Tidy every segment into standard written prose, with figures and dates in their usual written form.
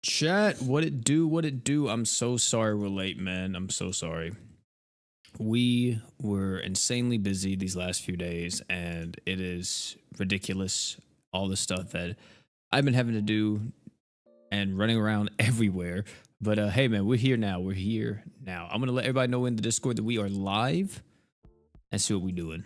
Chat, what it do? What it do? I'm so sorry we're late, man. I'm so sorry. We were insanely busy these last few days, and it is ridiculous. All the stuff that I've been having to do and running around everywhere. But hey, man, we're here now. We're here now. I'm gonna let everybody know in the Discord that we are live and see what we're doing.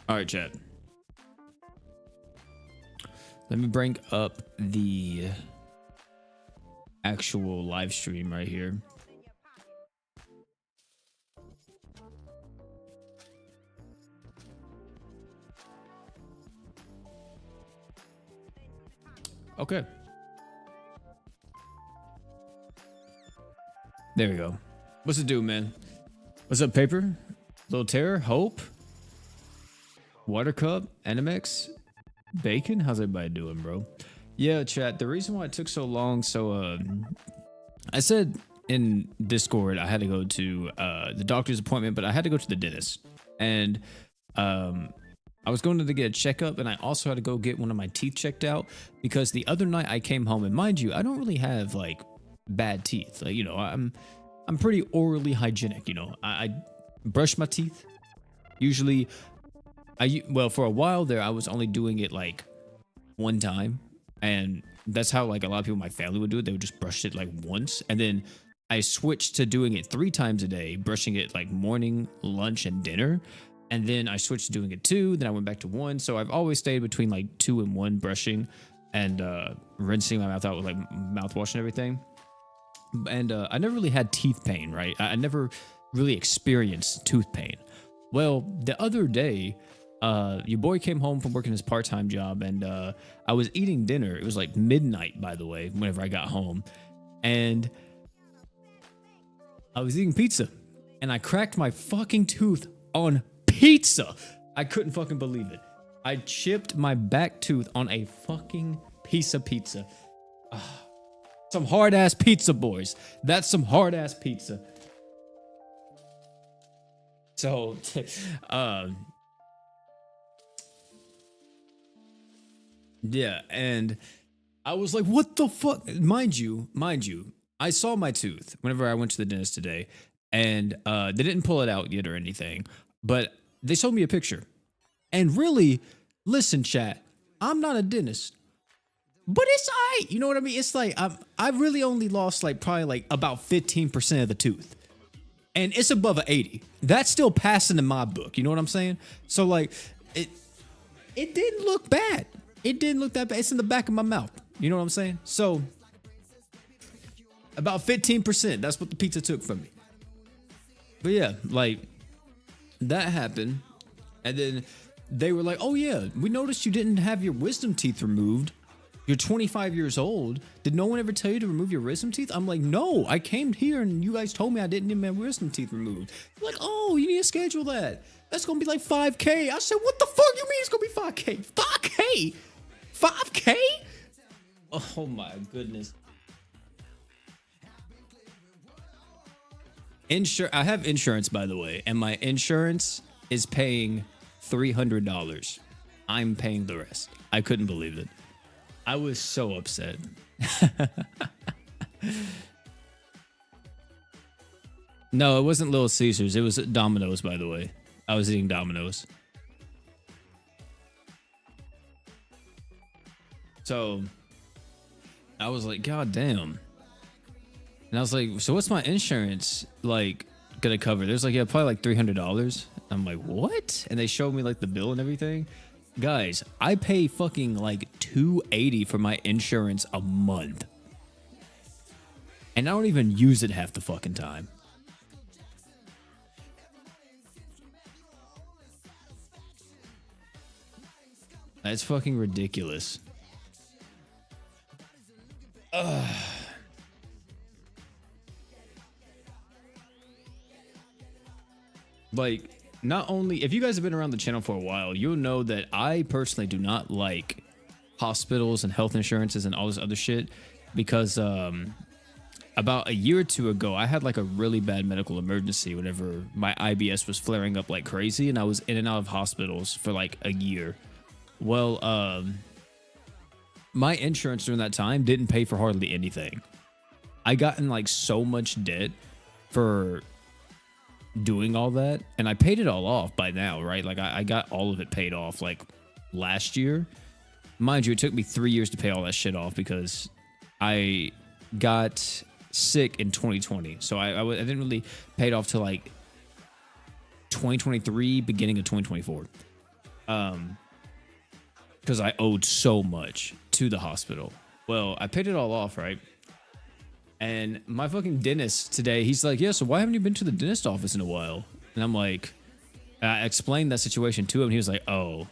All right, chat. Let me bring up the actual live stream right here. Okay. There we go. What's it do, man? What's up, Paper? Little Terror? Hope? Water Cup? Animex? Bacon? How's everybody doing, bro? Yeah, chat. The reason why it took so long, I said in Discord I had to go to the doctor's appointment, but I had to go to the dentist. And I was going to get a checkup, and I also had to go get one of my teeth checked out because the other night I came home, and mind you, I don't really have like bad teeth. Like, you know, I'm pretty orally hygienic. You know, I brush my teeth. Usually, well, for a while there, I was only doing it like one time, and that's how like a lot of people in my family would do it. They would just brush it like once, and then I switched to doing it 3 times a day, brushing it like morning, lunch, and dinner. And then I switched to doing it 2, then I went back to 1. So I've always stayed between like 2 and 1 brushing and rinsing my mouth out with like mouthwash and everything. And I never really had teeth pain, right? I never really experienced tooth pain. Well, the other day, your boy came home from working his part-time job, and I was eating dinner. It was like midnight, by the way, whenever I got home. And I was eating pizza, and I cracked my fucking tooth on pizza. I couldn't fucking believe it. I chipped my back tooth on a fucking piece of pizza. Some hard ass pizza, boys. That's some hard ass pizza. So, yeah, and I was like, what the fuck? Mind you, I saw my tooth whenever I went to the dentist today, and they didn't pull it out yet or anything, but they showed me a picture. And really, listen, chat, I'm not a dentist, but it's alright. You know what I mean? It's like I really only lost like probably like about 15% of the tooth, and it's above an 80. That's still passing in my book. You know what I'm saying? So like, it didn't look bad. It didn't look that bad. It's in the back of my mouth. You know what I'm saying? So about 15%. That's what the pizza took from me. But yeah, like that happened, and then they were like, "Oh yeah, we noticed you didn't have your wisdom teeth removed. You're 25 years old. Did no one ever tell you to remove your wisdom teeth?" I'm like, "No, I came here and you guys told me I didn't need my wisdom teeth removed." They're like, "Oh, you need to schedule that. That's gonna be like 5K." I said, "What the fuck you mean it's gonna be 5K? 5K? 5K? Oh my goodness." I have insurance, by the way, and my insurance is paying $300. I'm paying the rest. I couldn't believe it. I was so upset. No, it wasn't Little Caesars. It was Domino's, by the way. I was eating Domino's. So I was like, God damn. And I was like, so what's my insurance like gonna cover? There's like, yeah, probably like $300. I'm like, what? And they showed me like the bill and everything. Guys, I pay fucking like $280 for my insurance a month. And I don't even use it half the fucking time. That's fucking ridiculous. Like, not only, if you guys have been around the channel for a while, you'll know that I personally do not like hospitals and health insurances and all this other shit because about a year or two ago, I had like a really bad medical emergency whenever my IBS was flaring up like crazy, and I was in and out of hospitals for like a year. Well, my insurance during that time didn't pay for hardly anything. I got in like so much debt for doing all that, and I paid it all off by now, right? Like I got all of it paid off like last year. Mind you, it took me 3 years to pay all that shit off because I got sick in 2020. So I didn't really pay it off till like 2023, beginning of 2024. Because I owed so much to the hospital. Well, I paid it all off, right? And my fucking dentist today, he's like, yeah, so why haven't you been to the dentist office in a while? And I'm like, I explained that situation to him. And he was like, oh,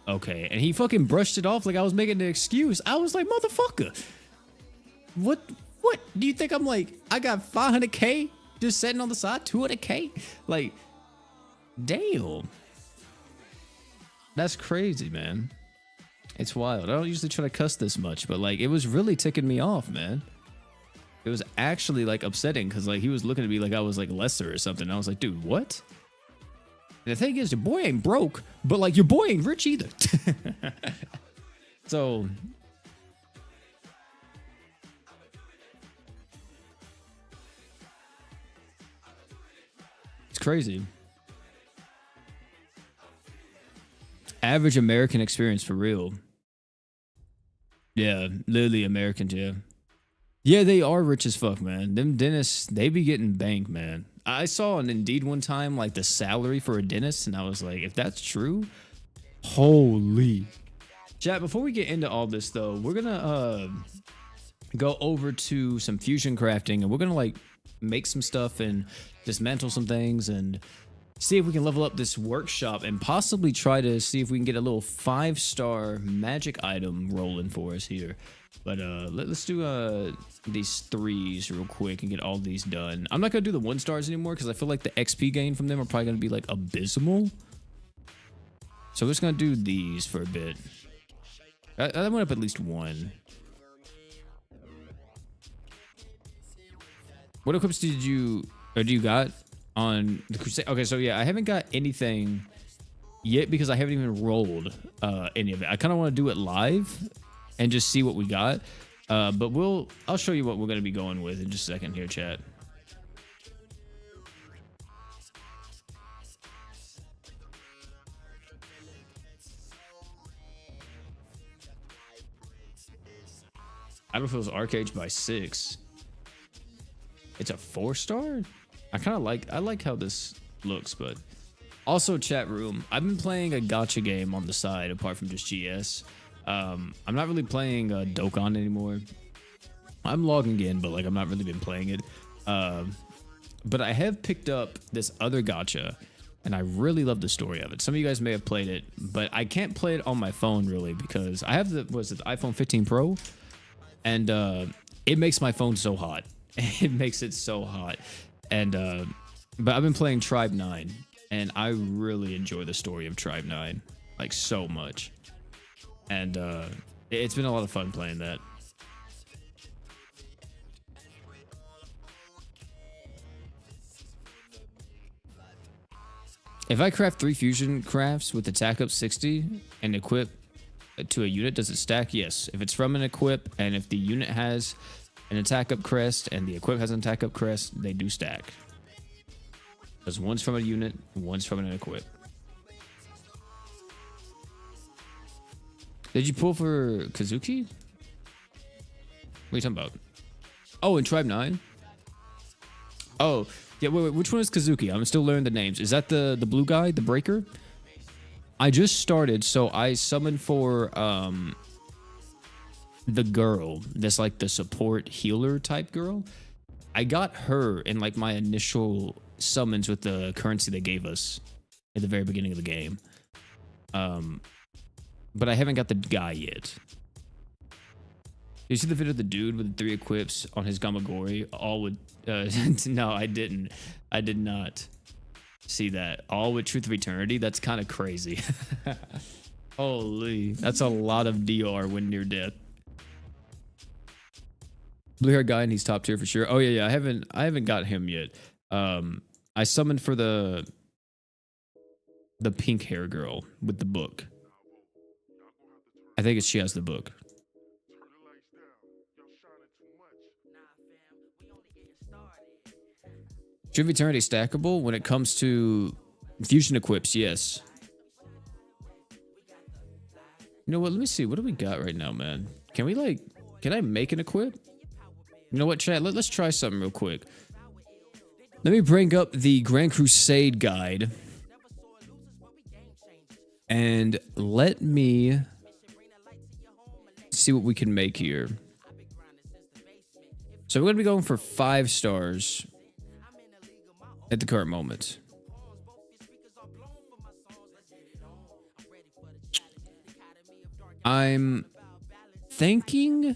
okay. And he fucking brushed it off like I was making an excuse. I was like, motherfucker, what do you think? I'm like, I got 500K just sitting on the side, 200K? Like, damn. That's crazy, man. It's wild. I don't usually try to cuss this much, but like, it was really ticking me off, man. It was actually like upsetting because like he was looking at me like I was like lesser or something. I was like, dude, what? And the thing is, your boy ain't broke, but like your boy ain't rich either. So it's crazy. Average American experience for real. Yeah, literally Americans, yeah. Yeah, they are rich as fuck, man. Them dentists, they be getting banked, man. I saw on Indeed one time, like the salary for a dentist, and I was like, if that's true, holy. Chat, before we get into all this though, we're gonna go over to some fusion crafting, and we're gonna like make some stuff and dismantle some things and see if we can level up this workshop and possibly try to see if we can get a little 5-star magic item rolling for us here. But let's do these 3s real quick and get all these done. I'm not gonna do the 1-stars anymore because I feel like the XP gain from them are probably gonna be like abysmal. So we're just gonna do these for a bit. I went up at least 1. What equips did you, or do you got on the Crusade? Okay, so yeah, I haven't got anything yet because I haven't even rolled any of it. I kind of want to do it live and just see what we got. But I'll show you what we're going to be going with in just a second here, chat. I don't know if it was Arcade by 6. It's a 4-star? I like how this looks, but also chat room. I've been playing a gacha game on the side apart from just GS. I'm not really playing Dokkan anymore. I'm logging in, but like I'm not really been playing it. But I have picked up this other gacha, and I really love the story of it. Some of you guys may have played it, but I can't play it on my phone really because I have the iPhone 15 Pro, and it makes my phone so hot. It makes it so hot. And but I've been playing Tribe 9, and I really enjoy the story of Tribe 9 like so much. And it's been a lot of fun playing that. If I craft 3 fusion crafts with attack up 60 and equip to a unit, does it stack? Yes. If it's from an equip, and if the unit has an attack up crest and the equip has an attack up crest, they do stack. Because one's from a unit, one's from an equip. Did you pull for Kazuki? What are you talking about? Oh, in Tribe 9? Oh, yeah, wait, which one is Kazuki? I'm still learning the names. Is that the blue guy, the breaker? I just started, so I summoned for the girl that's like the support healer type girl. I got her in like my initial summons with the currency they gave us at the very beginning of the game. but I haven't got the guy yet. You see the video of the dude with the 3 equips on his Gamagori? All with... no, I didn't. I did not see that. All with Truth of Eternity? That's kind of crazy. Holy. That's a lot of DR when near death. Blue hair guy and he's top tier for sure. Oh yeah, yeah. I haven't got him yet. I summoned for the pink hair girl with the book. I think she has the book. Truth of Eternity stackable when it comes to fusion equips, yes. You know what? Let me see. What do we got right now, man? Can we like... Can I make an equip? You know what, chat? Let's try something real quick. Let me bring up the Grand Crusade guide. And let me see what we can make here. So we're going to be going for 5 stars at the current moment. I'm thinking...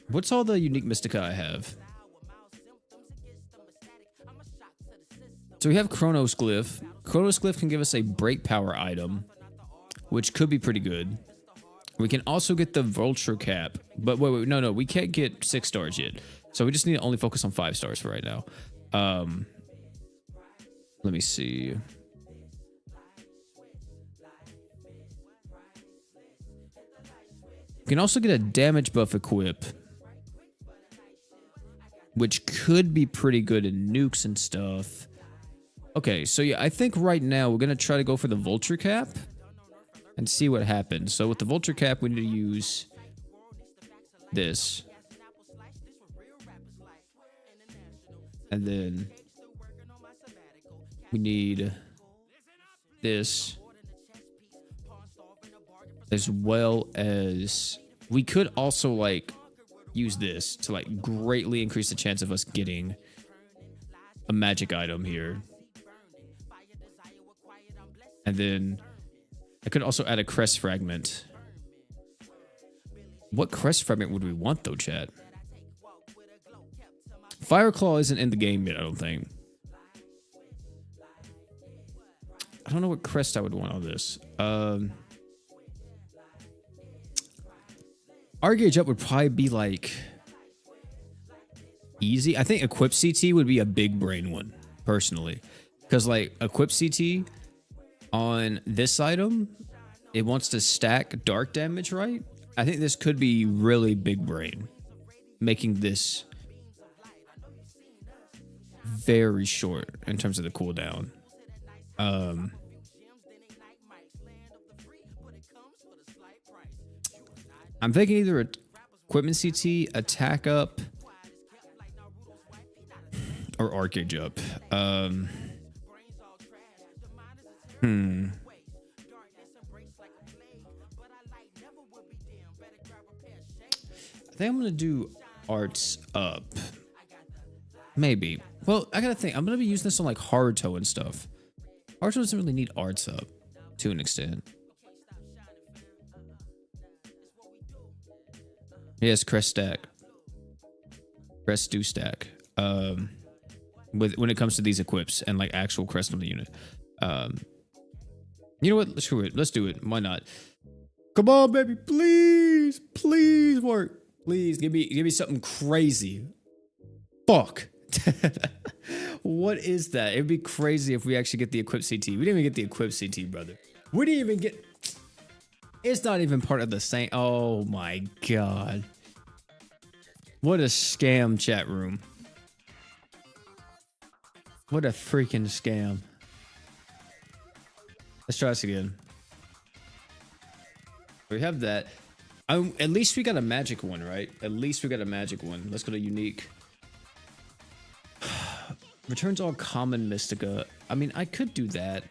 What's all the unique Mystica I have? So we have Chronos Glyph. Chronos Glyph can give us a break power item, which could be pretty good. We can also get the Vulture Cap. But wait, no, we can't get 6 stars yet. So we just need to only focus on 5 stars for right now. Let me see. We can also get a damage buff equip, which could be pretty good in nukes and stuff. Okay, so yeah, I think right now we're going to try to go for the Vulture Cap and see what happens. So with the Vulture Cap, we need to use this. And then we need this, as well as we could also like use this to like greatly increase the chance of us getting a magic item here. And then I could also add a crest fragment. What crest fragment would we want though, chat? Fireclaw isn't in the game yet, I don't think. I don't know what crest I would want on this. R-Gauge up would probably be like easy. I think Equip CT would be a big brain one, personally. Because like Equip CT on this item, it wants to stack dark damage, right? I think this could be really big brain, making this very short in terms of the cooldown. I'm thinking either equipment CT, attack up, or arcage up. I think I'm gonna do arts up. Maybe. Well, I gotta think. I'm gonna be using this on like Haruto and stuff. Haruto doesn't really need arts up to an extent. Yes, crest stack. Crest do stack. When it comes to these equips and like actual crest on the unit. You know what? Screw it. Let's do it. Why not? Come on, baby. Please. Please work. Please give me something crazy. Fuck. What is that? It'd be crazy if we actually get the equip CT. We didn't even get the equip CT, brother. We didn't even get... It's not even part of the same... Oh my god. What a scam, chat room. What a freaking scam. Let's try this again. We have that. At least we got a magic one, right? At least we got a magic one. Let's go to unique. Returns all common Mystica. I mean, I could do that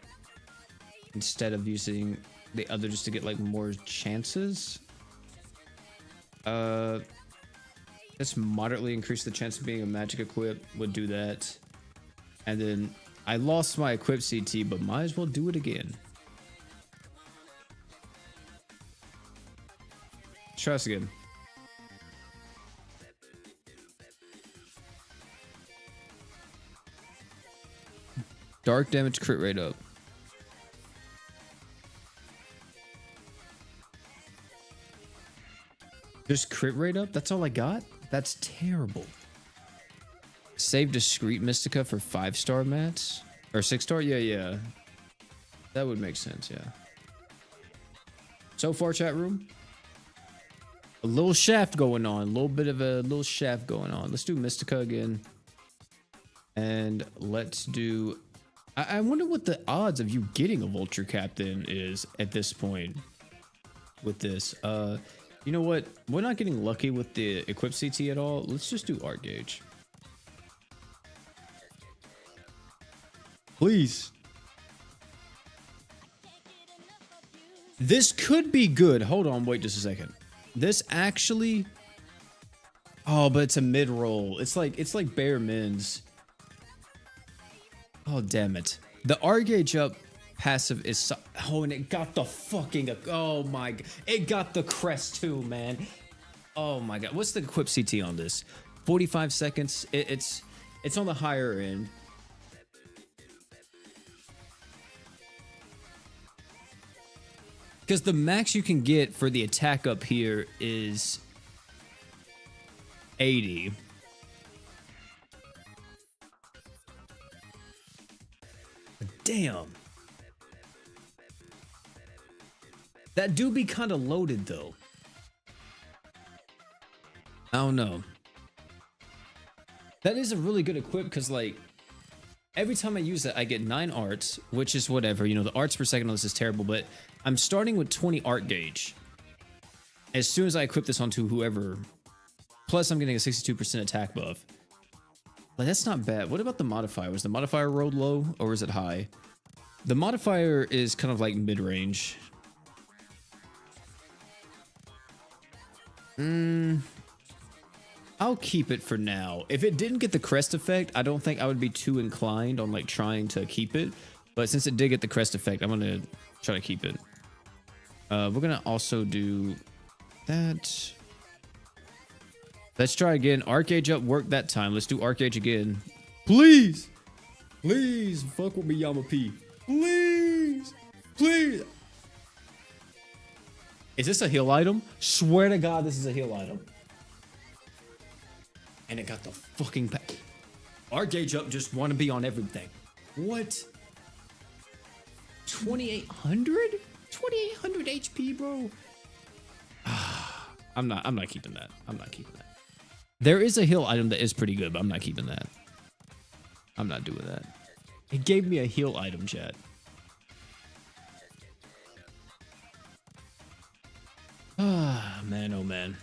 instead of using the other just to get like more chances. Just moderately increase the chance of being a magic equip. Would do that. And then I lost my equip CT, but might as well do it again. Let's try this again. Dark damage crit rate up. Just crit rate up? That's all I got? That's terrible. Save discreet Mystica for 5-star mats? Or 6-star? Yeah. That would make sense, yeah. So far, chat room? A little shaft going on. A little bit of a little shaft going on. Let's do Mystica again. And let's do... I wonder what the odds of you getting a Vulture Captain is at this point with this. You know what? We're not getting lucky with the Equip CT at all. Let's just do Art Gauge. Please. This could be good. Hold on. Wait just a second. This actually... Oh, but it's a mid-roll. It's like bare mins. Oh, damn it. The R gauge up passive is... Oh, and it got the fucking... Oh, my... It got the crest, too, man. Oh, my God. What's the equip CT on this? 45 seconds. It's on the higher end. Because the max you can get for the attack up here is 80. Damn. That do be kind of loaded, though. I don't know. That is a really good equip, because, like, every time I use it, I get 9 arts, which is whatever. You know, the arts per second on this is terrible, but I'm starting with 20 art gauge. As soon as I equip this onto whoever. Plus, I'm getting a 62% attack buff. Like, that's not bad. What about the modifier? Was the modifier rolled low, or is it high? The modifier is kind of like mid-range. I'll keep it for now. If it didn't get the crest effect, I don't think I would be too inclined on like trying to keep it. But since it did get the crest effect, I'm gonna try to keep it. We're gonna also do that. Let's try again. Arc Gauge up worked that time. Let's do Arc Gauge again. Please. Please. Fuck with me, Yama P. Please. Please. Is this a heal item? Swear to God, this is a heal item. And it got the fucking pack. Arc Gauge up just want to be on everything. What? 2800? 2800 HP, bro. I'm not keeping that. I'm not keeping that. There is a heal item that is pretty good, but I'm not keeping that. I'm not doing that. It gave me a heal item, chat. Ah, man, oh man.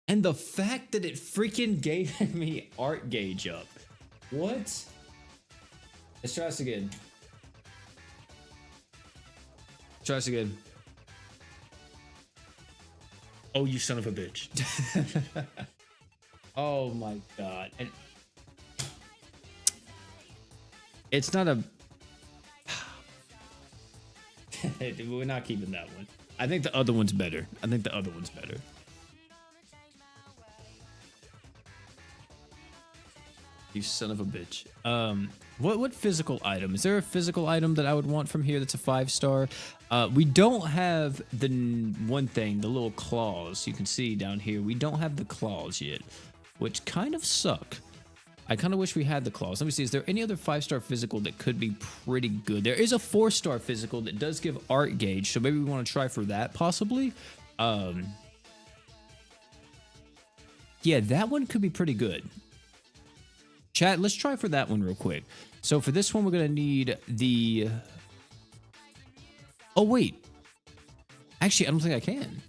And the fact that it freaking gave me Art Gauge up. What? Let's try this again. Try this again. Oh, you son of a bitch. Oh my God. And it's not a... We're not keeping that one. I think the other one's better. I think the other one's better. You son of a bitch. What physical item? Is there a physical item that I would want from here that's a 5-star? We don't have the one thing, the little claws. You can see down here, we don't have the claws yet, which kind of suck. I kind of wish we had the claws. Let me see, is there any other 5-star physical that could be pretty good? There is a 4-star physical that does give Art Gauge, so maybe we want to try for that, possibly. Yeah, that one could be pretty good. Chat, let's try for that one real quick. So for this one, we're going to need the... Oh, wait. Actually, I don't think I can.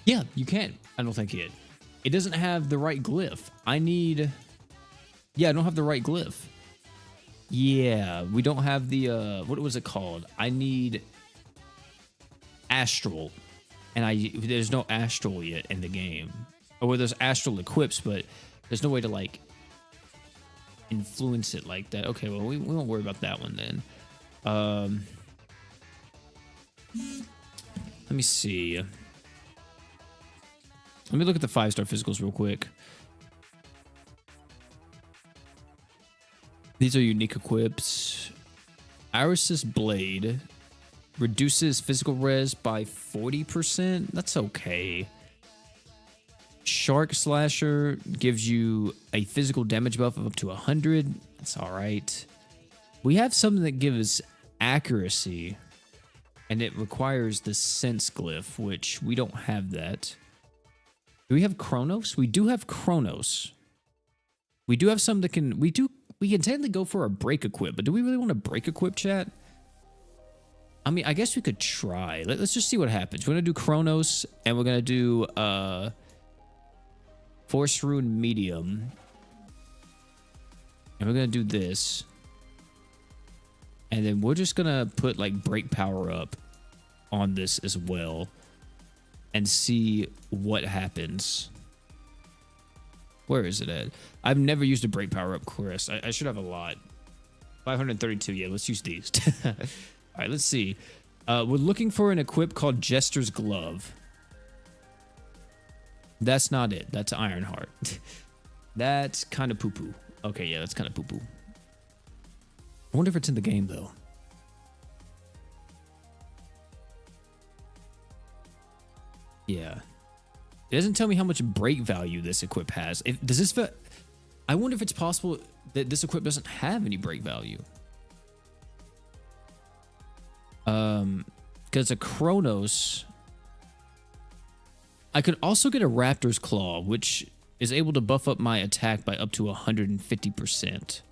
Yeah, you can. I don't think it. It doesn't have the right glyph. I need... Yeah, I don't have the right glyph. Yeah, we don't have the... What was it called? I need... Astral. and there's no astral yet in the game. Or well, there's astral equips, but there's no way to like influence it like that. Okay, well we won't worry about that one then. Let me see. Let me look at the 5-star physicals real quick. These are unique equips. Iris's Blade reduces physical res by 40%. That's okay. Shark Slasher gives you a physical damage buff of up to 100. That's all right. We have something that gives accuracy, and it requires the sense glyph, which we don't have that. Do we have Chronos? We do have Chronos. We do have some that can... We can technically go for a break equip, but do we really want to break equip, chat? I mean, I guess we could try. Let's just see what happens. We're going to do Chronos, and we're going to do Force Rune Medium. And we're going to do this. And then we're just going to put, like, break power up on this as well. And see what happens. Where is it at? I've never used a break power up, Chris. I should have a lot. 532. Yeah, let's use these. All right, let's see. We're looking for an equip called Jester's Glove. That's not it. That's Ironheart. That's kind of poo-poo. Okay, yeah, that's kind of poo-poo. I wonder if it's in the game, though. Yeah. It doesn't tell me how much break value this equip has. Does this... I wonder if it's possible that this equip doesn't have any break value. Because a Chronos... I could also get a Raptor's Claw, which is able to buff up my attack by up to 150%.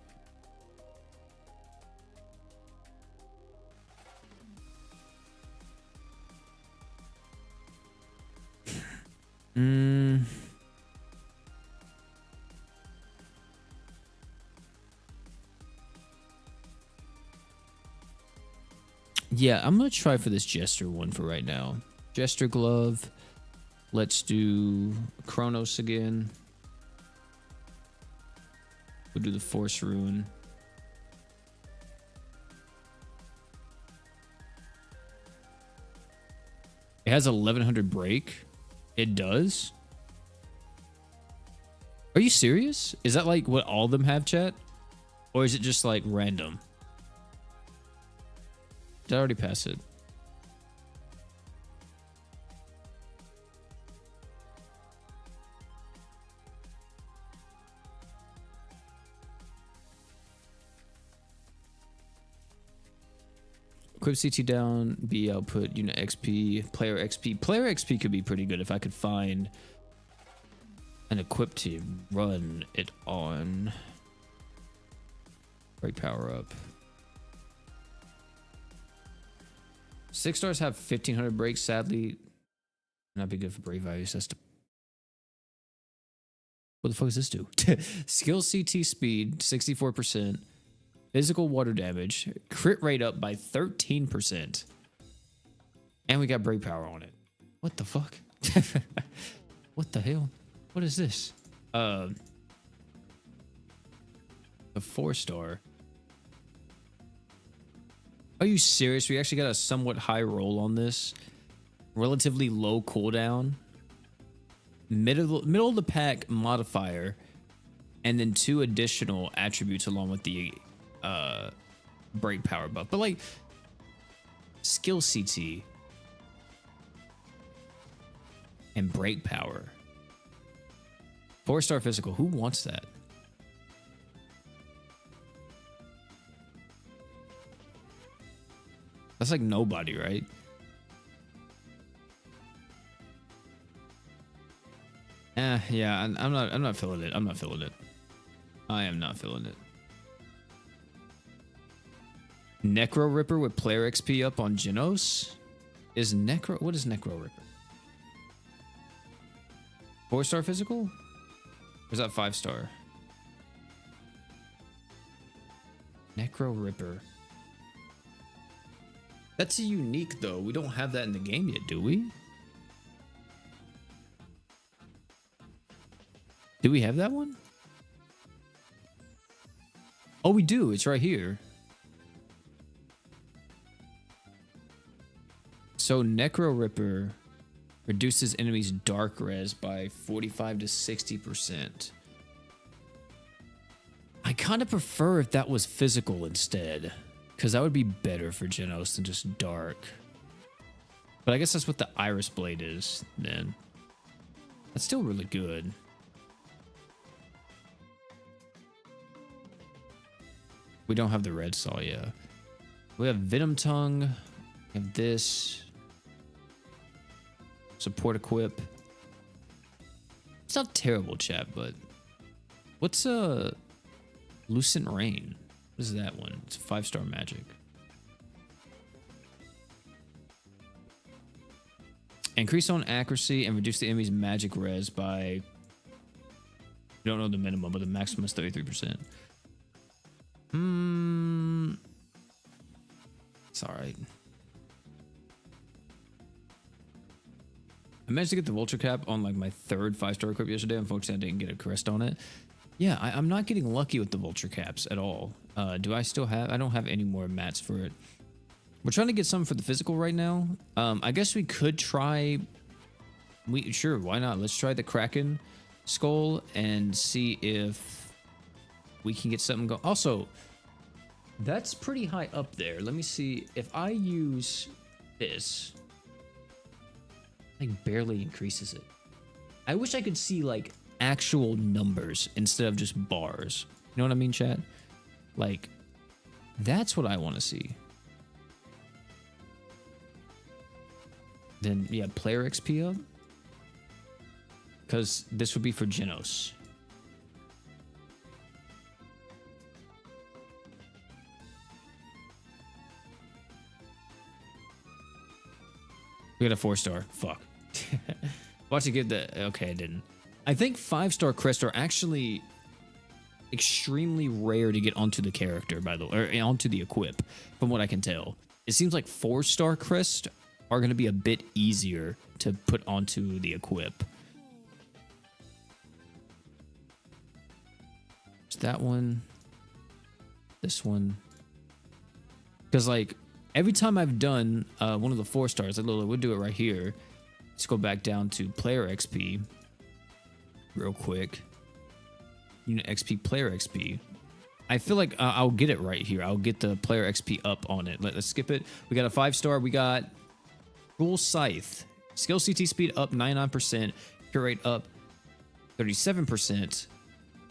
Yeah, I'm going to try for this Jester one for right now. Jester Glove. Let's do Chronos again. We'll do the Force Rune. It has 1100 break. It does? Are you serious? Is that like what all of them have, chat? Or is it just like random? Did I already pass it? Equip CT down, B output, unit XP, player XP. Player XP could be pretty good if I could find an equip to run it on. Break power up. 6 stars have 1500 breaks, sadly. Not be good for break values. That's what the fuck does this do? Skill CT speed, 64%. Physical water damage. Crit rate up by 13%. And we got break power on it. What the fuck? What the hell? What is this? A 4-star. Are you serious? We actually got a somewhat high roll on this. Relatively low cooldown. Middle of the pack modifier. And then 2 additional attributes along with the break power buff. But like skill CT and break power. 4-star physical. Who wants that? That's like nobody, right? Yeah, I'm not feeling it. I'm not feeling it. I am not feeling it. Necro Ripper with player XP up on Genos? What is Necro Ripper? 4-star physical? Or is that 5-star? Necro Ripper. That's a unique though. We don't have that in the game yet, do we? Do we have that one? Oh, we do. It's right here. So Necro Ripper reduces enemies' dark res by 45 to 60%. I kind of prefer if that was physical instead, because that would be better for Genos than just dark. But I guess that's what the Iris Blade is then. That's still really good. We don't have the red saw, yeah. We have Venom Tongue. We have this. Support equip. It's not terrible, chat, but what's Lucent Rain? What is that one? It's a 5-star magic. Increase on accuracy and reduce the enemy's magic res by... You don't know the minimum, but the maximum is 33%. It's alright. I managed to get the vulture cap on like my 3rd 5-star equip yesterday. Unfortunately, I didn't get a crest on it. Yeah, I'm not getting lucky with the vulture caps at all. Do I still have... I don't have any more mats for it. We're trying to get some for the physical right now. I guess we could try... Sure, why not? Let's try the Kraken skull and see if we can get something going. Also, that's pretty high up there. Let me see. If I use this... Like barely increases it. I wish I could see like actual numbers instead of just bars. You know what I mean, chat? Like, that's what I want to see. Then, yeah, player XP up. Because this would be for Genos. We got a 4-star. Fuck. Watch it get the... Okay, I didn't. I think 5-star crests are actually extremely rare to get onto the character, by the way, or onto the equip, from what I can tell. It seems like 4-star crests are going to be a bit easier to put onto the equip. It's that one. This one. Because, like, every time I've done one of the 4-stars, I literally would do it right here. Let's go back down to player XP real quick. Unit XP, player XP. I feel like I'll get it right here. I'll get the player XP up on it. Let's skip it. We got a 5-star. We got Cruel Scythe. Skill CT speed up 99%. Cure rate up 37%.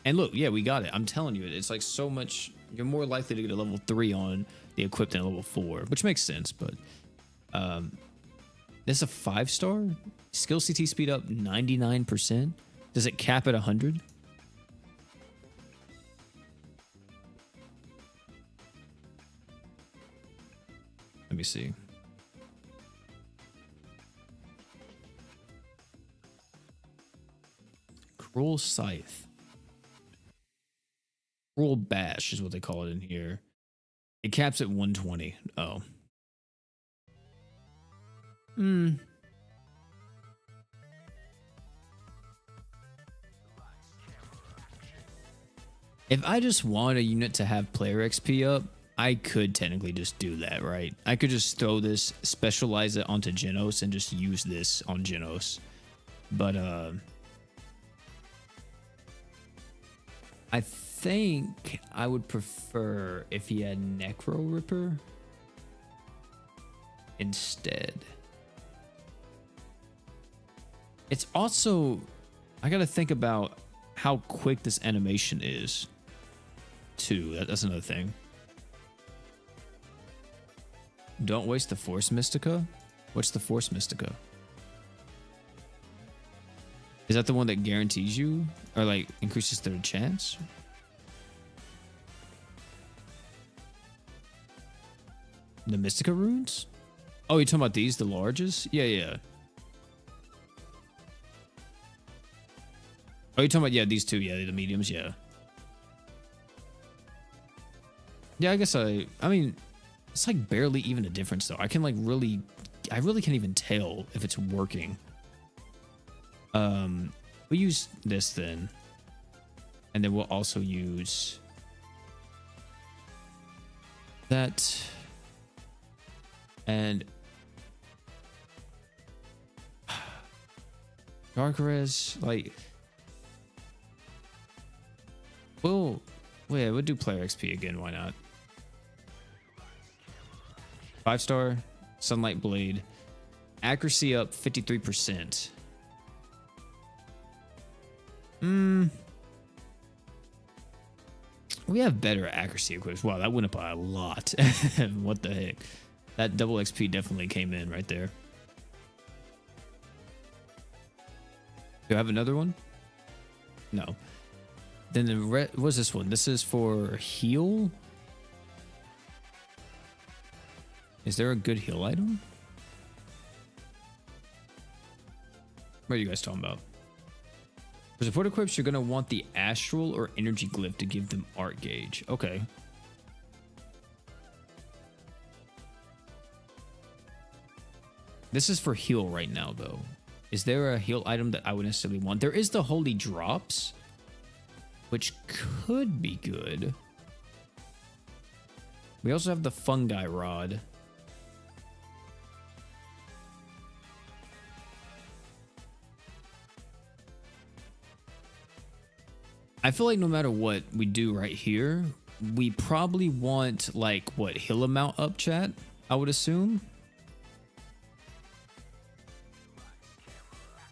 And look, yeah, we got it. I'm telling you, it's like so much. You're more likely to get a level 3 on the equipped than a level 4, which makes sense, but this is a 5-star. Skill CT speed up 99%. Does it cap at 100? Let me see. Cruel Scythe. Cruel Bash is what they call it in here. It caps at 120. Oh. If I just want a unit to have player XP up, I could technically just do that, right? I could just throw this, specialize it onto Genos, and just use this on Genos. But, I think I would prefer if he had Necro Ripper instead. It's also, I gotta think about how quick this animation is, too. That's another thing. Don't waste the Force Mystica? What's the Force Mystica? Is that the one that guarantees you? Or like increases their chance? The Mystica runes? Oh, you're talking about these? The larges? Yeah, yeah. Oh, you're talking about, yeah, these two. Yeah, the mediums, yeah. Yeah, I guess I mean, it's like barely even a difference though. I can like really, I really can't even tell if it's working. We use this then. And then we'll also use that. And Dark Res, like, we'll do player XP again. Why not? 5-star Sunlight Blade, accuracy up 53%. We have better accuracy equips. Wow, that went up by a lot. What the heck? That double XP definitely came in right there. Do I have another one? No. Then the what's this one? This is for heal. Is there a good heal item? What are you guys talking about? For support equips, you're gonna want the astral or energy glyph to give them art gauge. Okay. This is for heal right now, though. Is there a heal item that I would necessarily want? There is the holy drops, which could be good. We also have the fungi rod. I feel like no matter what we do right here, we probably want, like, what, heal amount up, chat? I would assume.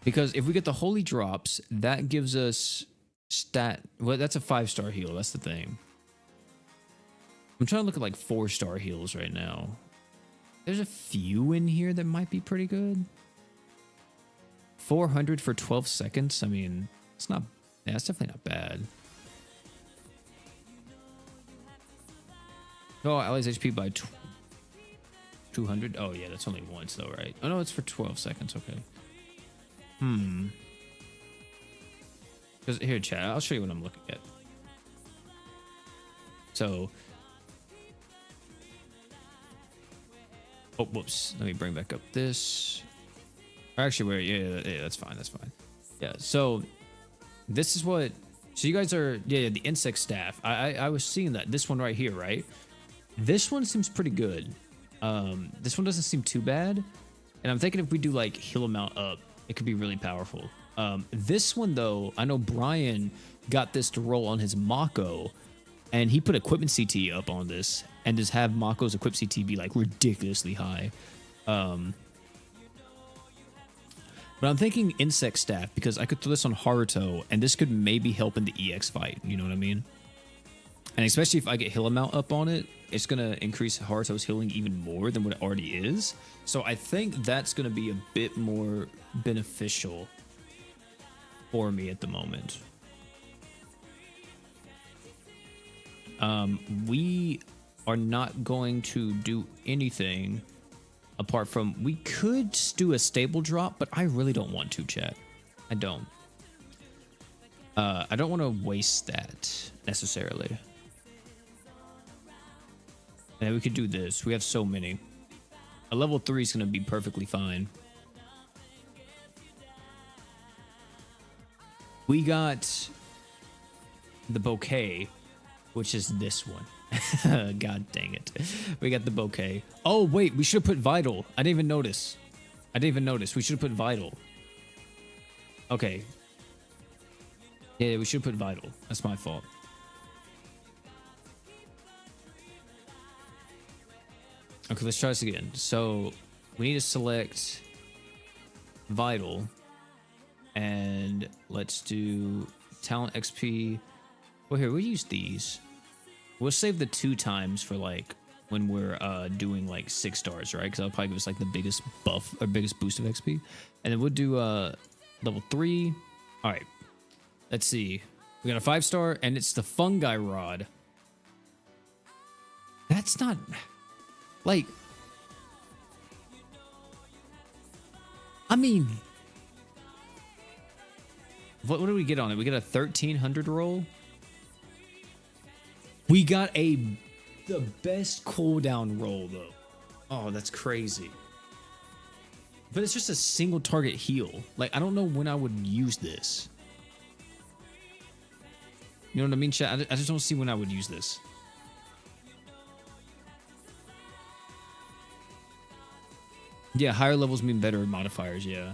Because if we get the holy drops, that gives us stat. Well, that's a 5-star heal. That's the thing. I'm trying to look at like 4-star heals right now. There's a few in here that might be pretty good. 400 for 12 seconds. I mean, it's not. Yeah, it's definitely not bad. Oh, allies HP by 200. Oh yeah, that's only once though, right? Oh no, it's for 12 seconds. Okay. Because here, chat, I'll show you what I'm looking at. So, oh, whoops. Let me bring back up this. Actually, where? Yeah, that's fine. That's fine. Yeah. So, this is what. So you guys are, yeah, the insect staff. I was seeing that this one right here, right? This one seems pretty good. This one doesn't seem too bad, and I'm thinking if we do like heal amount up, it could be really powerful. This one though, I know Brian got this to roll on his Mako, and he put equipment CT up on this, and just have Mako's equip CT be like ridiculously high. But I'm thinking insect staff because I could throw this on Haruto, and this could maybe help in the EX fight. You know what I mean? And especially if I get heal amount up on it, it's gonna increase Haruto's healing even more than what it already is. So I think that's gonna be a bit more beneficial for me at the moment. We are not going to do anything apart from, we could do a stable drop, but I really don't want to, chat. I don't. I don't want to waste that necessarily. And we could do this. We have so many. A level 3 is going to be perfectly fine. We got the bouquet, which is this one. God dang it. We got the bouquet. Oh, wait. We should have put vital. I didn't even notice. We should have put vital. Okay. Yeah, we should have put vital. That's my fault. Okay, let's try this again. So we need to select vital, and let's do talent XP. Well, here, we'll use these. We'll save the 2 times for like when we're doing like 6 stars, right? Because that'll probably give us like the biggest buff or biggest boost of XP. And then we'll do level 3. All right, let's see. We got a 5-star, and it's the fungi rod. That's not. Like, I mean, what do we get on it? We get a 1300 roll. We got the best cooldown roll though. Oh, that's crazy. But it's just a single target heal. Like, I don't know when I would use this. You know what I mean, chat? I just don't see when I would use this. Yeah, higher levels mean better modifiers, yeah.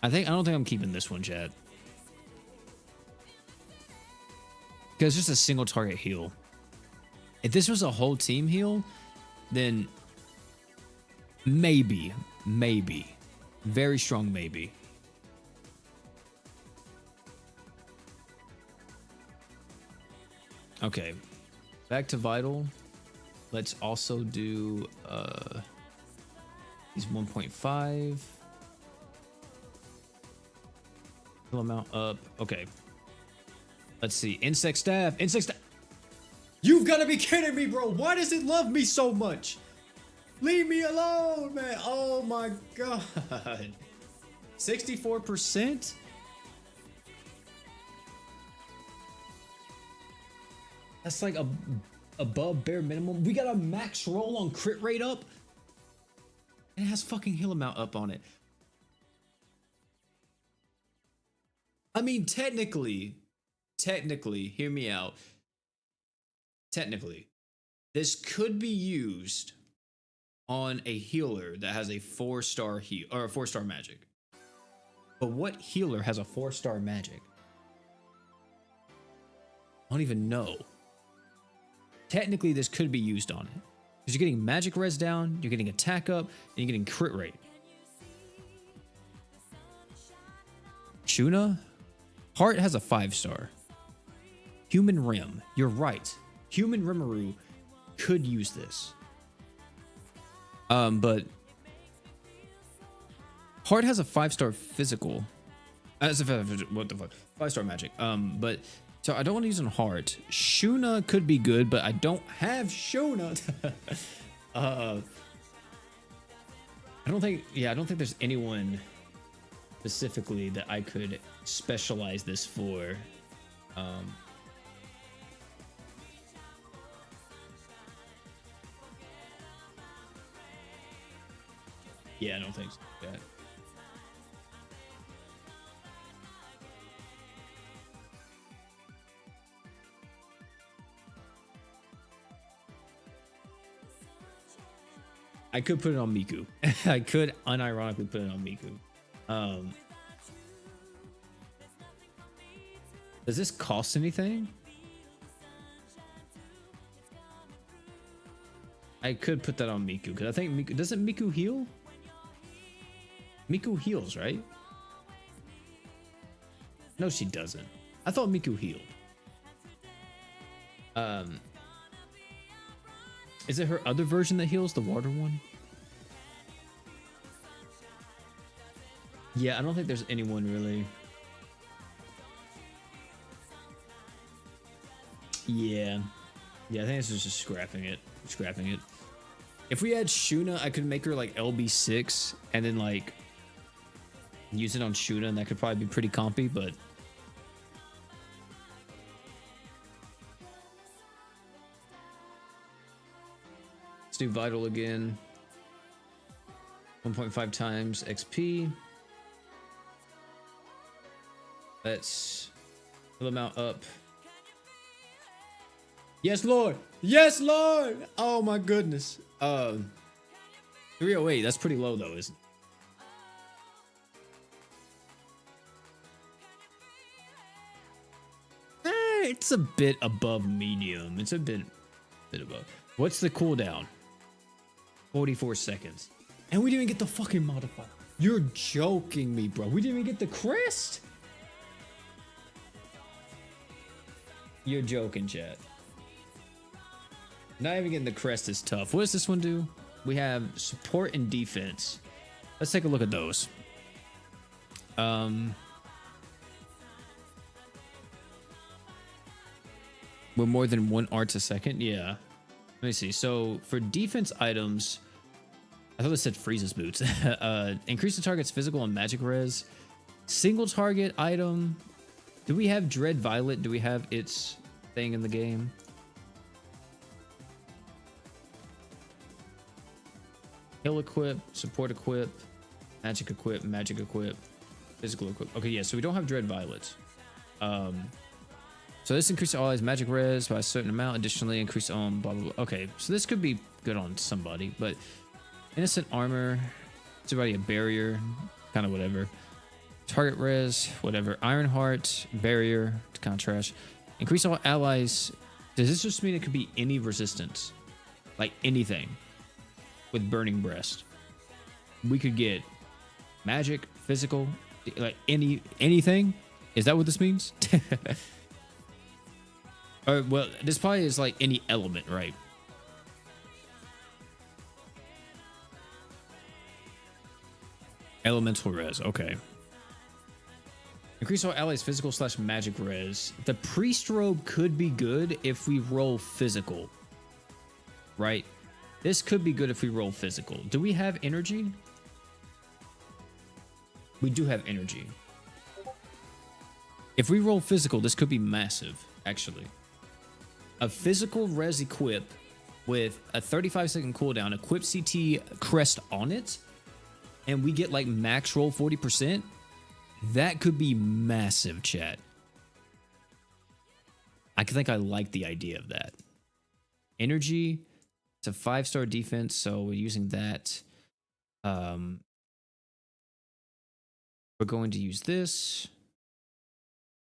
I don't think I'm keeping this one, chat. Because it's just a single target heal. If this was a whole team heal, then maybe. Very strong maybe. Okay. Back to vital. Let's also do these 1.5. Fill amount up. Okay. Let's see. Insect staff. You've got to be kidding me, bro. Why does it love me so much? Leave me alone, man. Oh my god. 64%? That's like above bare minimum. We got a max roll on crit rate up. And it has fucking heal amount up on it. I mean, technically, hear me out. Technically, this could be used on a healer that has a 4-star heal or a 4-star magic. But what healer has a 4-star magic? I don't even know. Technically, this could be used on it. Because you're getting magic res down, you're getting attack up, and you're getting crit rate. Shuna? Heart has a 5-star. Human Rim. You're right. Human Rimuru could use this. But Heart has a 5-star physical. What the fuck? 5-star magic. But so I don't want to use on Heart. Shuna could be good, but I don't have Shuna. I don't think there's anyone specifically that I could specialize this for. Yeah, I don't think so. Yeah. I could put it on Miku. I could unironically put it on Miku. Does this cost anything? I could put that on Miku because I think Miku doesn't Miku heal? Miku heals, right? No, she doesn't. I thought Miku healed. Is it her other version that heals, the water one? Yeah, I don't think there's anyone really. Yeah, I think this is just scrapping it. If we had Shuna, I could make her like LB6 and then like use it on Shuna, and that could probably be pretty compy, but let's do Vital again. 1.5 times XP. Let's fill amount up. Yes, Lord. Yes, Lord. Oh my goodness. 308. That's pretty low though, isn't it? It's a bit above medium. It's a bit above. What's the cooldown? 44 seconds. And we didn't even get the fucking modifier. You're joking me, bro. We didn't even get the crest. You're joking, chat. Not even getting the crest is tough. What does this one do? We have support and defense. Let's take a look at those. With more than 1 arts a second? Yeah. Let me see. So for defense items, I thought it said freezes boots. Increase the target's physical and magic res. Single target item. Do we have Dread Violet? Do we have its thing in the game? Heal equip, support equip. magic equip, physical equip. Okay, yeah, so we don't have Dread Violets. So this increases allies magic res by a certain amount. Additionally, increase on blah, blah, blah. Okay, so this could be good on somebody, but innocent armor, it's already a barrier, kind of whatever. Target res, whatever. Ironheart, barrier, kind of trash. Increase all allies. Does this just mean it could be any resistance? Like anything with Burning Breast. We could get magic, physical, like anything. Is that what this means? Or, well, this probably is like any element, right? Elemental res, okay. Increase all allies physical / magic res. The priest robe could be good if we roll physical, right? This could be good if we roll physical. Do we have energy? We do have energy. If we roll physical, this could be massive, actually. A physical res equip with a 35-second cooldown, equip CT crest on it, and we get like max roll 40%. That could be massive, chat. I think I like the idea of that. Energy, it's a 5-star defense, so we're using that. We're going to use this.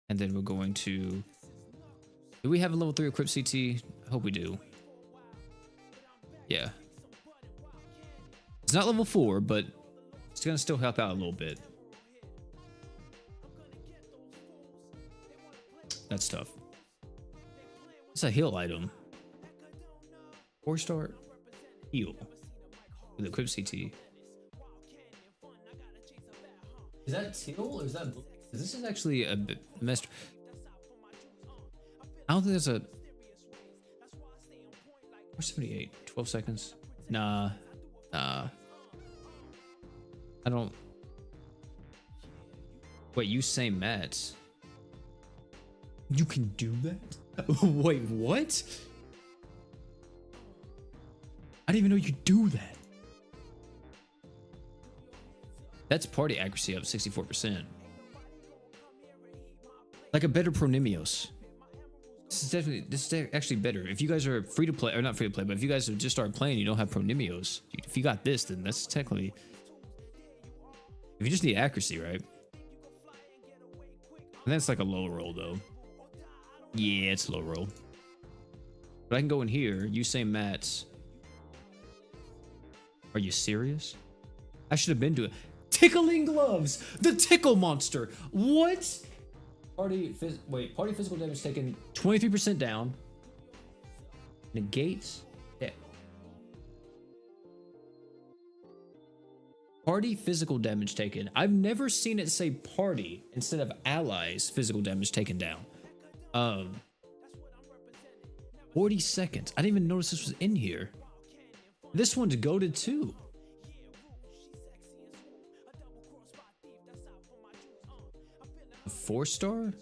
And then we're going to... Do we have a level 3 equip CT? I hope we do. Yeah. It's not level 4, but it's going to still help out a little bit. That's tough. It's a heal item. 4-star heal with equip CT. Is that teal or is that blue? This is actually a master. I don't think there's a 478. 12 seconds. Nah. I don't. Wait, you say mats. You can do that? Wait, what? I didn't even know you could do that. That's party accuracy up 64%. Like a better Pronimios. This is actually better. If you guys are free to play, or not free to play, but if you guys have just started playing, you don't have Pronimios. If you got this, then that's technically. If you just need accuracy, right? And that's like a low roll though. Yeah, it's a low roll. But I can go in here, use same mats. Are you serious? I should have been doing tickling gloves. The tickle monster. What? Party physical damage taken 23% down. Negates. Yeah. Party physical damage taken. I've never seen it say party instead of allies physical damage taken down. 40 seconds. I didn't even notice this was in here. This one's goated too. A 4-star?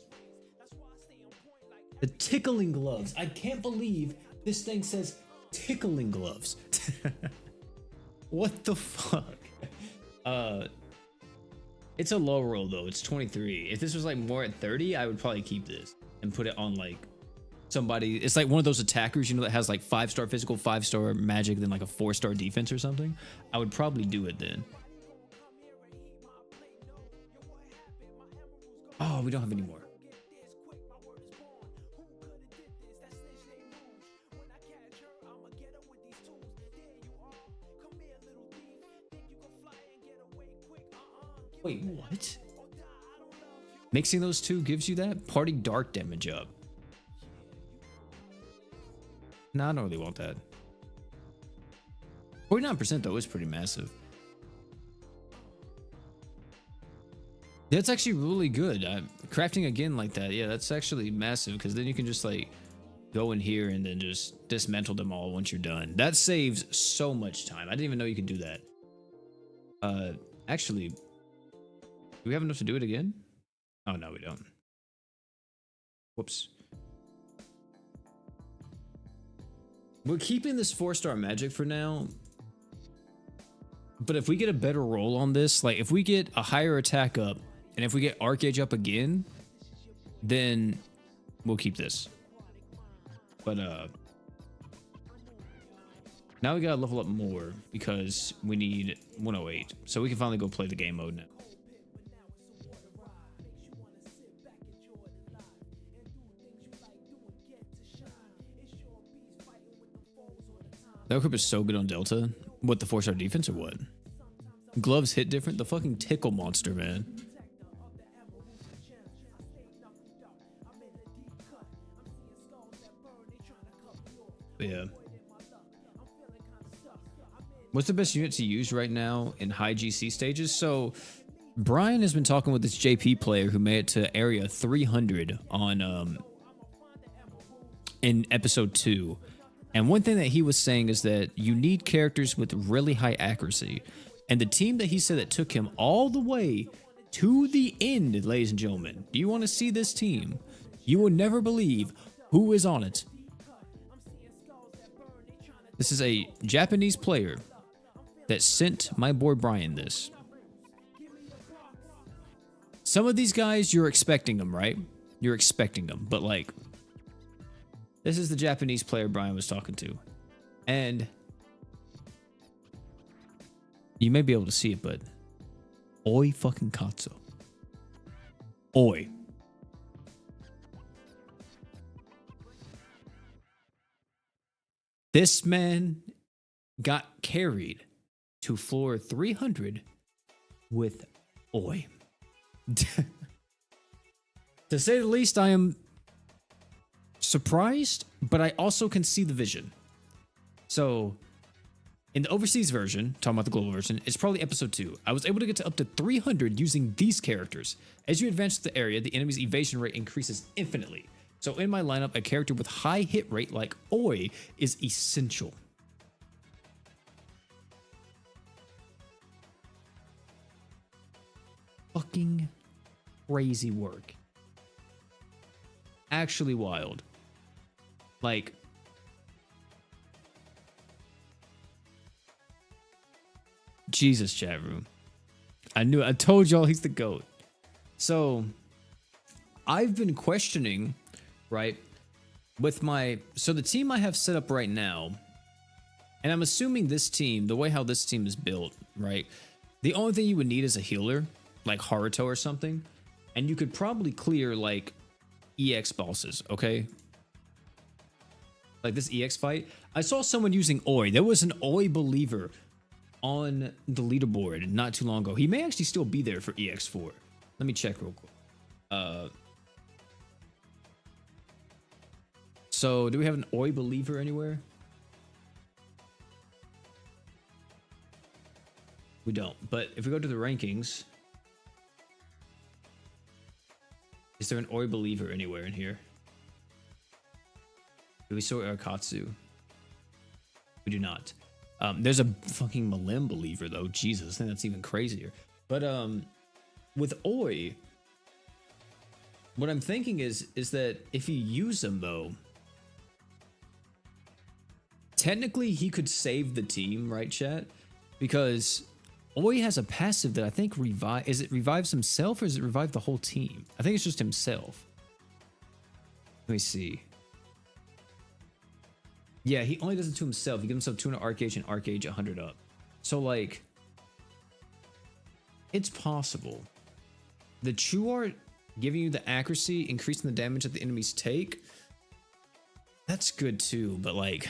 The tickling gloves. I can't believe this thing says tickling gloves. What the fuck? It's a low roll though. It's 23. If this was like more at 30, I would probably keep this and put it on like somebody. It's like one of those attackers, you know, that has like 5-star physical, 5-star magic, then like a 4-star defense or something. I would probably do it then. Oh, we don't have any more. Wait, what? Mixing those two gives you that? Party dark damage up. Nah, I don't really want that. 49% though is pretty massive. That's actually really good. Crafting again like that, yeah, that's actually massive because then you can just like go in here and then just dismantle them all once you're done. That saves so much time. I didn't even know you could do that. Actually, do we have enough to do it again? Oh, no, we don't. Whoops. We're keeping this 4-star magic for now But if we get a better roll on this, like if we get a higher attack up, and if we get Arcage up again, then we'll keep this. But now we gotta level up more because we need 108. So we can finally go play the game mode now. That equip is so good on Delta. What, the 4-star defense or what? Gloves hit different? The fucking tickle monster, man. Yeah. What's the best unit to use right now in high GC stages? So Brian has been talking with this JP player who made it to area 300 on in episode 2. And one thing that he was saying is that you need characters with really high accuracy. And the team that he said that took him all the way to the end, ladies and gentlemen, do you want to see this team? You will never believe who is on it. This is a Japanese player that sent my boy Brian this. Some of these guys, you're expecting them, right? You're expecting them, but like, this is the Japanese player Brian was talking to. And you may be able to see it, but oi fucking katsu. Oi. This man got carried to floor 300 with oi. To say the least, I am surprised, but I also can see the vision. So in the overseas version, talking about the global version, it's probably episode 2. I was able to get to up to 300 using these characters. As you advance to the area, the enemy's evasion rate increases infinitely. So in my lineup, a character with high hit rate like Oi is essential. Fucking crazy work. Actually wild. Like, Jesus, chat room. I told y'all he's the GOAT. So I've been questioning, right, with so the team I have set up right now, and I'm assuming this team, the way how this team is built, right, the only thing you would need is a healer, like Haruto or something, and you could probably clear like EX bosses, okay? Like this EX fight. I saw someone using Oi. There was an Oi believer on the leaderboard not too long ago. He may actually still be there for EX4. Let me check real quick. So do we have an Oi believer anywhere? We don't. But if we go to the rankings, is there an Oi believer anywhere in here? Do we saw Arkatsu? We do not. There's a fucking Malim believer though. Jesus, I think that's even crazier. But with Oi, what I'm thinking is that if you use him though, technically he could save the team, right, chat? Because Oi has a passive that I think revives himself, or does it revive the whole team? I think it's just himself. Let me see. Yeah, he only does it to himself. He gives himself 200 Arcage and Arcage 100 up. So like, it's possible. The True Art giving you the accuracy, increasing the damage that the enemies take, that's good too, but like,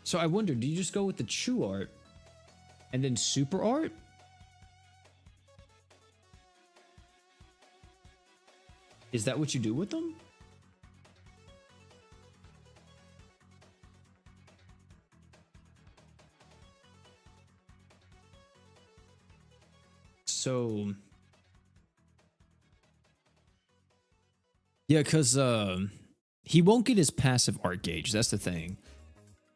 so I wonder, do you just go with the True Art and then Super Art? Is that what you do with them? So yeah, because he won't get his passive art gauge. That's the thing.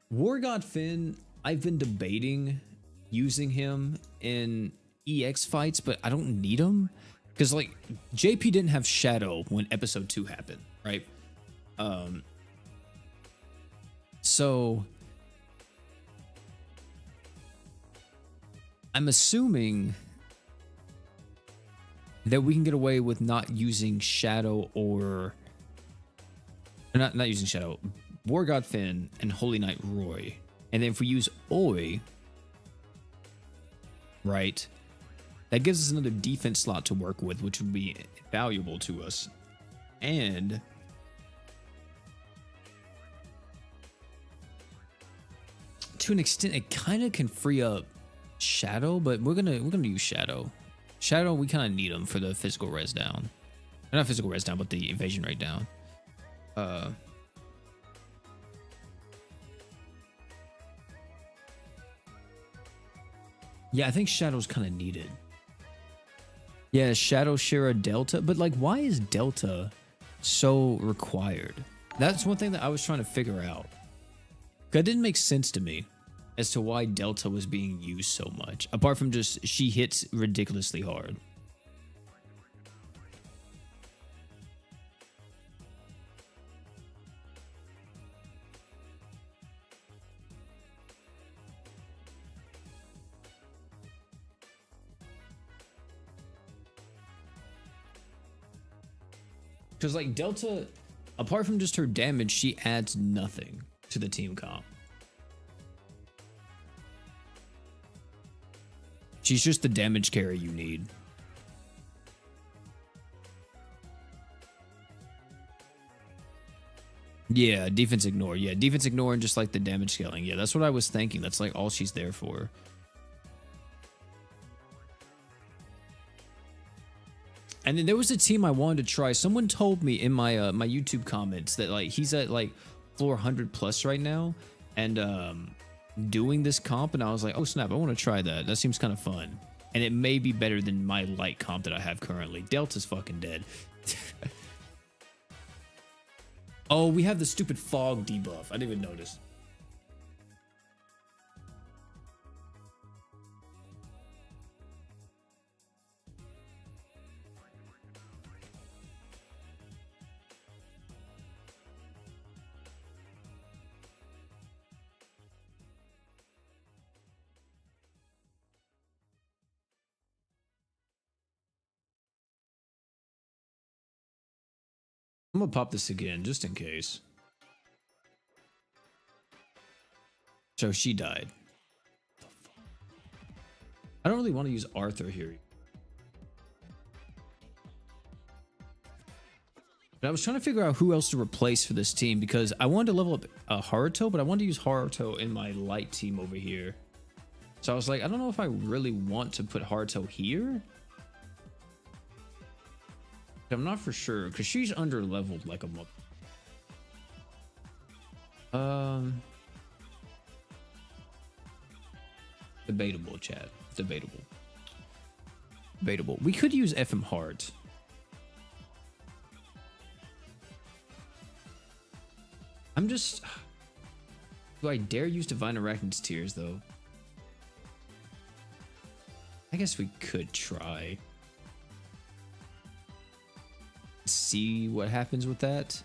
War God Finn, I've been debating using him in EX fights, but I don't need him because like JP didn't have Shadow when episode 2 happened, right? So I'm assuming that we can get away with not using Shadow or not using Shadow, War God Finn and Holy Knight Roy. And then if we use Oi, right, that gives us another defense slot to work with, which would be valuable to us. And to an extent, it kind of can free up Shadow, but we're gonna use Shadow. Shadow, we kind of need him for the physical res down. Not physical res down, but the evasion rate down. Yeah, I think Shadow's kind of needed. Yeah, Shadow, Shira, Delta. But like, why is Delta so required? That's one thing that I was trying to figure out. That didn't make sense to me as to why Delta was being used so much. Apart from just, she hits ridiculously hard. Because like Delta, apart from just her damage, she adds nothing to the team comp. She's just the damage carry you need. Yeah, defense ignore. Yeah, defense ignore and just like the damage scaling. Yeah, that's what I was thinking. That's like all she's there for. And then there was a team I wanted to try. Someone told me in my my YouTube comments that like he's at like floor 100 plus right now and doing this comp, and I was like, oh snap, I want to try that. That seems kind of fun. And it may be better than my light comp that I have currently. Delta's fucking dead. Oh, we have the stupid fog debuff. I didn't even notice. I'm gonna pop this again just in case. So she died. I don't really want to use Arthur here. But I was trying to figure out who else to replace for this team because I wanted to level up Haruto, but I wanted to use Haruto in my light team over here. So I was like, I don't know if I really want to put Haruto here. I'm not for sure because she's under leveled like a month. Debatable, chat. Debatable. Debatable. We could use FM Heart. I'm just. Do I dare use Divine Arachnid's Tears though? I guess we could try. See what happens with that.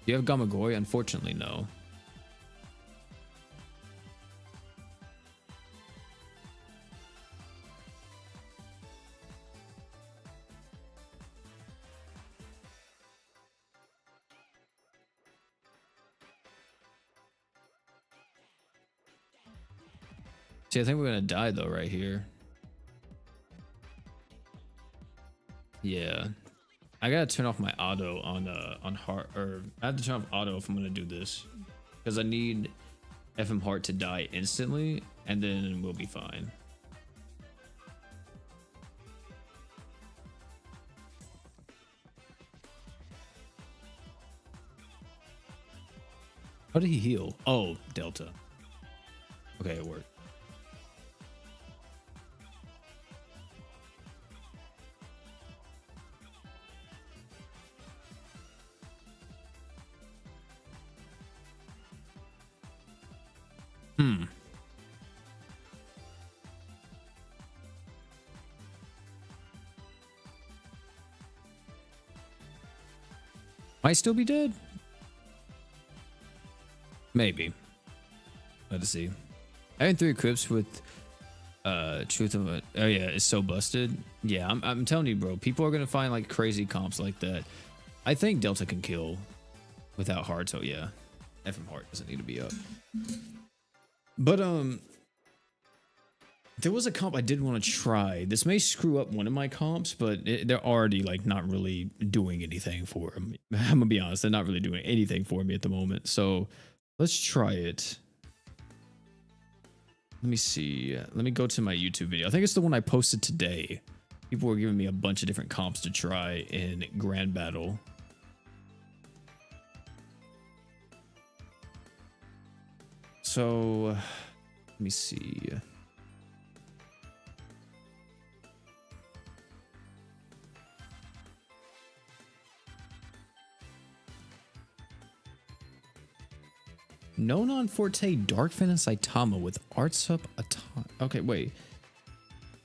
Do you have Gamagori? Unfortunately, no. See, I think we're gonna die though right here. Yeah. I gotta turn off my auto on heart, or I have to turn off auto if I'm gonna do this. Because I need FM Heart to die instantly, and then we'll be fine. How did he heal? Oh, Delta. Okay, it worked. Might still be dead. Maybe. Let's see. Having 3 equips with truth of it. Oh yeah, it's so busted. Yeah, I'm telling you, bro. People are gonna find like crazy comps like that. I think Delta can kill without heart. So yeah, FM heart doesn't need to be up. But there was a comp I did want to try. This may screw up one of my comps, but they're already like not really doing anything for me. I'm gonna be honest, they're not really doing anything for me at the moment. So let's try it. Let me see. Let me go to my YouTube video. I think it's the one I posted today. People were giving me a bunch of different comps to try in Grand Battle. So let me see. Nonon Forte, Darkfin, and Saitama with arts up a ton. Okay, wait.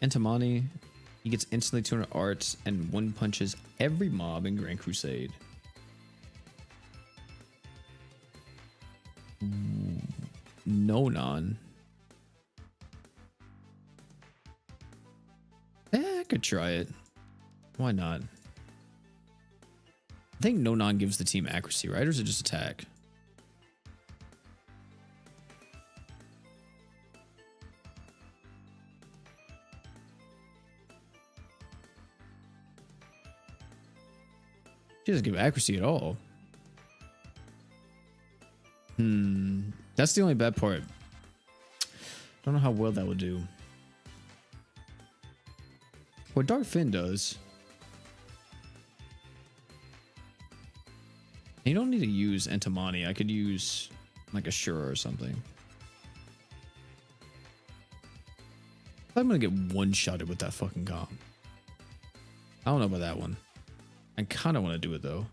Entomani, he gets instantly 200 arts and 1 punches every mob in Grand Crusade. Nonon. I could try it. Why not? I think Nonon gives the team accuracy, right? Or is it just attack? She doesn't give accuracy at all. That's the only bad part. Don't know how well that would do. What Darkfin does, you don't need to use Entomani. I could use like a Shura or something. I'm gonna get one-shotted with that fucking comp. I don't know about that one. I kind of want to do it though.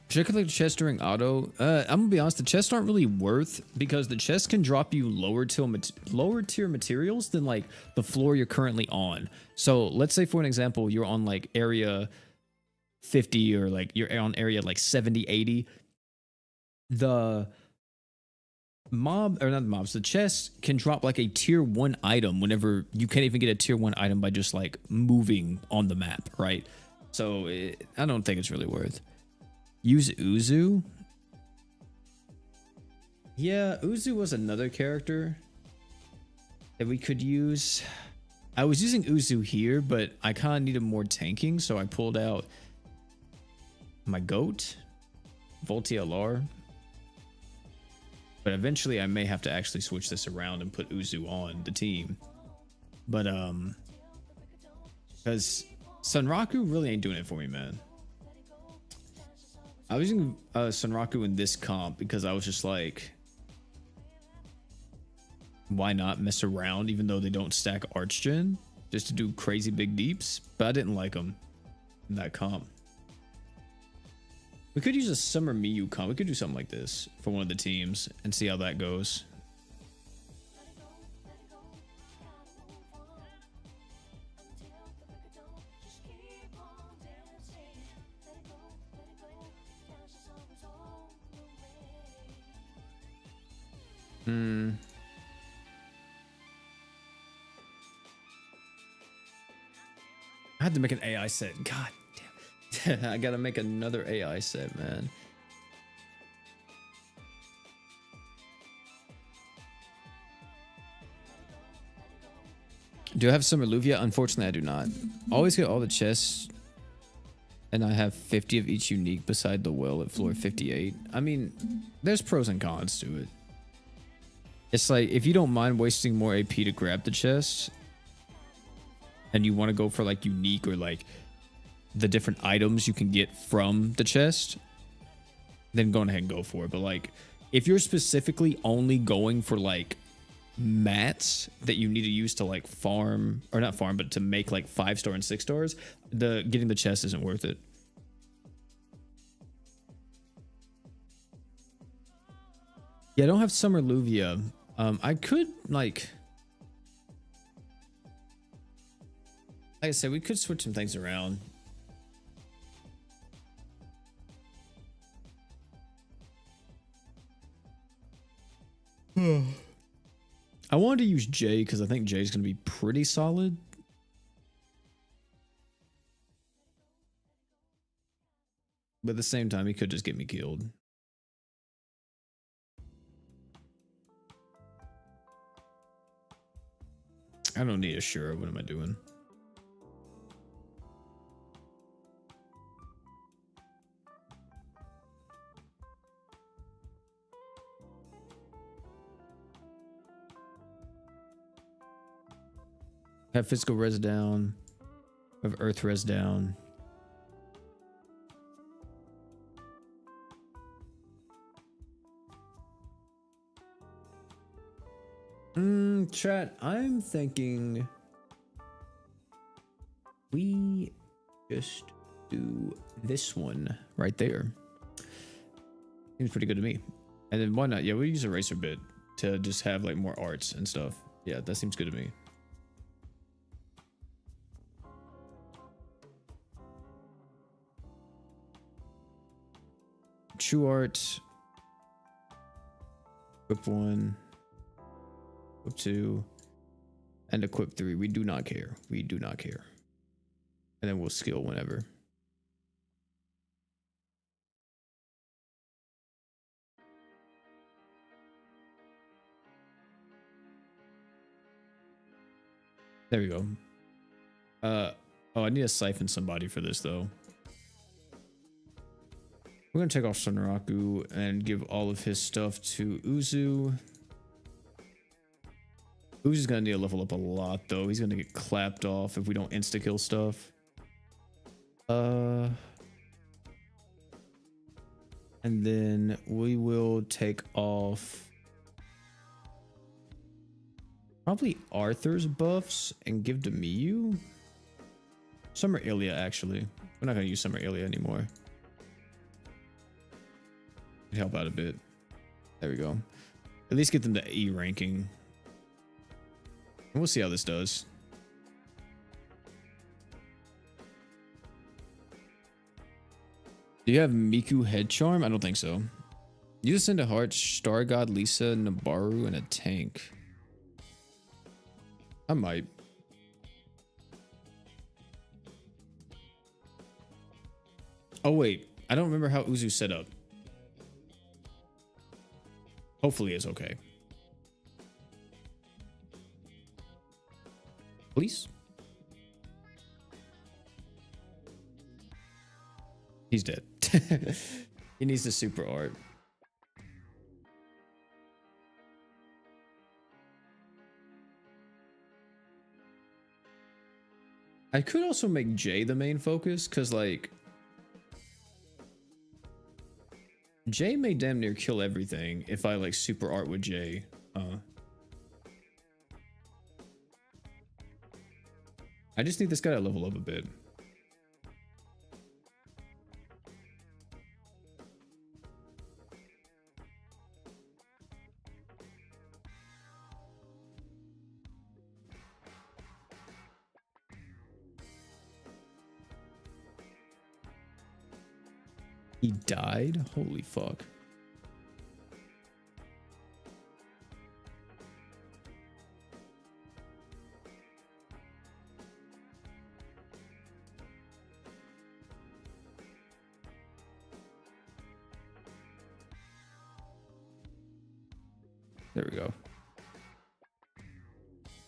Should I collect the chest during auto? I'm gonna be honest, the chests aren't really worth because the chest can drop you lower tier materials than like the floor you're currently on. So let's say for an example, you're on like area 50 or like you're on area like 70, 80. The mob, or not the mobs, the chest can drop like a tier 1 item whenever you can't even get a tier 1 item by just like moving on the map, right? So I don't think it's really worth. Use Uzu. Yeah, Uzu was another character that we could use. I was using Uzu here, but I kind of needed more tanking, so I pulled out my goat, Volti-LR. But eventually I may have to actually switch this around and put Uzu on the team. But because Sunraku really ain't doing it for me, man. I was using Sunraku in this comp because I was just like, why not mess around even though they don't stack Archgen just to do crazy big deeps? But I didn't like them in that comp. We could use a Summer Miyu comp. We could do something like this for one of the teams and see how that goes. I had to make an AI set. God damn. I gotta make another AI set, man. Do I have Summer Luvia? Unfortunately, I do not. Always get all the chests, and I have 50 of each unique beside the well at floor 58. I mean, there's pros and cons to it. It's like, if you don't mind wasting more AP to grab the chest, and you want to go for like unique or like the different items you can get from the chest, then go ahead and go for it. But like, if you're specifically only going for like mats that you need to use to like farm, or not farm, but to make like 5-star and 6 stars, getting the chest isn't worth it. Yeah, I don't have Summer Luvia. I could like Like I said, we could switch some things around. I wanted to use Jay because I think Jay's going to be pretty solid. But at the same time, he could just get me killed. I don't need a sure. What am I doing? Have physical res down. Have earth res down. Chat, I'm thinking we just do this one right there. Seems pretty good to me. And then why not? Yeah, we use a eraser bit to just have like more arts and stuff. Yeah, that seems good to me. True art. Equip 1. Equip 2. And equip 3. We do not care. We do not care. And then we'll skill whenever. There we go. Oh, I need to siphon somebody for this though. We're gonna take off Sunraku and give all of his stuff to Uzu. Uzu's gonna need to level up a lot though. He's gonna get clapped off if we don't insta-kill stuff. And then we will take off probably Arthur's buffs and give to Miyu. Summer Ilia, actually. We're not gonna use Summer Ilia anymore. Could help out a bit. There we go. At least get them to E ranking. And we'll see how this does. Do you have Miku Head Charm? I don't think so. You just send a heart, Star God, Lisa, Nabaru, and a tank. I might. Oh wait, I don't remember how Uzu's set up. Hopefully it's okay. Please? He's dead. He needs the super art. I could also make Jay the main focus, because like Jay may damn near kill everything if I like super art with Jay. I just need this guy to level up a bit. He died? Holy fuck. There we go.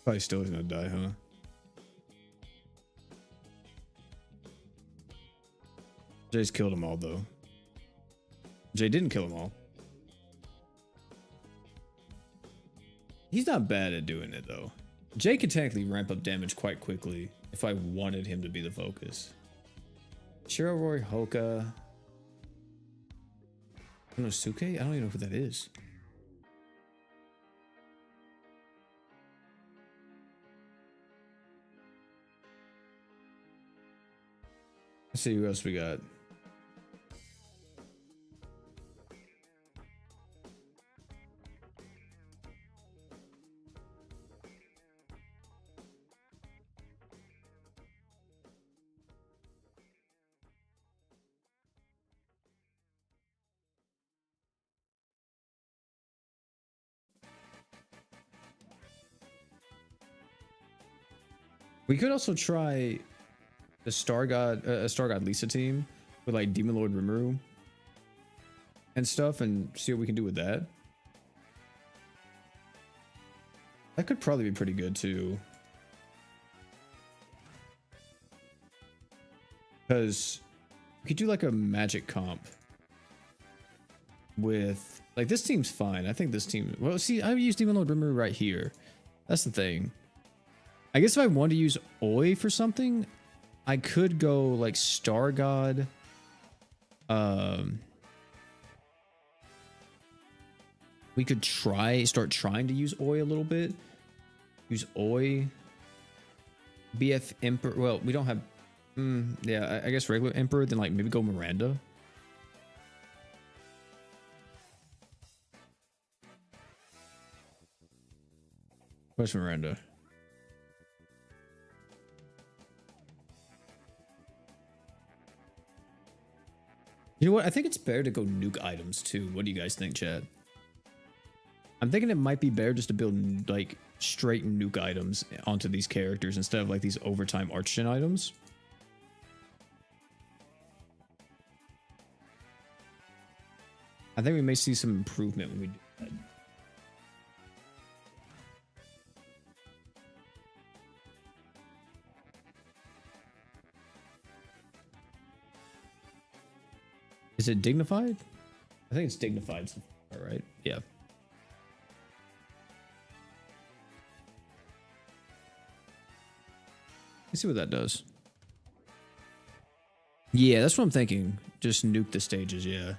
Probably still is gonna die, huh? Jay's killed them all though. Jay didn't kill them all. He's not bad at doing it though. Jay can technically ramp up damage quite quickly if I wanted him to be the focus. Shiroroi Hoka. Konosuke? I don't even know who that is. Let's see who else we got. We could also try the Star God Lisa team with like Demon Lord Rimuru and stuff, and see what we can do with that. That could probably be pretty good too. Because we could do like a magic comp with like this team's fine. I think this team, well, see, I used Demon Lord Rimuru right here. That's the thing. I guess if I wanted to use Oi for something, I could go like Star God. We could start trying to use Oi a little bit. Use Oi. BF Emperor. Well, we don't have. Yeah, I guess regular Emperor. Then like maybe go Miranda. Where's Miranda? You know what? I think it's better to go nuke items too. What do you guys think, Chad? I'm thinking it might be better just to build like straight nuke items onto these characters instead of like these overtime archgen items. I think we may see some improvement when we do that. Is it dignified? I think it's dignified. All right. Yeah. Let's see what that does. Yeah, that's what I'm thinking. Just nuke the stages. Yeah.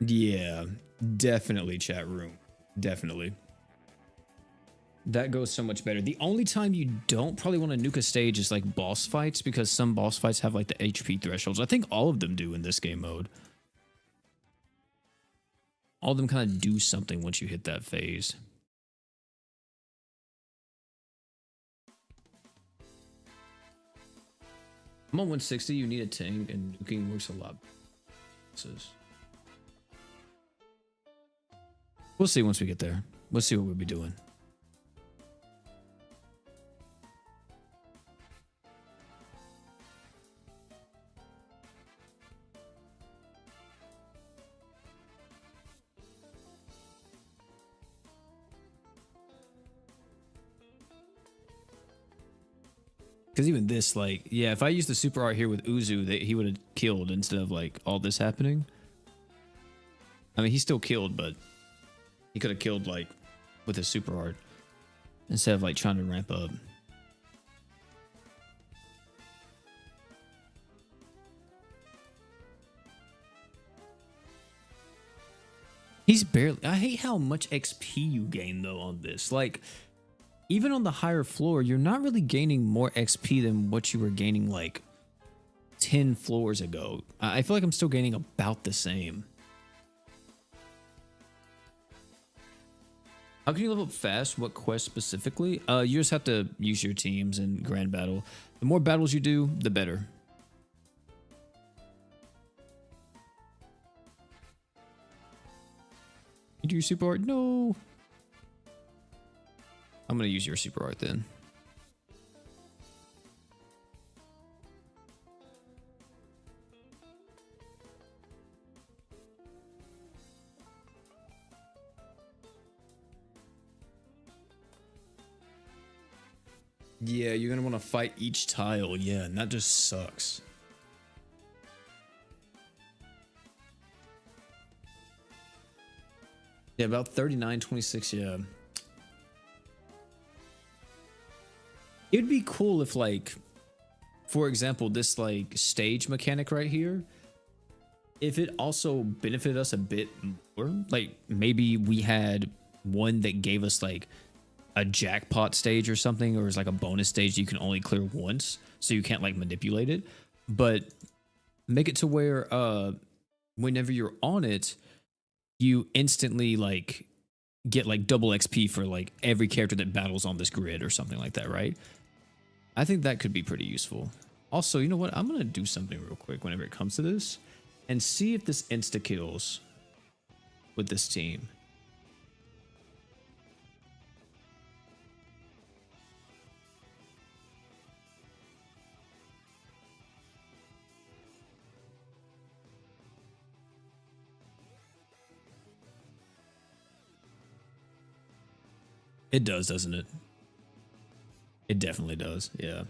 Yeah, definitely chat room. Definitely. That goes so much better. The only time you don't probably want to nuke a stage is like boss fights, because some boss fights have like the HP thresholds. I think all of them do in this game mode. All of them kind of do something once you hit that phase. I'm on 160, you need a tank, and nuking works a lot. We'll see once we get there. We'll see what we'll be doing. Because even this, like, yeah, if I used the super art here with Uzu, he would have killed instead of like all this happening. I mean, he still killed, but he could have killed like with his super art instead of like trying to ramp up. He's barely. I hate how much XP you gain though on this. Like, even on the higher floor, you're not really gaining more XP than what you were gaining like 10 floors ago. I feel like I'm still gaining about the same. How can you level up fast? What quest specifically? You just have to use your teams in Grand Battle. The more battles you do, the better. You do your super art? No. I'm going to use your super art then. Yeah, you're going to want to fight each tile. Yeah, and that just sucks. Yeah, about 39, 26, yeah. It'd be cool if, like, for example, this, like, stage mechanic right here, if it also benefited us a bit more, like, maybe we had one that gave us, like, a jackpot stage or something, or is like a bonus stage you can only clear once, so you can't, like, manipulate it, but make it to where, whenever you're on it, you instantly, like, get like double XP for like every character that battles on this grid or something like that, right? I think that could be pretty useful. Also, you know what? I'm going to do something real quick whenever it comes to this and see if this insta-kills with this team. It does, doesn't it? It definitely does, yeah.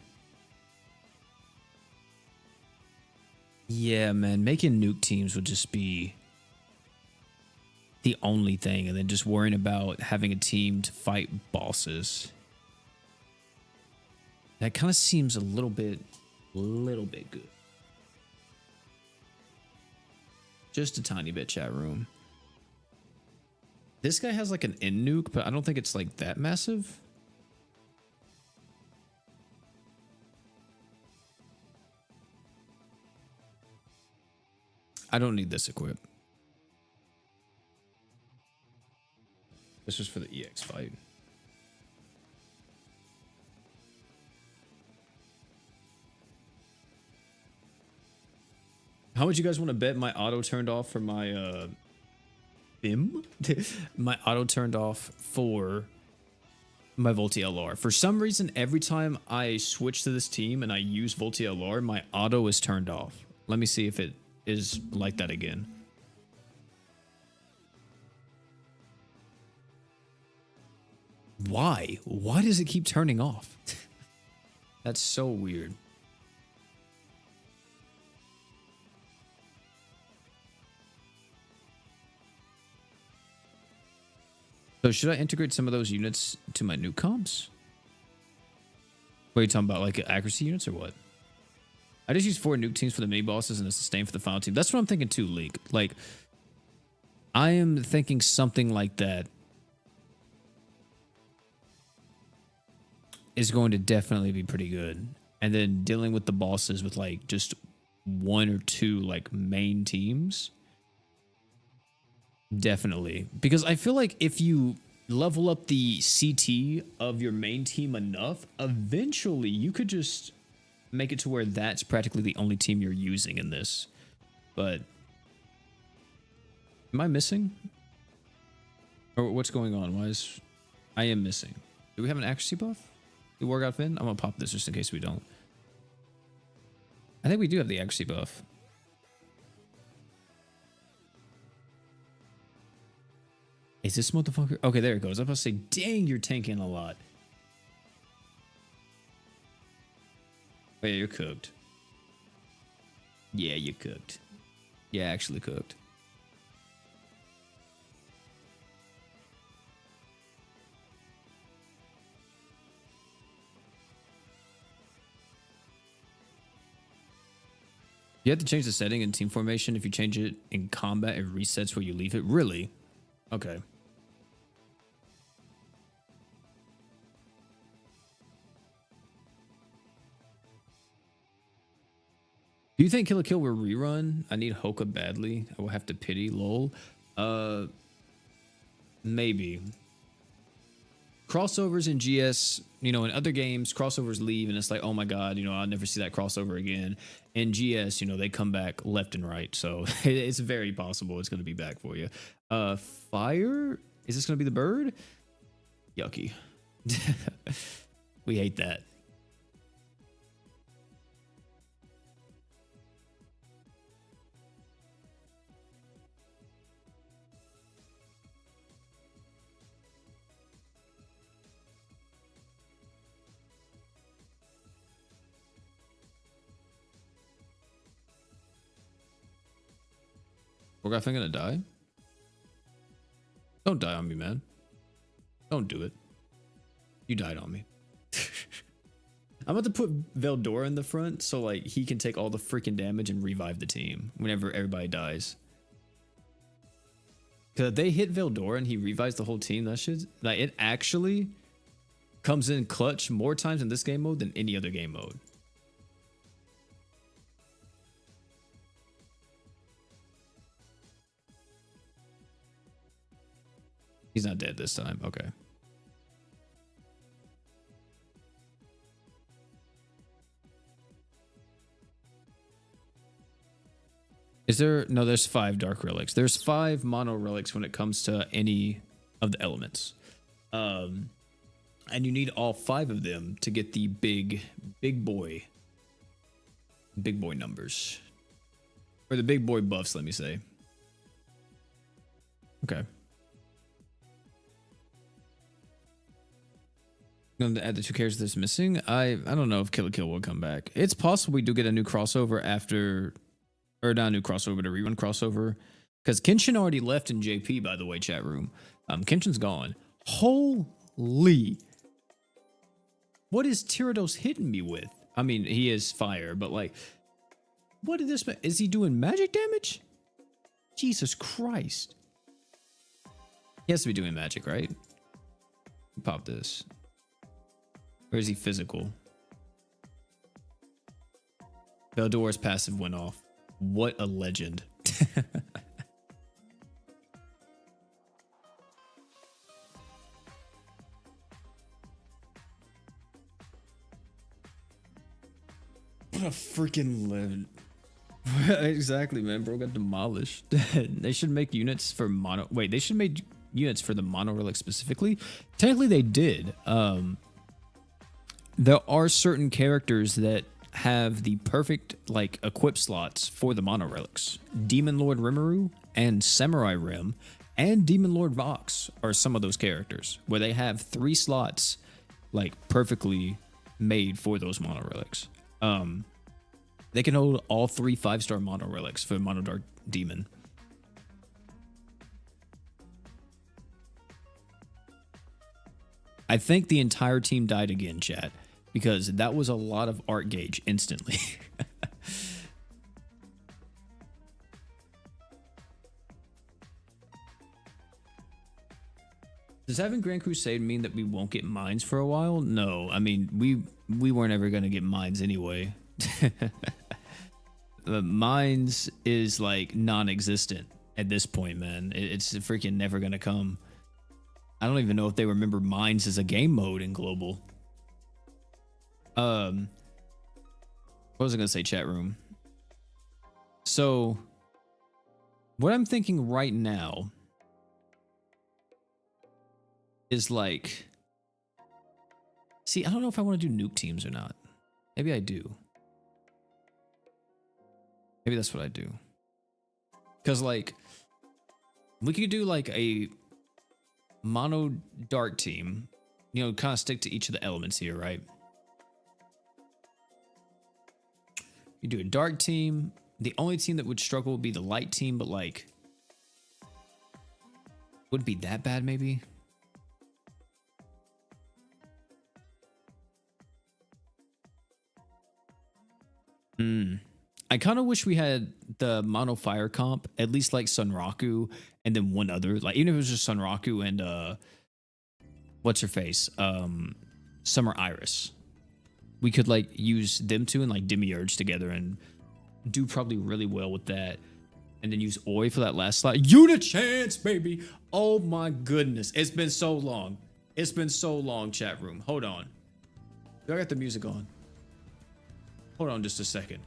Yeah, man, making nuke teams would just be the only thing, and then just worrying about having a team to fight bosses. That kind of seems a little bit good. Just a tiny bit, chat room. This guy has like an in nuke, but I don't think it's like that massive. I don't need this equip. This was for the EX fight. How much you guys want to bet my auto turned off for my BIM? My auto turned off for my Vulture LR. For some reason, every time I switch to this team and I use Vulture LR, my auto is turned off. Let me see if it is like that again. Why? Why does it keep turning off? That's so weird. So should I integrate some of those units to my nuke comps? What are you talking about, like accuracy units or what? I just use 4 nuke teams for the mini bosses and a sustain for the final team. That's what I'm thinking too, Leak. Like, I am thinking something like that is going to definitely be pretty good. And then dealing with the bosses with like just 1 or 2 like main teams. Definitely. Because I feel like if you level up the CT of your main team enough, eventually you could just make it to where that's practically the only team you're using in this. But am I missing? Or what's going on? Why is I am missing? Do we have an accuracy buff? The War God Finn? I'm gonna pop this just in case we don't. I think we do have the accuracy buff. Is this motherfucker? Okay, there it goes. I was about to say, dang, you're tanking a lot. Oh, yeah, you're cooked. Yeah, you're cooked. Yeah, actually cooked. You have to change the setting in team formation. If you change it in combat, it resets where you leave it. Really? Okay. Do you think Kill la Kill will rerun? I need Hoka badly. I will have to pity. Lol. Maybe. Crossovers in GS, you know, in other games, crossovers leave and it's like, oh my god, you know, I'll never see that crossover again. In GS, you know, they come back left and right. So it's very possible it's going to be back for you. Fire? Is this going to be the bird? Yucky. We hate that. We're gonna die? Don't die on me, man. Don't do it. You died on me. I'm about to put Veldora in the front so like he can take all the freaking damage and revive the team whenever everybody dies. Cause if they hit Veldora and he revives the whole team, that shit, like it actually comes in clutch more times in this game mode than any other game mode. He's not dead this time. Okay. Is there? No, there's 5 dark relics. There's 5 mono relics when it comes to any of the elements. And you need all 5 of them to get the big boy numbers. Or the big boy buffs, let me say. Okay. Going to add the 2 characters that's missing. I don't know if Kill la Kill will come back. It's possible we do get a new crossover after, or not a new crossover, but a rerun crossover. Because Kenshin already left in JP, by the way, chat room. Kenshin's gone. Holy. What is Tyrados hitting me with? I mean, he is fire, but like, what did this, is he doing magic damage? Jesus Christ. He has to be doing magic, right? Pop this. Or is he physical? Veldor's passive went off. What a legend. What a freaking legend. Exactly, man. Bro got demolished. They should make units for mono. Wait, they should make units for the mono relic specifically. Technically, they did. There are certain characters that have the perfect like equip slots for the mono relics. Demon Lord Rimuru and Samurai Rim and Demon Lord Vox are some of those characters where they have 3 slots like perfectly made for those mono relics. They can hold all 3 5-star mono relics for Mono Dark Demon. I think the entire team died again, chat, because that was a lot of art gauge instantly. Does having Grand Crusade mean that we won't get mines for a while? No, I mean, we weren't ever going to get mines anyway. Mines is like non-existent at this point, man. It's freaking never going to come. I don't even know if they remember mines as a game mode in global. What was I going to say, chat room? So what I'm thinking right now is like, see, I don't know if I want to do nuke teams or not. Maybe I do. Maybe that's what I do. Because like, we could do like a mono dark team, you know, kind of stick to each of the elements here, right? You do a dark team. The only team that would struggle would be the light team, but like, wouldn't be that bad maybe. I kind of wish we had the mono fire comp, at least like Sunraku and then one other, like even if it was just Sunraku and what's her face, Summer Iris. We could like use them two and like Demiurge together and do probably really well with that. And then use Oi for that last slot. Unit chance, baby. Oh my goodness. It's been so long. It's been so long, chat room. Hold on. Do I got the music on? Hold on just a second.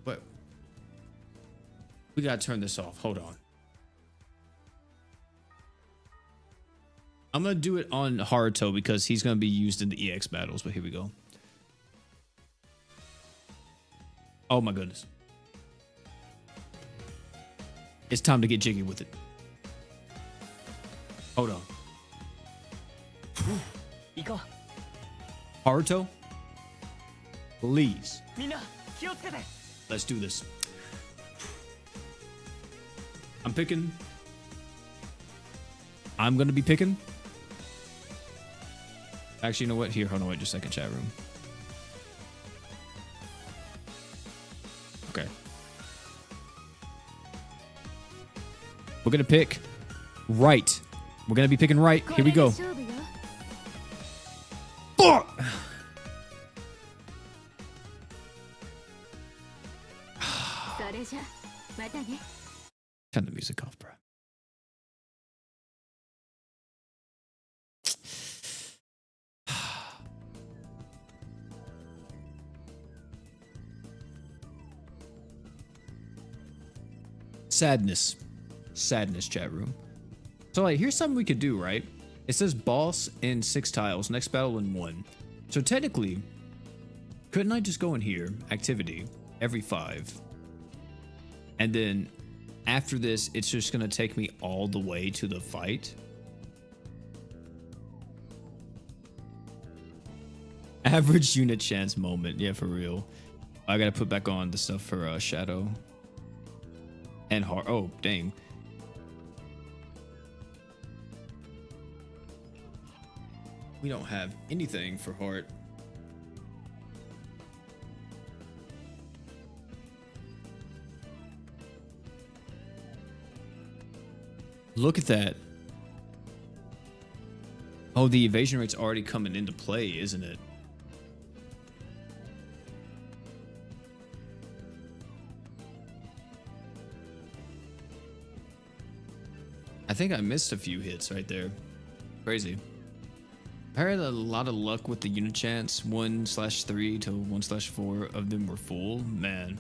But we gotta turn this off. Hold on. I'm gonna do it on Haruto because he's gonna be used in the EX battles, but here we go. Oh my goodness. It's time to get jiggy with it. Hold on. Haruto, please. Let's do this. I'm picking. I'm gonna be picking. Actually, you know what? Here, hold on, wait just a second, chat room. Okay. We're gonna pick right. We're gonna be picking right. Here we go. Fuck! Turn the music off, bro. Sadness. Sadness, chat room. So, like, here's something we could do, right? It says boss in 6 tiles, next battle in 1. So, technically, couldn't I just go in here, activity, every 5? And then, after this, it's just going to take me all the way to the fight? Average unit chance moment. Yeah, for real. I got to put back on the stuff for Shadow. And Heart. Oh, dang. We don't have anything for Heart. Look at that. Oh, the evasion rate's already coming into play, isn't it? I think I missed a few hits right there. Crazy. I had a lot of luck with the unit chance. 1/3 to 1/4 of them were full. Man.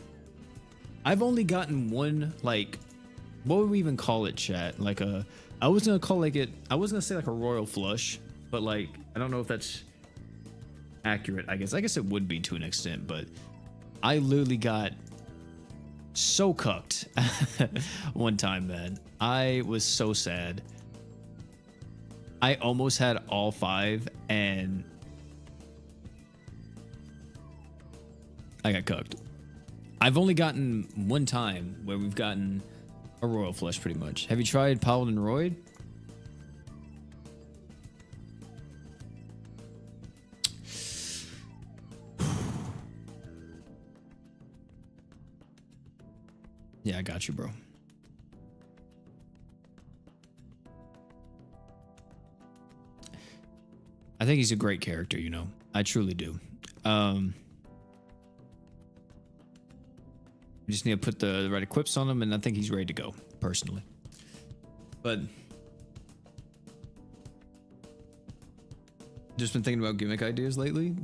I've only gotten one, like, what would we even call it, chat? Like a, I was gonna call like it, I was gonna say like a royal flush, but like, I don't know if that's accurate. I guess it would be to an extent, but I literally got so cucked one time, man. I was so sad. I almost had all 5 and I got cucked. I've only gotten one time where we've gotten a royal flush pretty much. Have you tried Paladin Roid? Yeah, I got you, bro. I think he's a great character, you know. I truly do. We just need to put the right equips on him, and I think he's ready to go, personally. But just been thinking about gimmick ideas lately.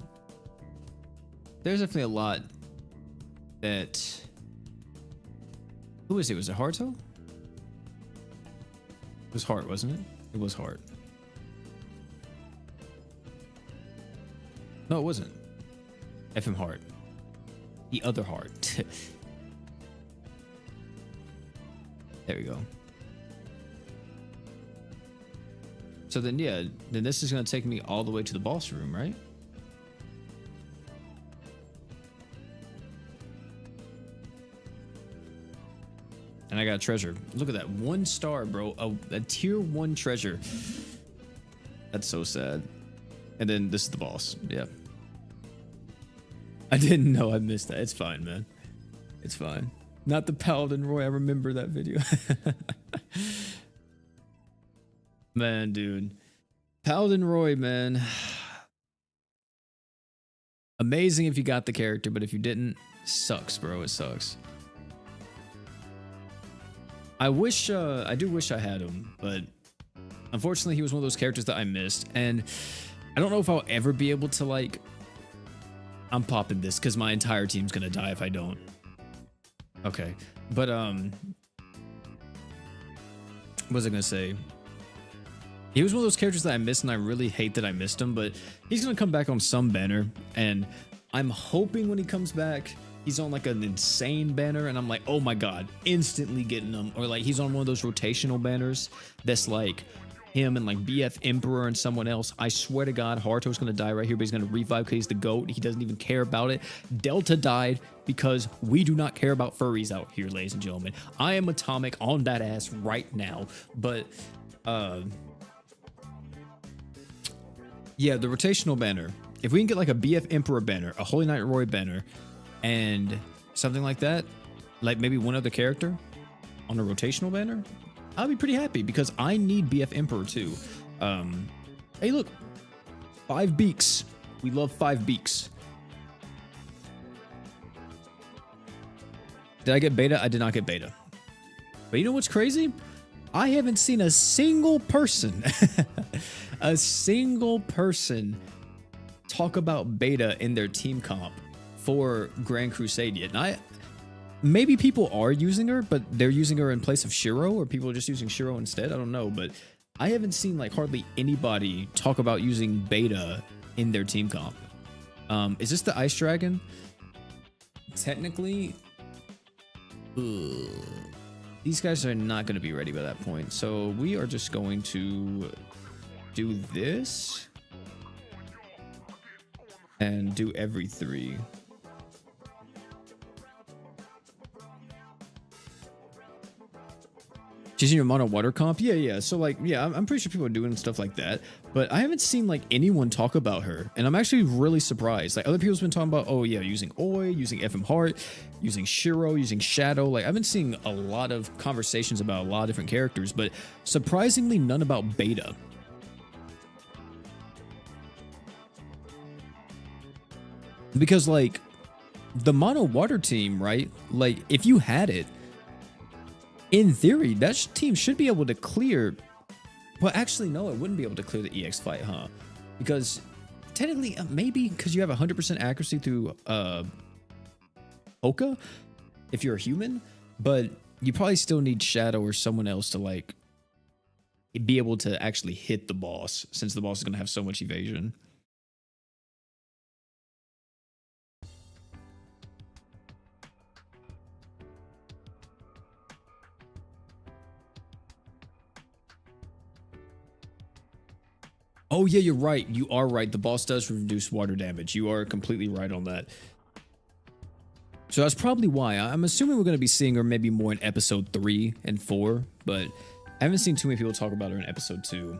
There's definitely a lot that... Who was it? Was it Harto? It was Hart, wasn't it? It was Hart. No, it wasn't. FM Hart. The other Hart. There we go. So then, yeah, then this is going to take me all the way to the boss room, right? And I got a treasure. Look at that. 1 star, bro. A tier 1 treasure. That's so sad. And then this is the boss. Yeah. I didn't know I missed that. It's fine, man. It's fine. Not the Paladin Roy. I remember that video. Man, dude. Paladin Roy, man. Amazing if you got the character, but if you didn't, sucks, bro. It sucks. I do wish I had him, but unfortunately he was one of those characters that I missed, and I don't know if I'll ever be able to, like, I'm popping this because my entire team's gonna die if I don't. Okay, but what was I gonna say? He was one of those characters that I missed, and I really hate that I missed him, but he's gonna come back on some banner, and I'm hoping when he comes back he's on like an insane banner, and I'm like, oh my god, instantly getting him. Or like he's on one of those rotational banners that's like him and like BF Emperor and someone else. I swear to god, Harto's gonna die right here, but he's gonna revive because he's the GOAT. He doesn't even care about it. Delta died because we do not care about furries out here, ladies and gentlemen. I am Atomic on that ass right now. But yeah, the rotational banner, if we can get like a BF Emperor banner, a Holy Knight Roy banner, and something like that, like maybe one other character on a rotational banner, I'll be pretty happy because I need BF Emperor too. Hey, look, 5 beaks. We love 5 beaks. Did I get beta? I did not get beta. But you know what's crazy? I haven't seen a single person, a single person talk about beta in their team comp for Grand Crusade yet. And maybe people are using her, but they're using her in place of Shiro, or people are just using Shiro instead. I don't know, but I haven't seen like hardly anybody talk about using Beta in their team comp. Is this the Ice Dragon? Technically, these guys are not going to be ready by that point. So we are just going to do this and do every 3. Choosing your mono water comp? Yeah. So like, yeah, I'm pretty sure people are doing stuff like that, but I haven't seen like anyone talk about her, and I'm actually really surprised. Like other people's been talking about, oh yeah, using Oi, using FM Heart, using Shiro, using Shadow. Like I've been seeing a lot of conversations about a lot of different characters, but surprisingly none about Beta. Because like the mono water team, right? Like if you had it, in theory, that team should be able to clear. Well, actually, no, it wouldn't be able to clear the EX fight, huh? Because technically, maybe because you have 100% accuracy through Oka, if you're a human, but you probably still need Shadow or someone else to like be able to actually hit the boss, since the boss is going to have so much evasion. Oh yeah, you're right. You are right. The boss does reduce water damage. You are completely right on that. So that's probably why. I'm assuming we're going to be seeing her maybe more in episode 3 and 4, but I haven't seen too many people talk about her in episode 2.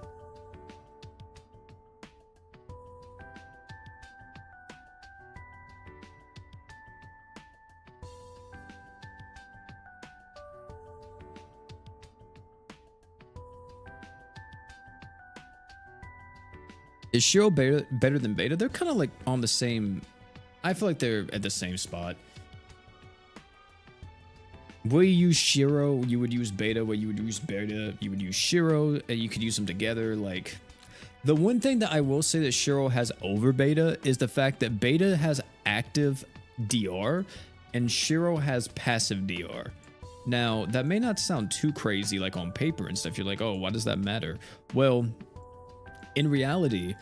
Is Shiro better than Beta? They're kind of like on the same. I feel like they're at the same spot. Where you use Shiro, you would use Beta. Where you would use Beta, you would use Shiro, and you could use them together. Like, the one thing that I will say that Shiro has over Beta is the fact that Beta has active DR and Shiro has passive DR. Now, that may not sound too crazy like on paper and stuff. You're like, oh, why does that matter? Well, in reality,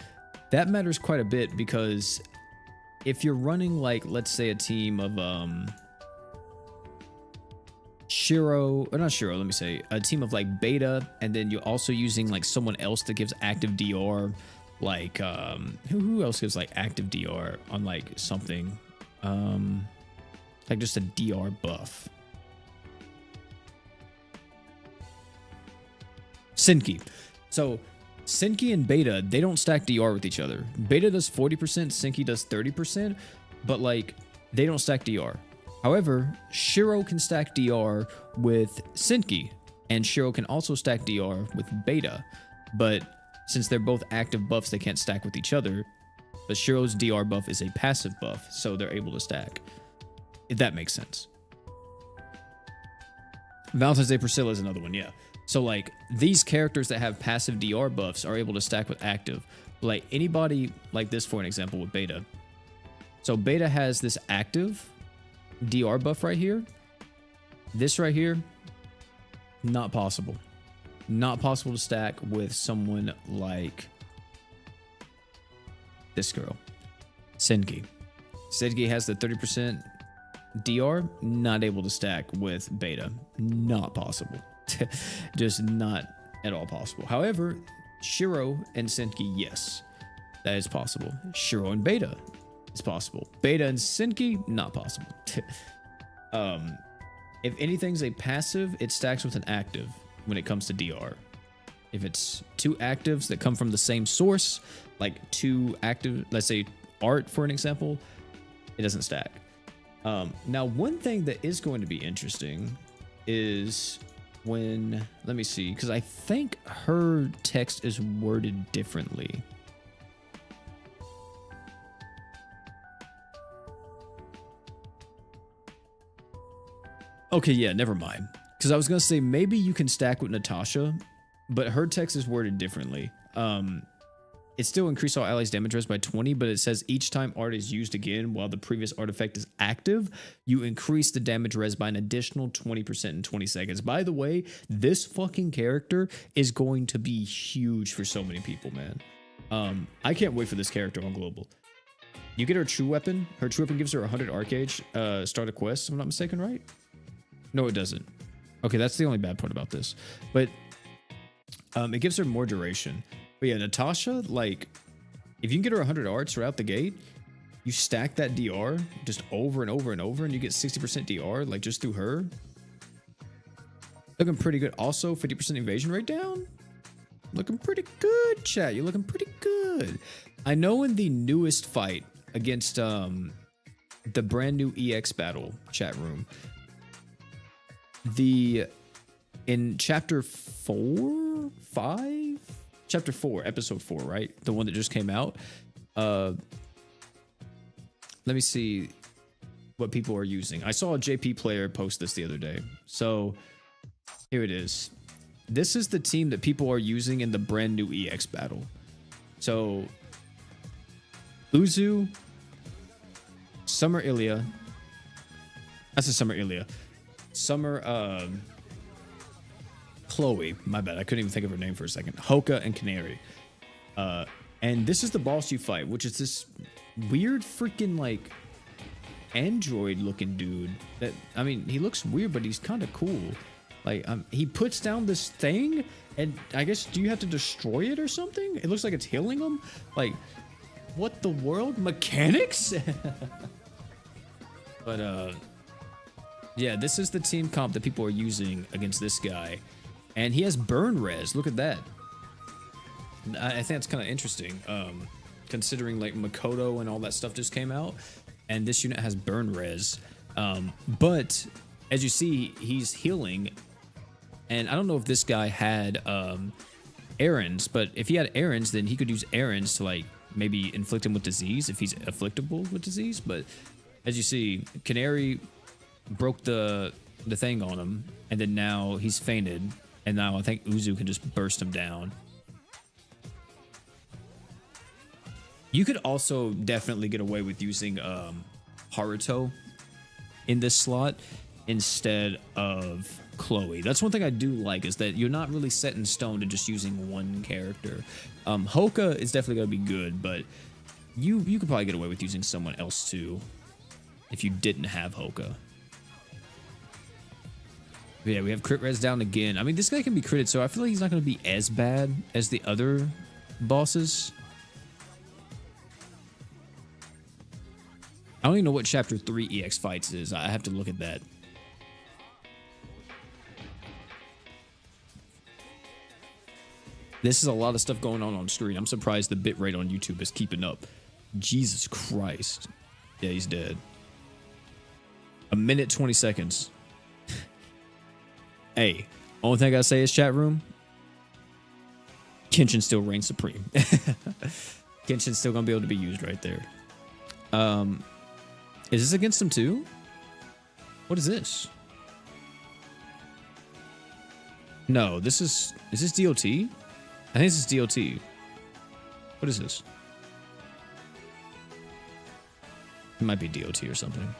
that matters quite a bit, because if you're running like, let's say a team of Shiro, or not Shiro, let me say a team of like Beta, and then you're also using like someone else that gives active DR, like who else gives like active DR on like something, like just a DR buff. Senki. So Senki and Beta, they don't stack DR with each other. Beta does 40%, Senki does 30%, but like they don't stack DR. However, Shiro can stack DR with Senki, and Shiro can also stack DR with Beta. But since they're both active buffs, they can't stack with each other. But Shiro's DR buff is a passive buff, so they're able to stack. If that makes sense. Valentine's Day Priscilla is another one, yeah. So like these characters that have passive DR buffs are able to stack with active. Like anybody like this, for an example, with Beta. So Beta has this active DR buff right here. This right here, not possible. Not possible to stack with someone like this girl, Senki. Senki has the 30% DR, not able to stack with Beta. Not possible. Just not at all possible. However, Shiro and Senki, yes, that is possible. Shiro and Beta is possible. Beta and Senki, not possible. If anything's a passive, it stacks with an active when it comes to DR. If it's two actives that come from the same source, like two active, let's say art for an example, it doesn't stack. Now, one thing that is going to be interesting is when, let me see, because I think her text is worded differently. Okay, yeah, never mind. Because I was going to say maybe you can stack with Natasha, but her text is worded differently. It still increased all allies' damage res by 20, but it says each time art is used again while the previous artifact is active, you increase the damage res by an additional 20% in 20 seconds. By the way, this fucking character is going to be huge for so many people, man. I can't wait for this character on Global. You get her true weapon. Her true weapon gives her 100 arc gauge, start a quest, if I'm not mistaken, right? No, it doesn't. Okay, that's the only bad part about this. But it gives her more duration. But yeah, Natasha, like, if you can get her 100 arts right out the gate, you stack that DR just over and over and over, and you get 60% DR, like, just through her. Looking pretty good. Also, 50% evasion rate down. Looking pretty good, chat. You're looking pretty good. I know in the newest fight against the brand new EX battle chat room, in chapter 4, 5? Chapter 4, episode 4, right? The one that just came out. Let me see what people are using. I saw a JP player post this the other day. So here it is. This is the team that people are using in the brand new EX battle. So Uzu, Summer Ilya. That's a Summer Ilya. Summer Chloe, my bad. I couldn't even think of her name for a second. Hoka and Canary. And this is the boss you fight, which is this weird freaking like android looking dude that, I mean, he looks weird, but he's kind of cool. Like, he puts down this thing and I guess, do you have to destroy it or something? It looks like it's healing him. Like, what the world? Mechanics? But, yeah, this is the team comp that people are using against this guy. And he has burn res. Look at that. I think that's kind of interesting. Considering like Makoto and all that stuff just came out. And this unit has burn res. But as you see, he's healing. And I don't know if this guy had errands. But if he had errands, then he could use errands to like maybe inflict him with disease. If he's afflictable with disease. But as you see, Canary broke the thing on him. And then now he's fainted. And now I think Uzu can just burst him down. You could also definitely get away with using Haruto in this slot instead of Chloe. That's one thing I do like, is that you're not really set in stone to just using one character. Hoka is definitely going to be good, but you could probably get away with using someone else too if you didn't have Hoka. But yeah, we have crit res down again. I mean, this guy can be critted, so I feel like he's not going to be as bad as the other bosses. I don't even know what chapter 3 EX fights is. I have to look at that. This is a lot of stuff going on screen. I'm surprised the bitrate on YouTube is keeping up. Jesus Christ. Yeah, he's dead. 1 minute, 20 seconds. Hey, only thing I gotta say is, chat room, Kenshin still reigns supreme. Kenshin's still gonna be able to be used right there. Is this against him too? What is this? No, this is this DOT? I think this is DOT. What is this? It might be DOT or something.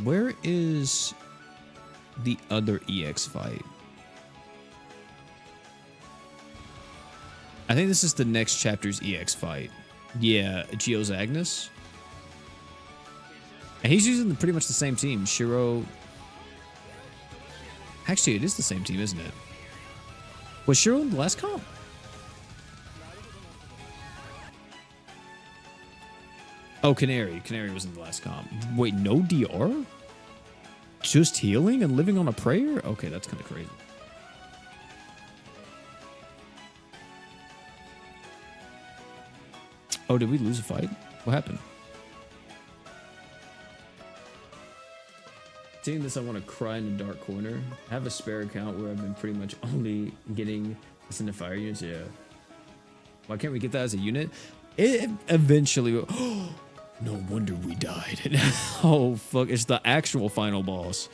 Where is the other EX fight? I think this is the next chapter's EX fight. Yeah, Geo's Agnes. And he's using pretty much the same team. Shiro. Actually, it is the same team, isn't it? Was Shiro in the last comp? Oh, Canary. Canary was in the last comp. Wait, no DR? Just healing and living on a prayer? Okay, that's kind of crazy. Oh, did we lose a fight? What happened? Seeing this, I want to cry in the dark corner. I have a spare account where I've been pretty much only getting this into fire units. Yeah. Why can't we get that as a unit? It eventually will. No wonder we died. Oh, fuck. It's the actual final boss.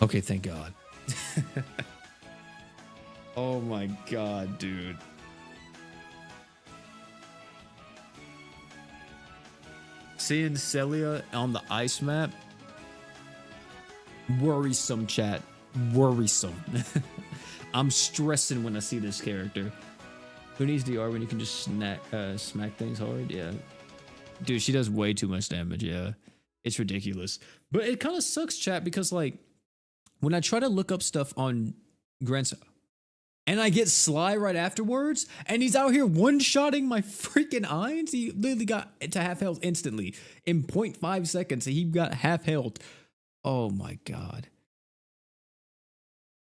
Okay, thank God. Oh my God, dude. Seeing Celia on the ice map, worrisome, chat. Worrisome. I'm stressing when I see this character. Who needs DR when you can just smack things hard? Yeah. Dude, she does way too much damage, yeah. It's ridiculous. But it kind of sucks, chat, because like when I try to look up stuff on Grand and I get Sly right afterwards, and he's out here one-shotting my freaking Irons. He literally got to half health instantly. In 0.5 seconds, he got half health. Oh my God.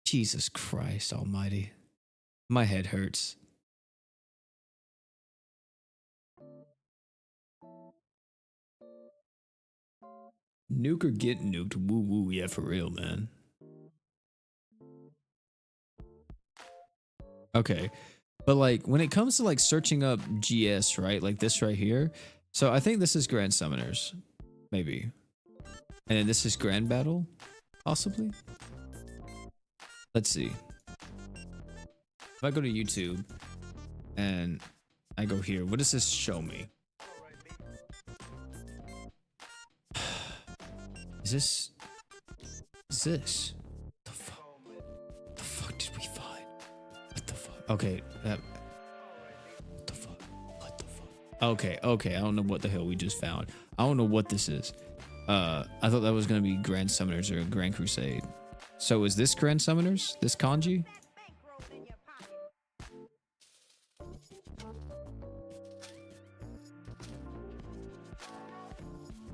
Jesus Christ almighty. My head hurts. Nuke or get nuked. Woo woo, yeah, for real, man. Okay. But like when it comes to like searching up GS, right? Like this right here. So I think this is Grand Summoners. Maybe. And then this is Grand Battle. Possibly. Let's see. If I go to YouTube and I go here, what does this show me? Is this? Is this? The fuck? The fuck did we find? What the fuck? Okay. What the fuck? What the fuck? Okay. Okay. I don't know what the hell we just found. I don't know what this is. I thought that was gonna be Grand Summoners or Grand Crusade. So is this Grand Summoners? This kanji?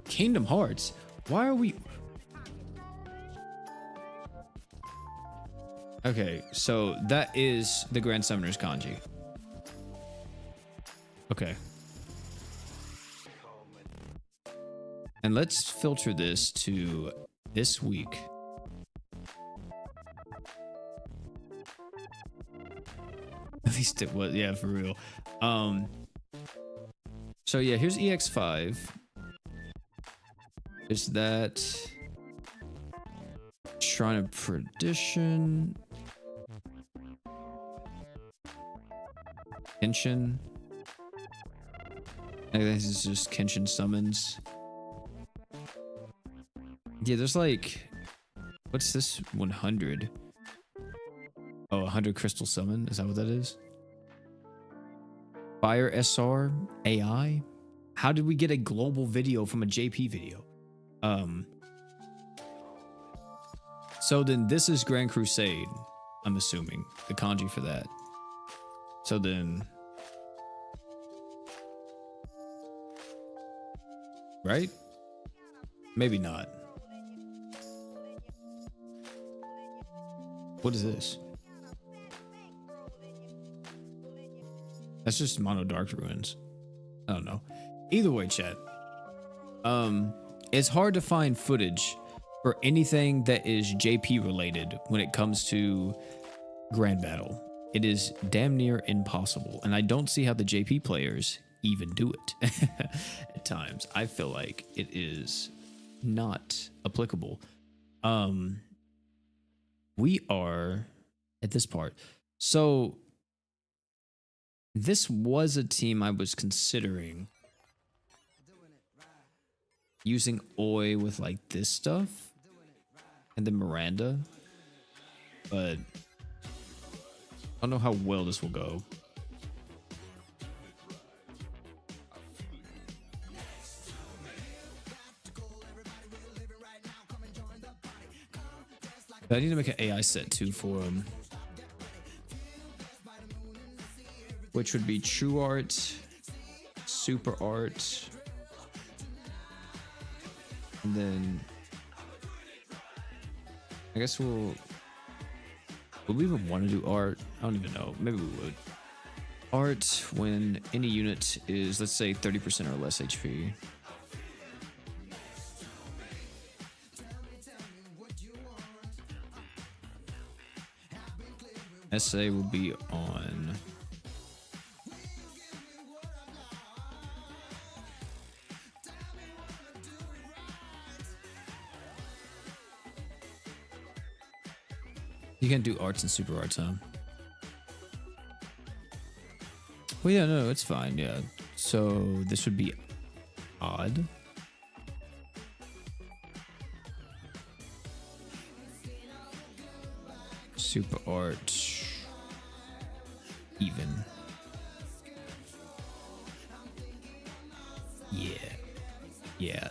Kingdom Hearts. Why are we? Okay, so that is the Grand Summoners kanji. Okay. And let's filter this to this week. At least it was, yeah, for real. So yeah, here's EX5. Is that Shrine of Perdition? Kenshin? I think this is just Kenshin summons. Yeah, there's like, what's this 100? Oh, 100 crystal summon. Is that what that is? Fire SR AI? How did we get a global video from a JP video? So then this is Grand Crusade, I'm assuming. The kanji for that. So then... Right? Maybe not. What is this? That's just Mono Dark Ruins. I don't know. Either way, chat. It's hard to find footage for anything that is JP related when it comes to Grand Battle. It is damn near impossible. And I don't see how the JP players even do it at times. I feel like it is not applicable. We are at this part. So this was a team I was considering using Oi with like this stuff and then Miranda, but I don't know how well this will go. I need to make an AI set too for him, which would be True Art, Super Art, and then I guess would we even want to do art? I don't even know. Maybe we would. Art when any unit is, let's say, 30% or less HP. SA will be on. You can't do arts and super arts, huh? Well, yeah, no, it's fine. Yeah. So this would be odd. Super art. Even. Yeah. Yeah.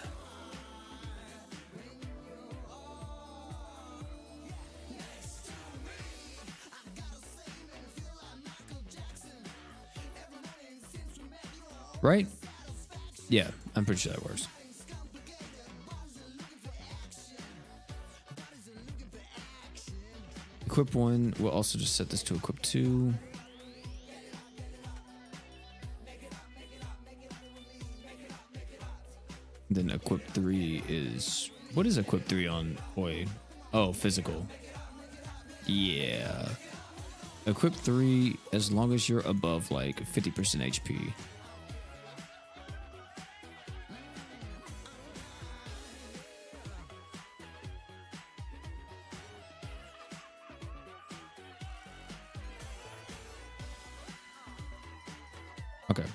Right? Yeah, I'm pretty sure that works. Equip 1, we'll also just set this to equip 2. Then equip 3 is... What is equip 3 on Oi? Oh, physical. Yeah. Equip 3 as long as you're above like 50% HP. Okay.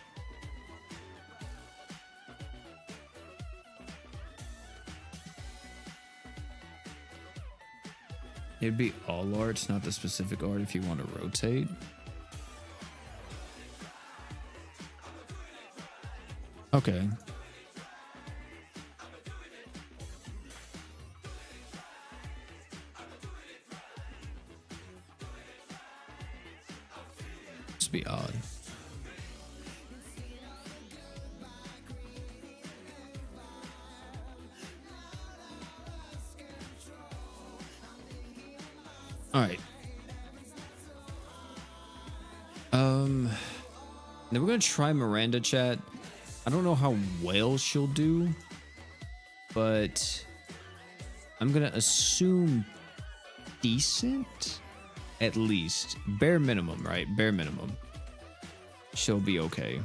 It'd be all arts, not the specific art if you want to rotate. Okay. Just be odd. All right. Then we're gonna try Miranda, chat. I don't know how well she'll do, but I'm gonna assume decent, at least bare minimum, right? Bare minimum. She'll be okay.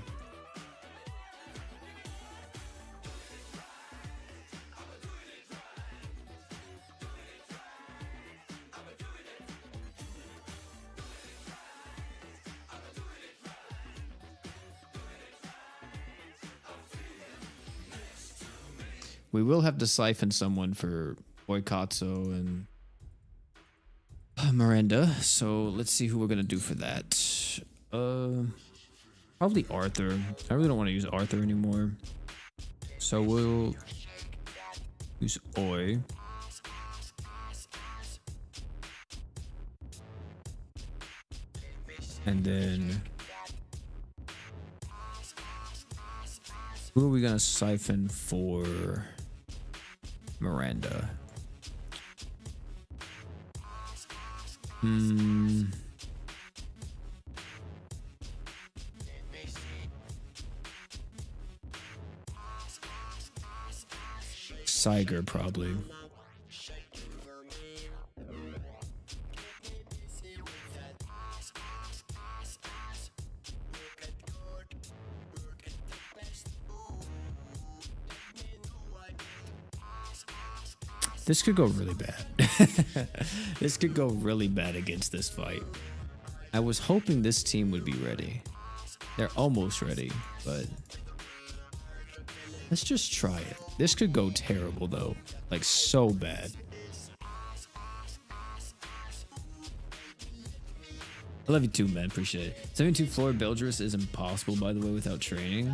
We will have to siphon someone for Oikatsu and Miranda. So let's see who we're gonna do for that. Probably Arthur. I really don't want to use Arthur anymore. So we'll use Oi. And then who are we gonna siphon for Miranda? Siger, probably. This could go really bad. This could go really bad against this fight. I was hoping this team would be ready. They're almost ready, but let's just try it. This could go terrible though, like so bad. I love you too, man. Appreciate it. 72 floor Beldress is impossible, by the way, without training.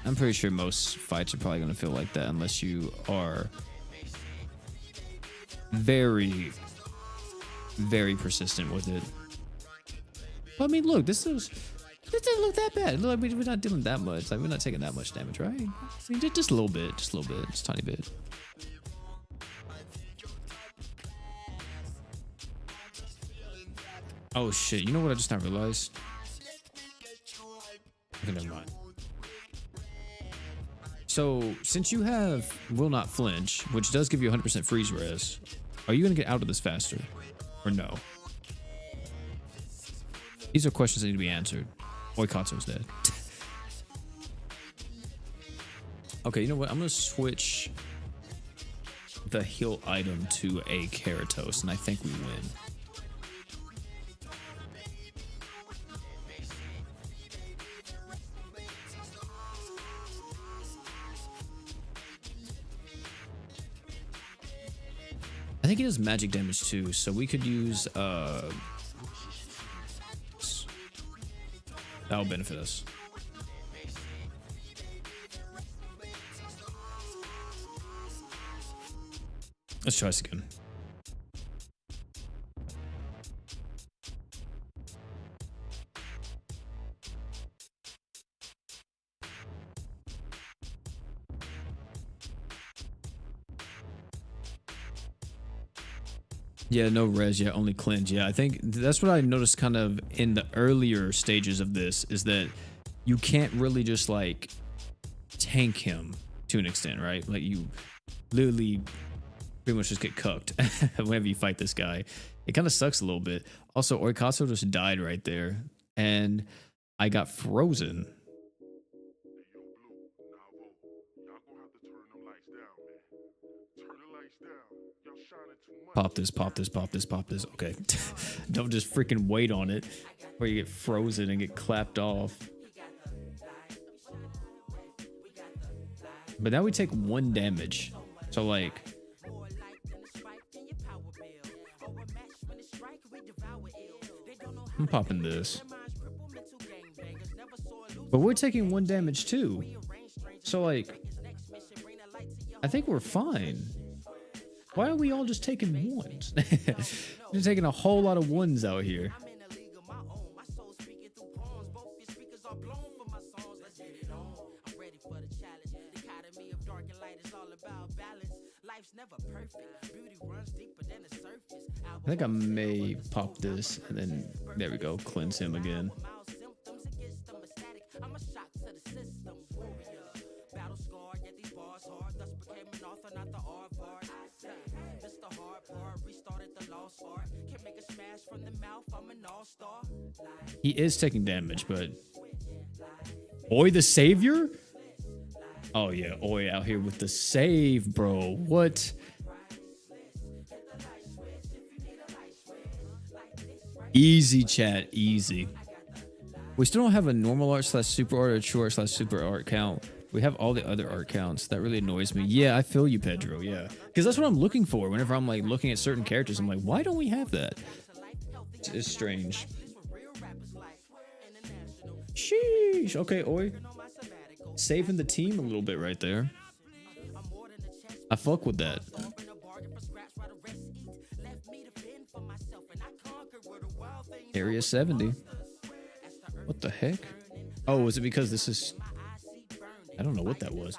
I'm pretty sure most fights are probably going to feel like that unless you are very, very persistent with it. But I mean, look, this doesn't look that bad. Look, we're not dealing that much. Like, we're not taking that much damage, right? I mean, just a little bit, just a tiny bit. Oh shit! You know what I just now realized? Okay, never mind. So, since you have Will Not Flinch, which does give you 100% freeze res, are you going to get out of this faster? Or no? These are questions that need to be answered. Oikatsu's dead. Okay, you know what? I'm going to switch the heal item to a Keratos, and I think we win. I think he does magic damage too, so we could use that'll benefit us. Let's try this again. Yeah, no res, yeah, only cleanse. Yeah, I think that's what I noticed kind of in the earlier stages of this, is that you can't really just like tank him to an extent, right? Like you literally pretty much just get cooked whenever you fight this guy. It kind of sucks a little bit. Also, Oikaso just died right there, and I got frozen. Pop this, pop this, pop this, pop this. Okay. Don't just freaking wait on it where you get frozen and get clapped off. But now we take 1 damage. So like, I'm popping this. But we're taking 1 damage too. So like, I think we're fine. Why are we all just taking 1s? We're taking a whole lot of 1s out here. I think I may pop this and then there we go, cleanse him again. He is taking damage, but Oi the savior? Oh yeah, Oi out here with the save, bro. What? Easy, chat, easy. We still don't have a normal art slash super art or true art slash super art count. We have all the other art counts. That really annoys me. Yeah, I feel you, Pedro. Yeah, because that's what I'm looking for whenever I'm like looking at certain characters. I'm like, why don't we have that? It's strange. Sheesh. Okay, Oi. Saving the team a little bit right there. I fuck with that. Area 70. What the heck? Oh, was it because this is... I don't know what that was.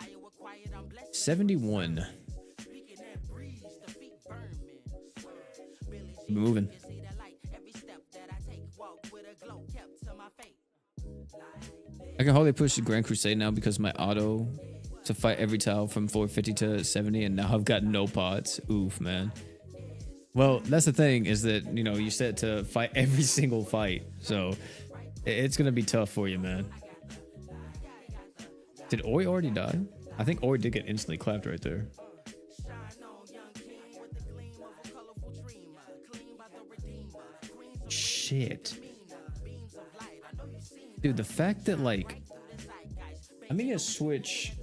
71. Moving. I can hardly push the Grand Crusade now because my auto to fight every tile from 450 to 70, and now I've got no pots. Oof, man. Well, that's the thing, is that, you know, you set to fight every single fight, so it's gonna be tough for you, man. Did Oi already die? I think Oi did get instantly clapped right there. Shit. Dude, the fact that, like, I may need to switch.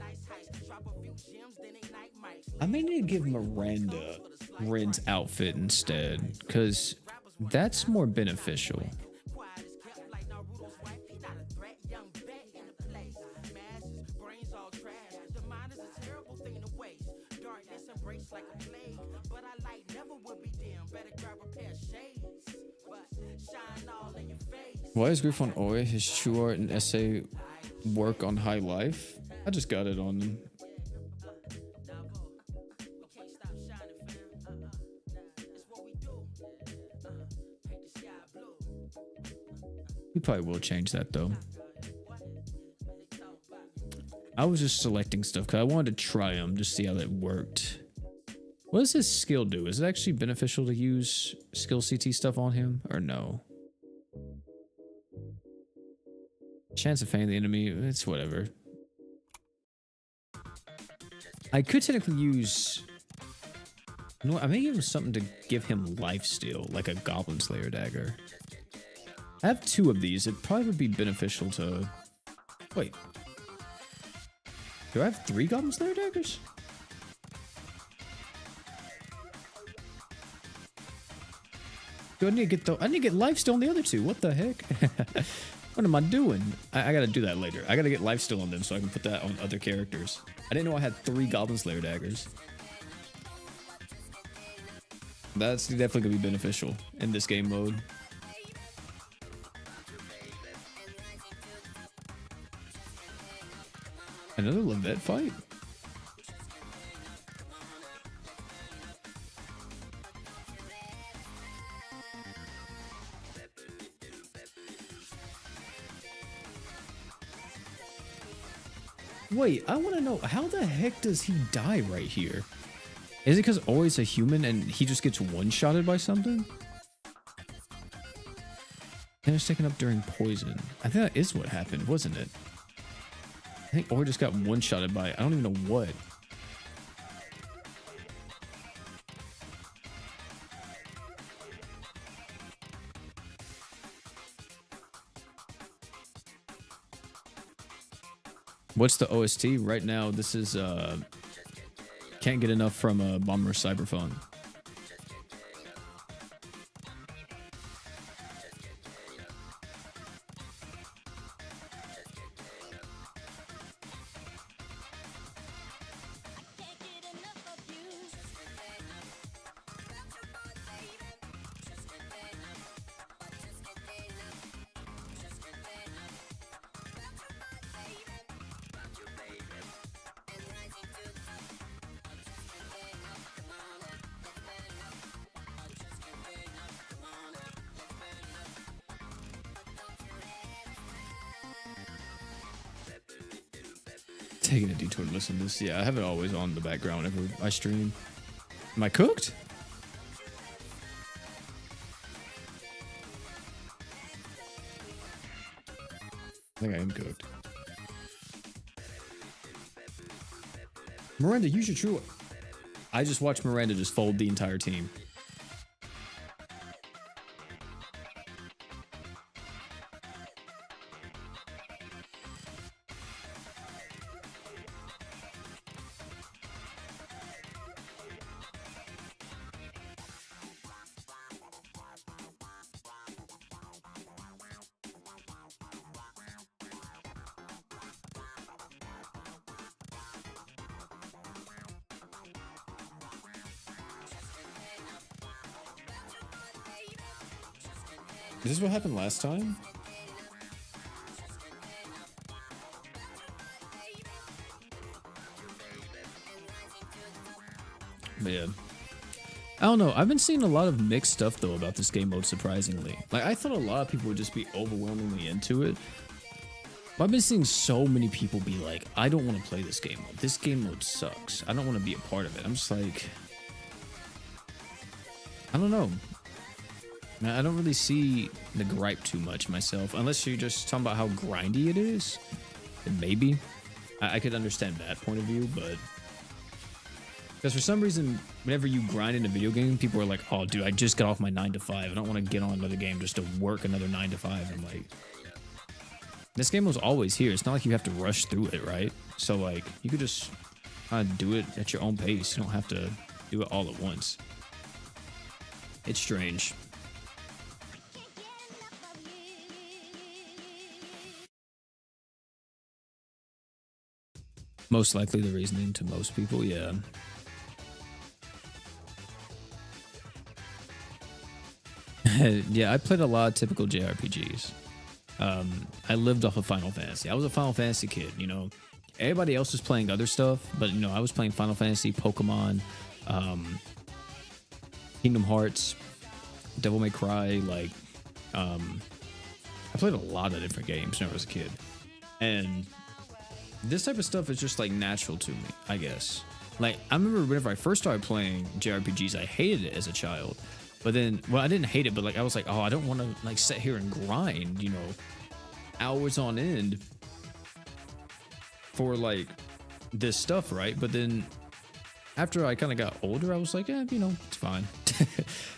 I may need to give Miranda Ren's outfit instead, because that's more beneficial. Why is Griff on Oi? His true art and essay work on high life? I just got it on. We probably will change that though. I was just selecting stuff because I wanted to try them, just see how that worked. What does his skill do? Is it actually beneficial to use skill CT stuff on him or no? Chance of feigning the enemy, it's whatever. I could technically use You know what? I may give him something to give him life steal, like a Goblin Slayer dagger. I have 2 of these. It probably would be beneficial to... Wait. Do I have 3 Goblin Slayer daggers? Do I need to get I need to get lifesteal on the other 2. What the heck? What am I doing? I gotta do that later. I gotta get lifesteal on them so I can put that on other characters. I didn't know I had 3 Goblin Slayer daggers. That's definitely gonna be beneficial in this game mode. Another Levette fight? Wait, I want to know, how the heck does he die right here? Is it because always a human and he just gets one-shotted by something? Damage taken up during poison. I think that is what happened, wasn't it? I think Ori just got one-shotted by, I don't even know what. What's the OST? Right now, this is, can't get enough from Bomber Cyberphone. Taking a detour to listen to this. Yeah, I have it always on in the background whenever I stream. Am I cooked? I think I am cooked. Miranda, use your true. I just watched Miranda just fold the entire team. Is this what happened last time? Man. I don't know. I've been seeing a lot of mixed stuff, though, about this game mode, surprisingly. Like, I thought a lot of people would just be overwhelmingly into it. But I've been seeing so many people be like, I don't want to play this game mode. This game mode sucks. I don't want to be a part of it. I'm just like... I don't know. I don't really see the gripe too much myself, unless you're just talking about how grindy it is. Then maybe I could understand that point of view, but because for some reason, whenever you grind in a video game, people are like, "Oh, dude, I just got off my 9 to 5. I don't want to get on another game just to work another 9 to 5." I'm like, this game was always here. It's not like you have to rush through it, right? So like, you could just kind of do it at your own pace. You don't have to do it all at once. It's strange. Most likely the reasoning to most people, yeah. Yeah, I played a lot of typical JRPGs. I lived off of Final Fantasy. I was a Final Fantasy kid, you know. Everybody else was playing other stuff, but, you know, I was playing Final Fantasy, Pokemon, Kingdom Hearts, Devil May Cry, like, I played a lot of different games when I was a kid. And this type of stuff is just, like, natural to me, I guess. Like, I remember whenever I first started playing JRPGs, I hated it as a child. But then, well, I didn't hate it, but, like, I was like, oh, I don't want to, like, sit here and grind, you know, hours on end for, like, this stuff, right? But then after I kind of got older, I was like, you know, it's fine.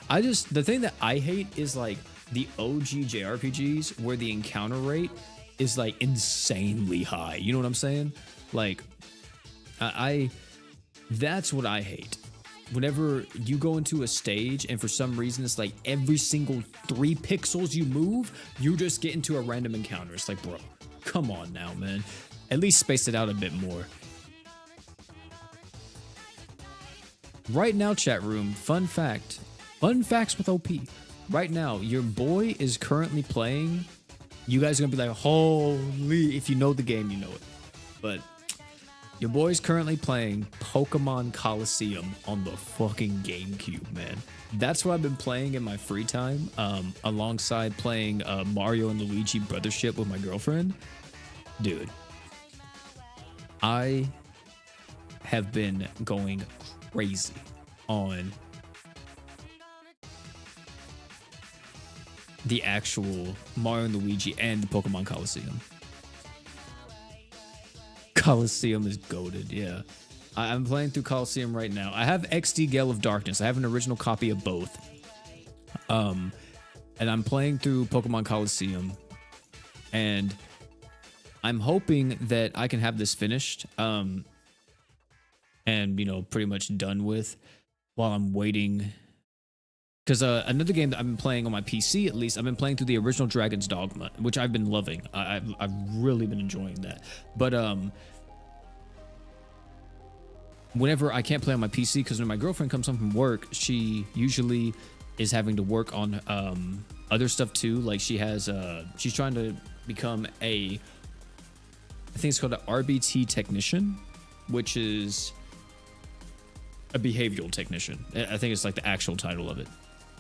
The thing that I hate is like the OG JRPGs where the encounter rate is like insanely high. You know what I'm saying? Like, that's what I hate. Whenever you go into a stage and for some reason it's like every single 3 pixels you move, you just get into a random encounter. It's like, bro, come on now, man. At least space it out a bit more. Right now, chat room, fun facts with OP. Right now, your boy is currently playing. You guys are gonna be like, holy, if you know the game, you know it. But your boy's currently playing Pokemon Coliseum on the fucking GameCube, man. That's what I've been playing in my free time, alongside playing Mario and Luigi Brothership with my girlfriend. Dude, I have been going crazy on the actual Mario and Luigi and the Pokemon Coliseum. Coliseum is goated, yeah. I'm playing through Coliseum right now. I have XD Gale of Darkness. I have an original copy of both. And I'm playing through Pokemon Coliseum. And I'm hoping that I can have this finished. And, you know, pretty much done with while I'm waiting. Because another game that I've been playing on my PC, at least, I've been playing through the original Dragon's Dogma, which I've been loving. I've really been enjoying that. But whenever I can't play on my PC, because when my girlfriend comes home from work, she usually is having to work on other stuff too. Like she has, she's trying to become I think it's called an RBT technician, which is a behavioral technician. I think it's like the actual title of it.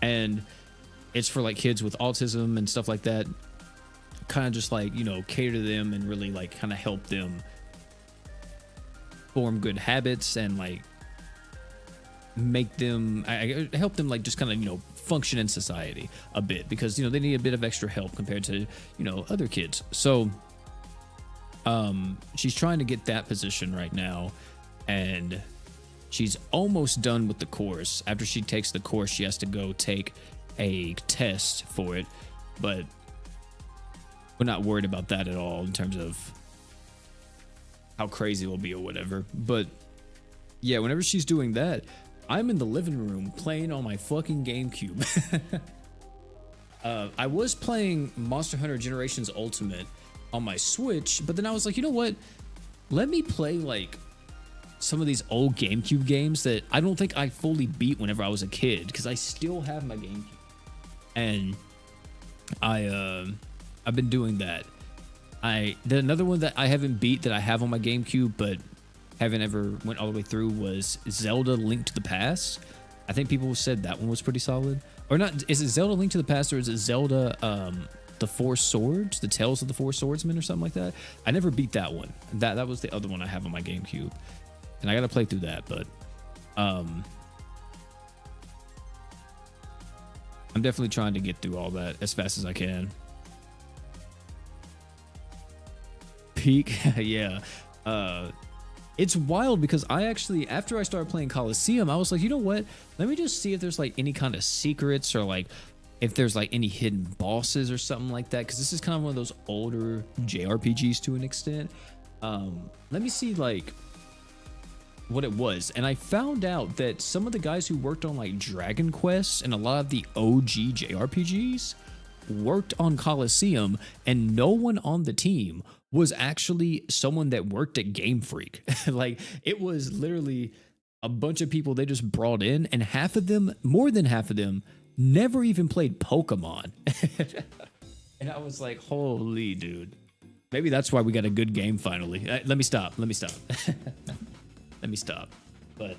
And it's for like kids with autism and stuff like that. Kind of just like, you know, cater to them and really like kind of help them form good habits and like make them, I help them like just kind of, you know, function in society a bit, because, you know, they need a bit of extra help compared to, you know, other kids. So she's trying to get that position right now, and she's almost done with the course. After she takes the course, she has to go take a test for it, but we're not worried about that at all in terms of how crazy it will be or whatever. But yeah, whenever she's doing that, I'm in the living room playing on my fucking GameCube. I was playing Monster Hunter Generations Ultimate on my Switch, but then I was like, you know what? Let me play like some of these old GameCube games that I don't think I fully beat whenever I was a kid, because I still have my GameCube. And I've been doing that. Another one that I haven't beat that I have on my GameCube but haven't ever went all the way through was Zelda Link to the Past. I think people said that one was pretty solid. Or not, is it Zelda Link to the Past, or is it Zelda The Four Swords, The Tales of the Four Swordsmen or something like that? I never beat that one. That was the other one I have on my GameCube. And I gotta play through that, but I'm definitely trying to get through all that as fast as I can. Peak, yeah. It's wild because I actually, after I started playing Coliseum, I was like, you know what? Let me just see if there's like any kind of secrets, or like if there's like any hidden bosses or something like that. Because this is kind of one of those older JRPGs to an extent. Let me see like what it was. And I found out that some of the guys who worked on like Dragon Quest and a lot of the OG JRPGs worked on Coliseum, and no one on the team was actually someone that worked at Game Freak. Like, it was literally a bunch of people they just brought in, and half of them, more than half of them, never even played Pokemon. And I was like, holy dude, maybe that's why we got a good game finally. Let me stop. Let me stop. But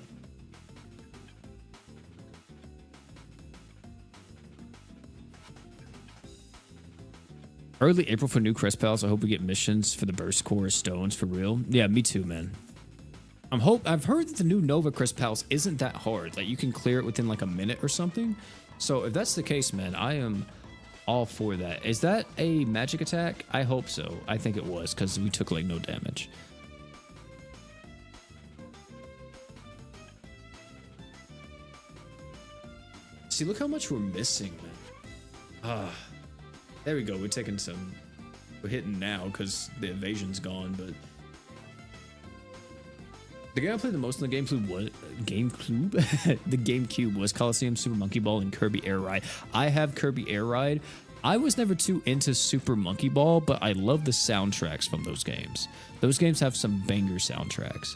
early April for new Crest Pals. I hope we get missions for the Burst Core Stones for real. Yeah, me too, man. I've heard that the new Nova Crest Pals isn't that hard. Like, you can clear it within like a minute or something. So if that's the case, man, I am all for that. Is that a magic attack? I hope so. I think it was, because we took like no damage. See, look how much we're missing, man. Ah, there we go. We're taking some. We're hitting now because the evasion's gone, but the game I played the most in the GameCube was the GameCube was Coliseum, Super Monkey Ball, and Kirby Air Ride. I have Kirby Air Ride. I was never too into Super Monkey Ball, but I love the soundtracks from those games. Those games have some banger soundtracks.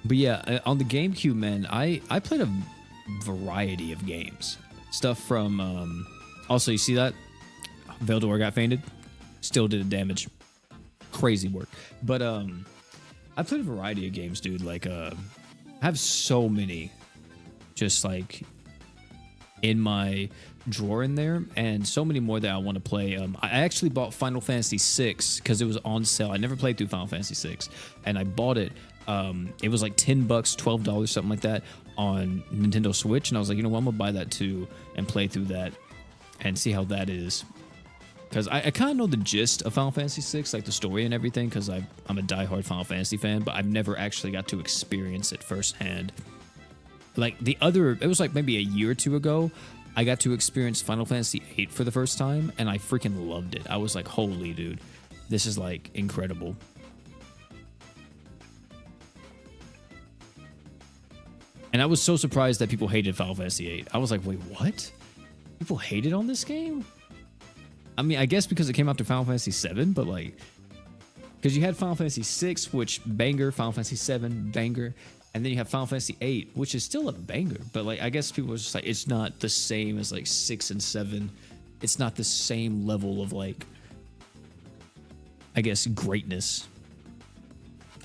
But yeah, on the GameCube, man, I played a variety of games. Stuff from, also, you see that? Veldor got fainted. Still did damage. Crazy work. But I played a variety of games, dude. Like, I have so many just like in my drawer in there, and so many more that I want to play. I actually bought Final Fantasy VI because it was on sale. I never played through Final Fantasy VI, and I bought it. It was like $10, $12, something like that on Nintendo Switch, and I was like, you know what, I'm gonna buy that too and play through that and see how that is. Because I kind of know the gist of Final Fantasy VI, like the story and everything, because I'm a diehard Final Fantasy fan, but I've never actually got to experience it firsthand. Like it was like maybe a year or two ago, I got to experience Final Fantasy VIII for the first time, and I freaking loved it. I was like, holy dude, this is like incredible. And I was so surprised that people hated Final Fantasy VIII. I was like, wait, what? People hated on this game? I mean, I guess because it came out to Final Fantasy VII, but like, because you had Final Fantasy VI, which banger, Final Fantasy VII, banger, and then you have Final Fantasy VIII, which is still a banger, but like, I guess people were just like, it's not the same as like 6 and 7. It's not the same level of like, I guess, greatness.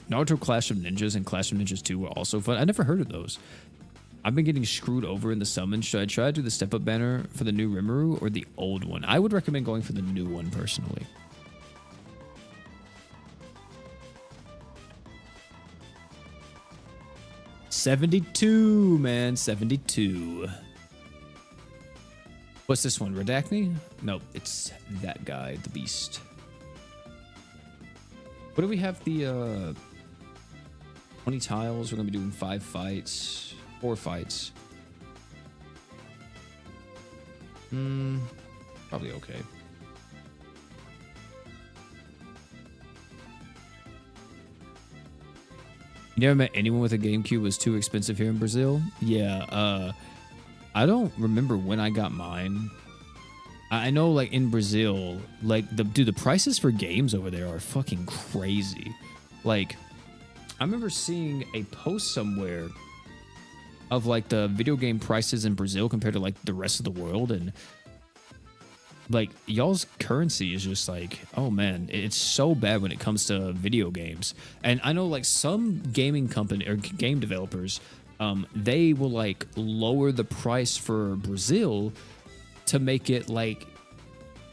Naruto Clash of Ninjas and Clash of Ninjas 2 were also fun. I never heard of those. I've been getting screwed over in the summons. Should I try to do the step-up banner for the new Rimuru or the old one? I would recommend going for the new one, personally. $72, man. 72. What's this one? Redacne? Nope, it's that guy, the beast. What do we have? The 20 tiles. We're gonna be doing 5 fights, 4 fights. Probably okay. You never met anyone with a GameCube was too expensive here in Brazil? Yeah, I don't remember when I got mine. I know, like, in Brazil, like, the prices for games over there are fucking crazy. Like, I remember seeing a post somewhere of, like, the video game prices in Brazil compared to, like, the rest of the world, and, like, y'all's currency is just like, oh, man, it's so bad when it comes to video games. And I know, like, some gaming company or game developers, they will, like, lower the price for Brazil to make it like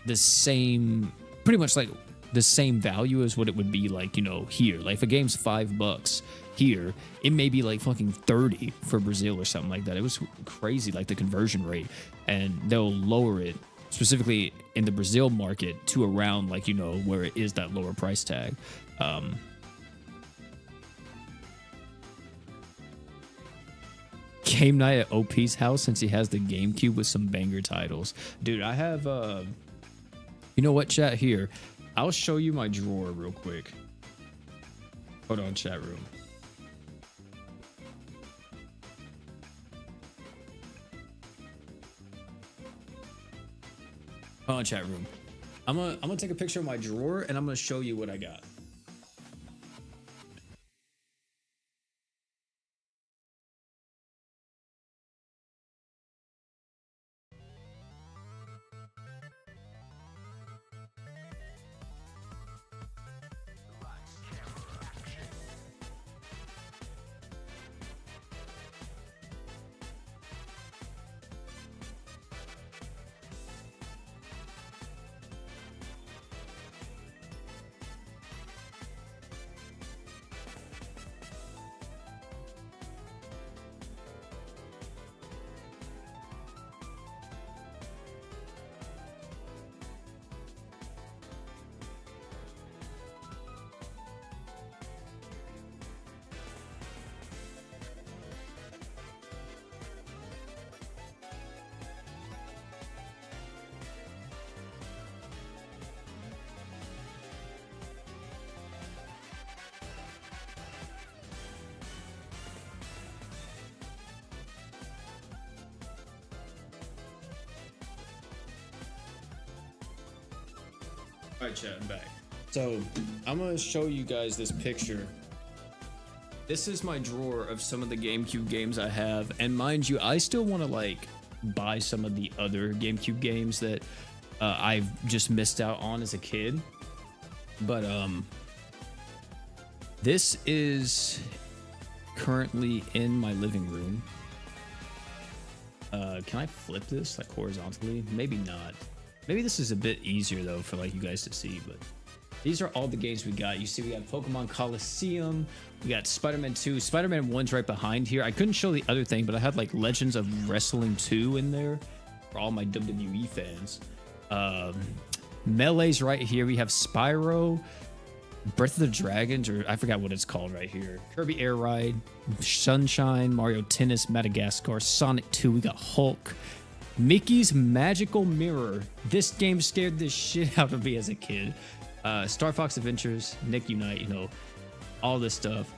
the same, pretty much like the same value as what it would be like, you know, here. Like if a game's $5 here, it may be like fucking 30 for Brazil or something like that. It was crazy, like the conversion rate, and they'll lower it specifically in the Brazil market to around like, you know, where it is that lower price tag. Game night at OP's house since he has the GameCube with some banger titles. Dude, I have, you know what, chat? Here, I'll show you my drawer real quick. Hold on, chat room. Hold on, chat room. I'm gonna take a picture of my drawer and I'm gonna show you what I got. All right, chat, I'm back. So I'm gonna show you guys this picture. This is my drawer of some of the GameCube games I have, and mind you, I still want to like buy some of the other GameCube games that I've just missed out on as a kid. But this is currently in my living room. Can I flip this like horizontally? Maybe not. Maybe this is a bit easier though for like you guys to see, but these are all the games we got. You see we got Pokemon Coliseum, we got Spider-Man 2, Spider-Man 1's right behind here. I couldn't show the other thing, but I had like Legends of Wrestling 2 in there for all my WWE fans. Melee's right here. We have Spyro, Breath of the Dragons, or I forgot what it's called right here. Kirby Air Ride, Sunshine, Mario Tennis, Madagascar, Sonic 2. We got Hulk. Mickey's Magical Mirror. This game scared the shit out of me as a kid. Star Fox Adventures, Nick Unite, you know, all this stuff.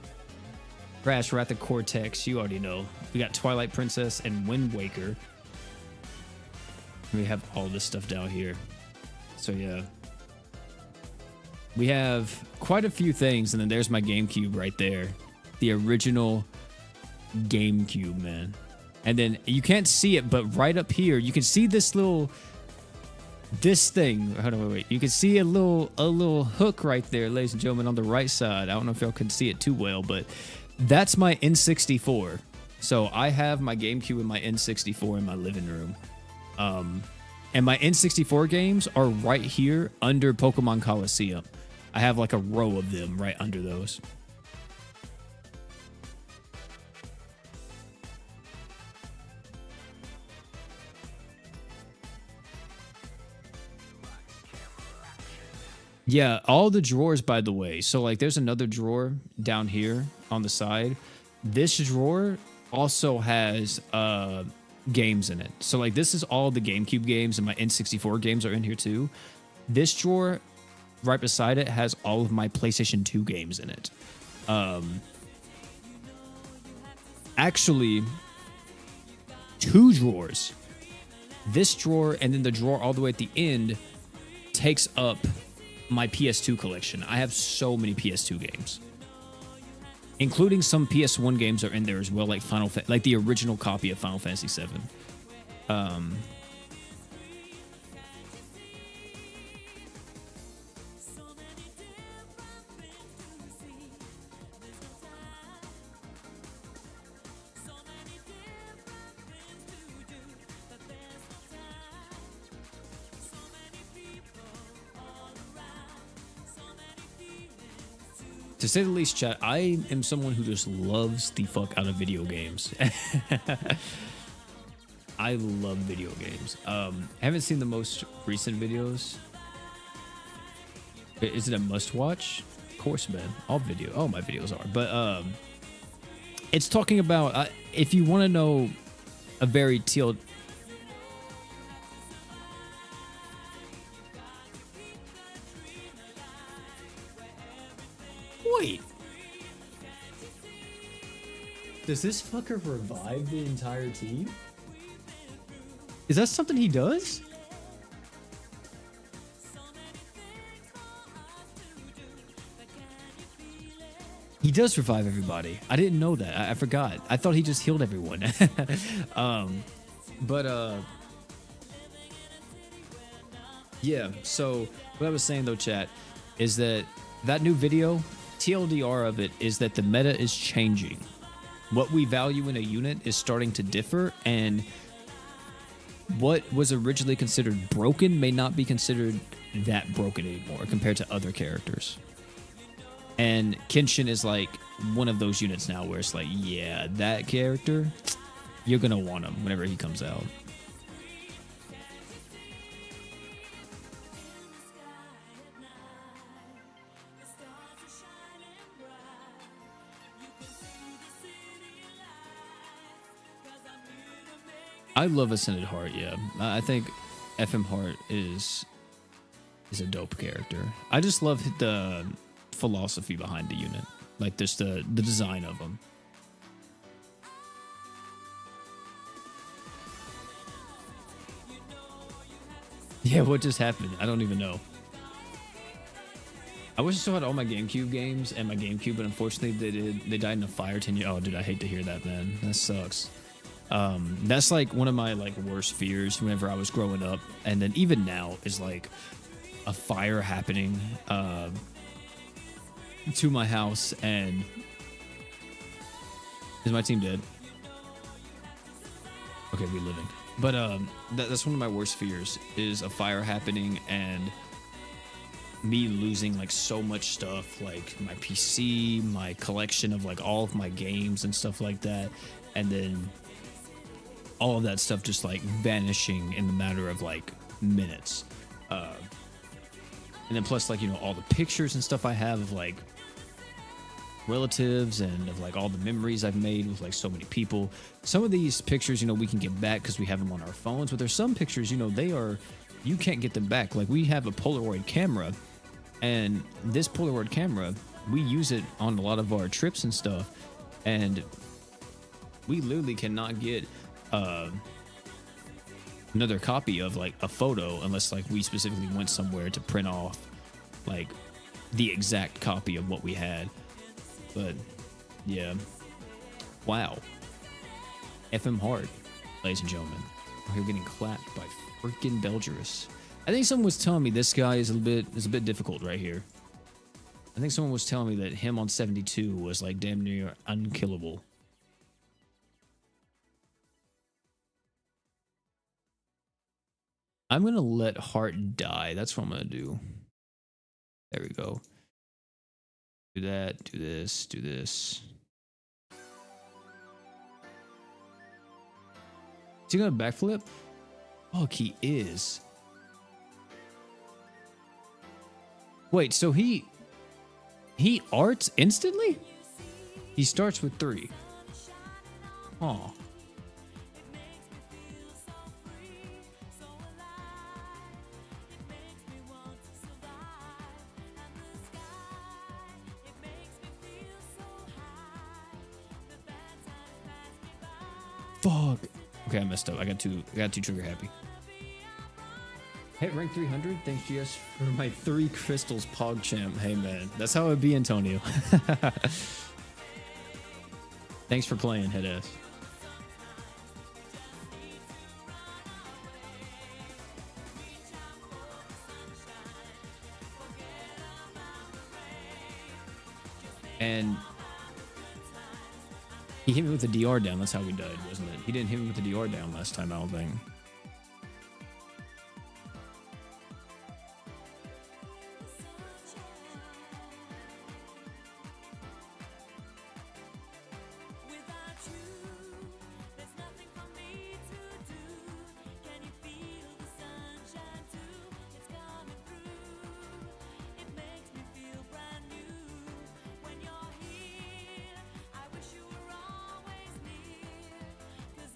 Crash, Wrath of Cortex, you already know. We got Twilight Princess and Wind Waker. We have all this stuff down here. So yeah. We have quite a few things, and then there's my GameCube right there. The original GameCube, man. And then you can't see it, but right up here, you can see this little... This thing, hold on, wait. You can see a little hook right there, ladies and gentlemen, on the right side. I don't know if y'all can see it too well, but that's my N64. So I have my GameCube and my N64 in my living room. And my N64 games are right here under Pokemon Coliseum. I have like a row of them right under those. Yeah, all the drawers, by the way. So like there's another drawer down here on the side. This drawer also has games in it. So like this is all the GameCube games, and my N64 games are in here too. This drawer right beside it has all of my PlayStation 2 games in it. Actually, two drawers. This drawer and then the drawer all the way at the end takes up my PS2 collection. I have so many PS2 games, including some PS1 games are in there as well, like like the original copy of Final Fantasy VII. To say the least, chat, I am someone who just loves the fuck out of video games. I love video games. I haven't seen the most recent videos. Is it a must watch? Of course, man. All my videos are. But it's talking about if you want to know a very teal. Wait. Does this fucker revive the entire team? Is that something he does? He does revive everybody. I didn't know that. I forgot. I thought he just healed everyone. Yeah, so what I was saying though, chat, is that new video, TLDR of it, is that the meta is changing. What we value in a unit is starting to differ, and what was originally considered broken may not be considered that broken anymore compared to other characters. And Kenshin is like one of those units now where it's like, yeah, that character, you're gonna want him whenever he comes out. I love Ascended Heart, yeah. I think FM Heart is a dope character. I just love the philosophy behind the unit. Like just the design of them. Yeah, what just happened? I don't even know. I wish I still had all my GameCube games and my GameCube, but unfortunately they died in a fire 10 years. Oh, dude, I hate to hear that, man. That sucks. That's like one of my like worst fears whenever I was growing up, and then even now is like a fire happening to my house. And is my team dead? Okay, we living. But that's one of my worst fears is a fire happening and me losing like so much stuff, like my PC, my collection of like all of my games and stuff like that, and then all of that stuff just like vanishing in the matter of like minutes. And then plus like, you know, all the pictures and stuff I have of like relatives and of like all the memories I've made with like so many people. Some of these pictures, you know, we can get back because we have them on our phones, but there's some pictures, you know, you can't get them back. Like we have a Polaroid camera, and this Polaroid camera, we use it on a lot of our trips and stuff, and we literally cannot get another copy of like a photo unless like we specifically went somewhere to print off like the exact copy of what we had. But yeah, wow. FM hard, ladies and gentlemen. We're getting clapped by freaking Belgerus. I think someone was telling me this guy is a bit difficult right here. I think someone was telling me that him on 72 was like damn near unkillable. I'm gonna let Heart die. That's what I'm gonna do. There we go. Do that, do this, do this. Is he gonna backflip? Fuck, he is. Wait, so he arts instantly? He starts with 3. Huh. Fuck. Okay, I messed up. I got too trigger happy. Hit rank 300. Thanks, GS, for my 3 crystals, PogChamp. Hey, man. That's how it be, Antonio. Thanks for playing, headass. And he hit me with the DR down. That's how we died, wasn't it? He didn't hit me with the DR down last time, I don't think.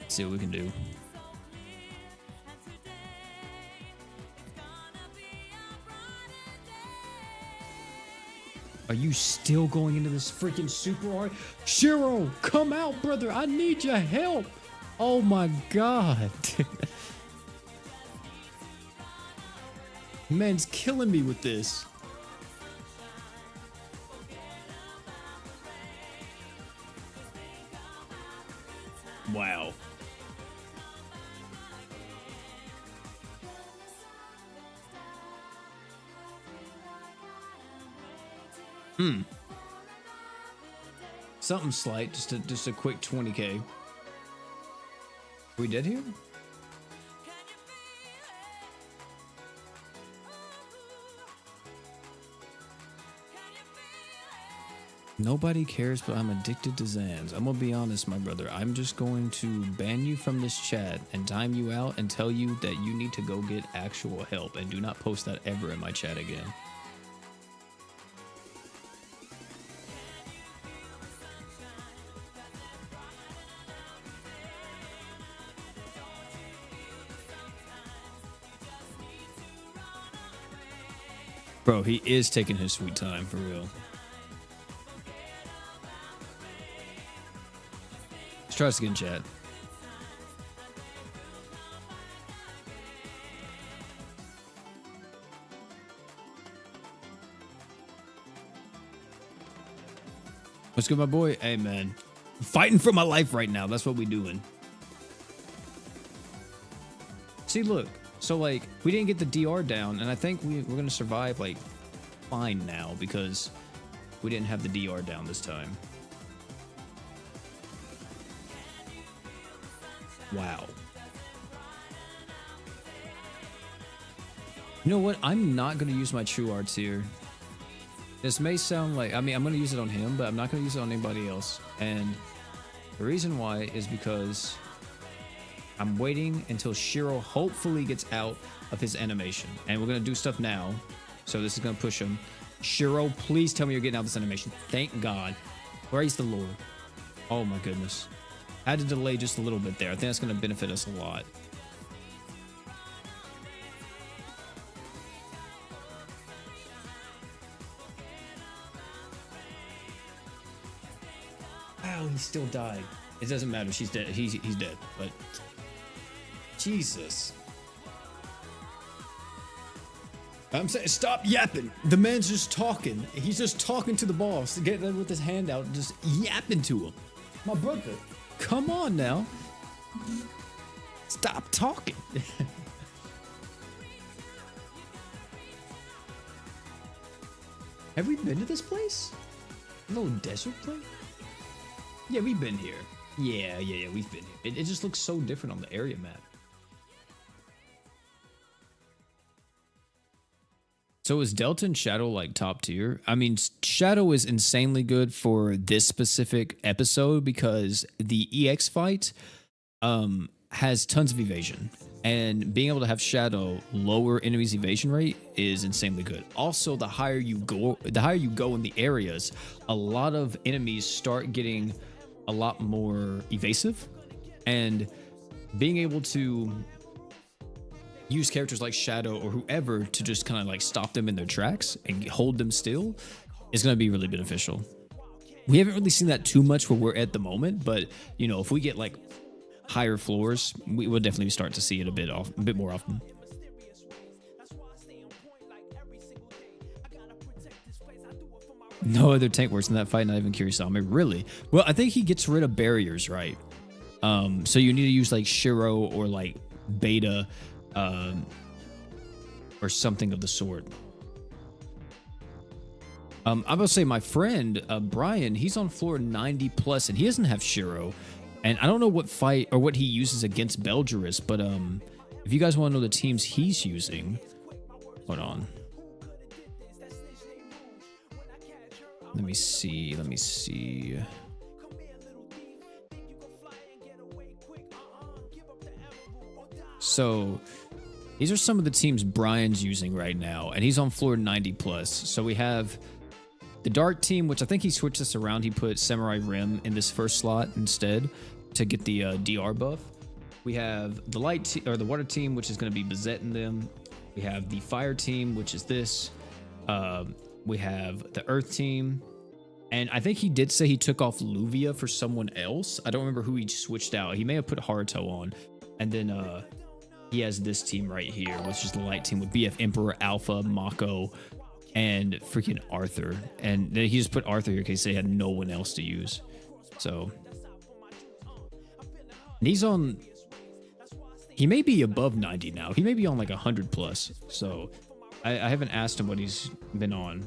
See what we can do. Are you still going into this freaking super art? Shiro, come out, brother. I need your help. Oh my god. Man's killing me with this. Wow. Something slight, just a quick 20k. We did here? Nobody cares, but I'm addicted to Zans. I'm gonna be honest, my brother. I'm just going to ban you from this chat and time you out and tell you that you need to go get actual help, and do not post that ever in my chat again. Bro, he is taking his sweet time, for real. Let's try this again, chat. What's good, my boy? Hey, man. Fighting for my life right now. That's what we doing. See, look. So, like, we didn't get the DR down, and I think we're going to survive, like, fine now because we didn't have the DR down this time. Wow. You know what? I'm not going to use my true arts here. This may sound like, I mean, I'm going to use it on him, but I'm not going to use it on anybody else. And the reason why is because I'm waiting until Shiro hopefully gets out of his animation. And we're going to do stuff now. So this is going to push him. Shiro, please tell me you're getting out of this animation. Thank God. Praise the Lord. Oh my goodness. I had to delay just a little bit there. I think that's going to benefit us a lot. Wow, he still died. It doesn't matter. She's dead. He's dead. But Jesus. I'm saying, stop yapping. The man's just talking. He's just talking to the boss. Get with his hand out, just yapping to him. My brother, come on now. Stop talking. Have we been to this place? A little desert place? Yeah, we've been here. Yeah, we've been here. It just looks so different on the area map. So is Delta and Shadow like top tier? I mean, Shadow is insanely good for this specific episode because the EX fight has tons of evasion. And being able to have Shadow lower enemies' evasion rate is insanely good. Also, the higher you go in the areas, a lot of enemies start getting a lot more evasive. And being able to use characters like Shadow or whoever to just kind of like stop them in their tracks and hold them still is going to be really beneficial. We haven't really seen that too much where we're at the moment, but you know, if we get like higher floors, we will definitely start to see it a bit more often. No other tank works in that fight, not even Kirisame. Really? Well, I think he gets rid of barriers, right? So you need to use like Shiro or like Beta or something of the sort. I'm gonna say my friend Brian, he's on floor 90 plus, and he doesn't have Shiro. And I don't know what fight or what he uses against Belgerus, but if you guys want to know the teams he's using, hold on. Let me see. So these are some of the teams Brian's using right now, and he's on floor 90 plus. So we have the Dark team, which I think he switched this around. He put Samurai Rim in this first slot instead to get the DR buff. We have the Light or the Water team, which is going to be Bazette in them. We have the Fire team, which is this. We have the Earth team. And I think he did say he took off Luvia for someone else. I don't remember who he switched out. He may have put Haruto on. And then he has this team right here, which is the Light team with BF Emperor, Alpha, Mako, and freaking Arthur. And then he just put Arthur here because they had no one else to use. So and he's on, he may be above 90 now. He may be on like 100 plus. So I haven't asked him what he's been on.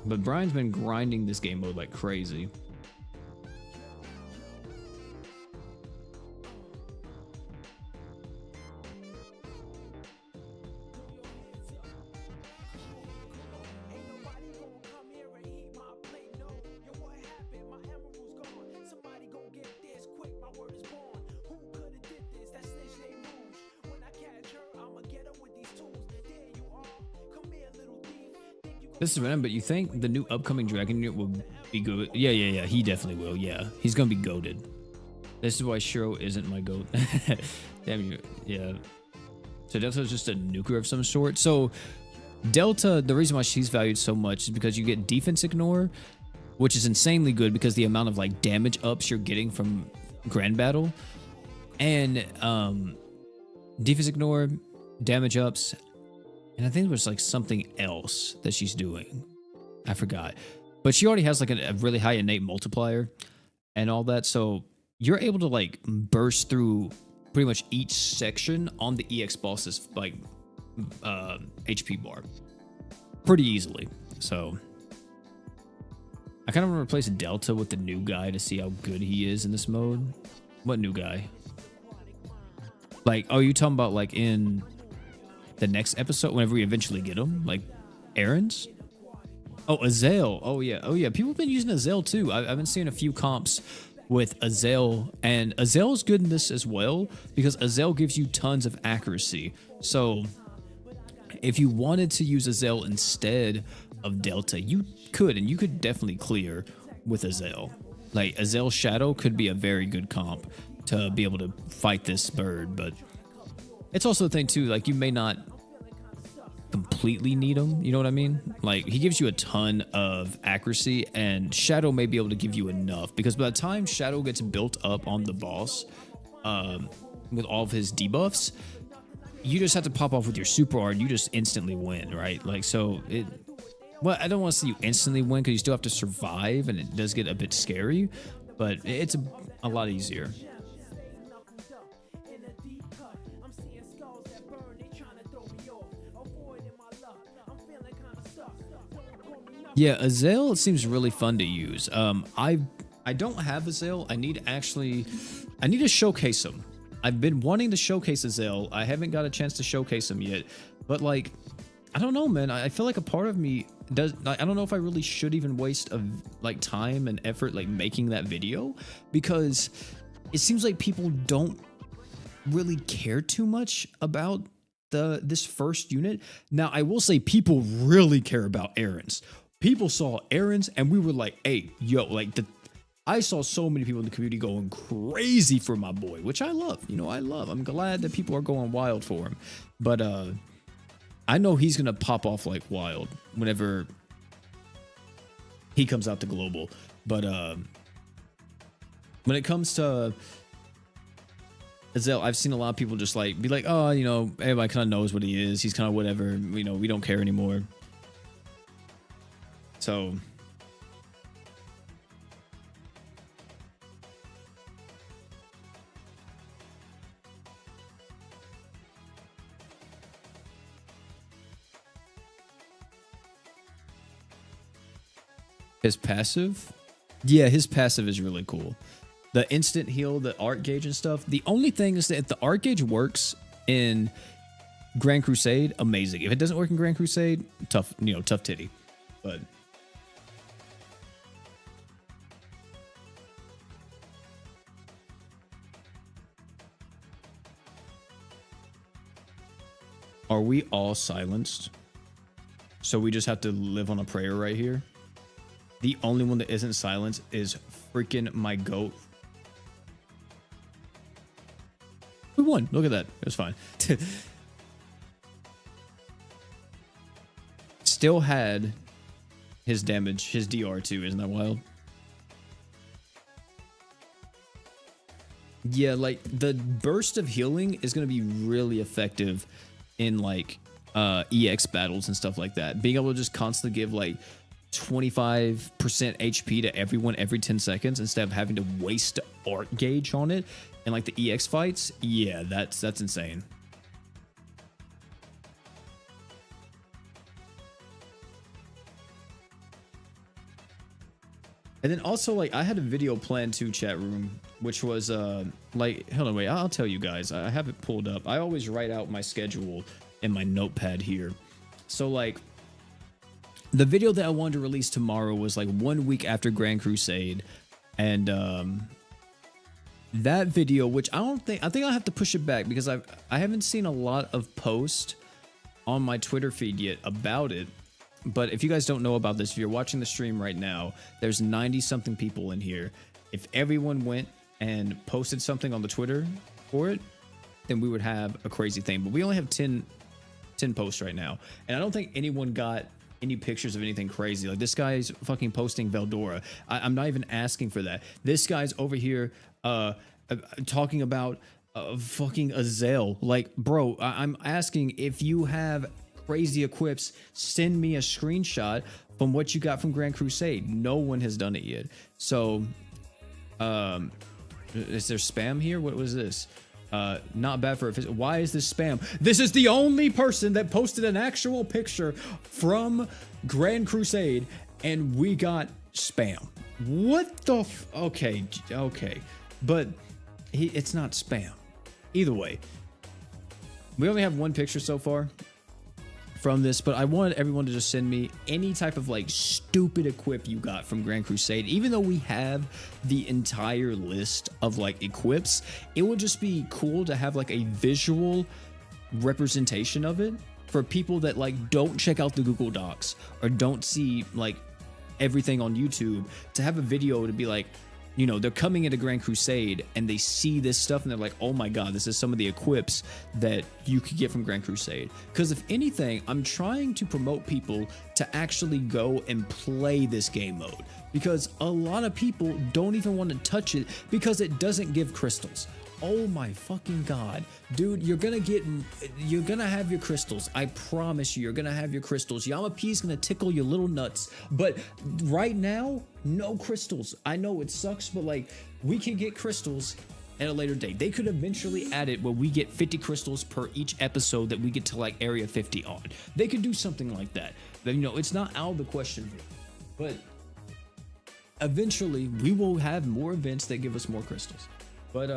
But Brian's been grinding this game mode like crazy. This is random, but you think the new upcoming Dragon unit will be good? Yeah. He definitely will. Yeah, he's gonna be goated. This is why Shiro isn't my goat. Damn you. Yeah. So Delta is just a nuker of some sort. So Delta, the reason why she's valued so much is because you get defense ignore, which is insanely good because the amount of like damage ups you're getting from Grand Battle, and defense ignore, damage ups. And I think there's like something else that she's doing. I forgot. But she already has like a really high innate multiplier and all that. So you're able to like burst through pretty much each section on the EX boss's like HP bar pretty easily. So I kind of want to replace Delta with the new guy to see how good he is in this mode. What new guy? Like, oh, you talking about like in the next episode whenever we eventually get him? Like Aaron's? Oh, Azael. Oh yeah. Oh yeah. People have been using Azael too. I've been seeing a few comps with Azael, and Azael's good in this as well because Azael gives you tons of accuracy. So if you wanted to use Azael instead of Delta, you could, and you could definitely clear with Azael. Like Azael Shadow could be a very good comp to be able to fight this bird, but it's also the thing too, like you may not completely need him, you know what I mean? Like he gives you a ton of accuracy, and Shadow may be able to give you enough, because by the time Shadow gets built up on the boss with all of his debuffs, you just have to pop off with your super art and you just instantly win, right? Like, so it, well, I don't want to say you instantly win because you still have to survive and it does get a bit scary, but it's a lot easier. Yeah, Azael seems really fun to use. I don't have Azael. I need to showcase him. I've been wanting to showcase Azael. I haven't got a chance to showcase him yet. But like, I don't know, man. I feel like a part of me does. I don't know if I really should even waste like time and effort like making that video, because it seems like people don't really care too much about this first unit. Now, I will say people really care about Aaron's. People saw Aaron's and we were like, hey, yo, like I saw so many people in the community going crazy for my boy, which I love. You know, I'm glad that people are going wild for him. But I know he's going to pop off like wild whenever he comes out to global. But when it comes to Azael, I've seen a lot of people just like be like, oh, you know, everybody kind of knows what he is. He's kind of whatever. You know, we don't care anymore. So his passive? Yeah, his passive is really cool. The instant heal, the art gauge and stuff. The only thing is that if the art gauge works in Grand Crusade, amazing. If it doesn't work in Grand Crusade, tough, you know, tough titty. But are we all silenced? So we just have to live on a prayer right here. The only one that isn't silenced is freaking my goat. We won. Look at that. It was fine. Still had his damage, his DR too. Isn't that wild? Yeah, like the burst of healing is going to be really effective in like EX battles and stuff like that. Being able to just constantly give like 25% HP to everyone every 10 seconds instead of having to waste art gauge on it in like the EX fights. Yeah, that's insane. And then also, like, I had a video planned to chat room, which was like, hold on, wait, I'll tell you guys. I have it pulled up. I always write out my schedule in my notepad here. So like, the video that I wanted to release tomorrow was like 1 week after Grand Crusade, and that video, which I think I'll have to push it back because I haven't seen a lot of posts on my Twitter feed yet about it. But if you guys don't know about this, if you're watching the stream right now, there's 90 something people in here. If everyone went and posted something on the Twitter for it, then we would have a crazy thing. But we only have 10 posts right now, and I don't think anyone got any pictures of anything crazy. Like, this guy's fucking posting Veldora. I'm not even asking for that. This guy's over here talking about fucking Azael. Like, bro, I'm asking if you have crazy equips, send me a screenshot from what you got from Grand Crusade. No one has done it yet. So, is there spam here? What was this? Not bad for a why is this spam? This is the only person that posted an actual picture from Grand Crusade, and we got spam. What the okay, but it's not spam. Either way, we only have one picture so far from this, but I wanted everyone to just send me any type of like stupid equip you got from Grand Crusade. Even though we have the entire list of like equips, it would just be cool to have like a visual representation of it for people that like don't check out the Google Docs or don't see like everything on YouTube, to have a video to be like, you know, they're coming into Grand Crusade and they see this stuff and they're like, oh my god, this is some of the equips that you could get from Grand Crusade. Because if anything, I'm trying to promote people to actually go and play this game mode, because a lot of people don't even want to touch it because it doesn't give crystals. Oh my fucking god, dude, you're gonna have your crystals. I promise you're gonna have your crystals. Yama P is gonna tickle your little nuts, but right now, no crystals. I know it sucks, but like, we can get crystals at a later date. They could eventually add it where we get 50 crystals per each episode that we get to like area 50 on. They could do something like that. Then, you know, it's not out of the question, but eventually we will have more events that give us more crystals. But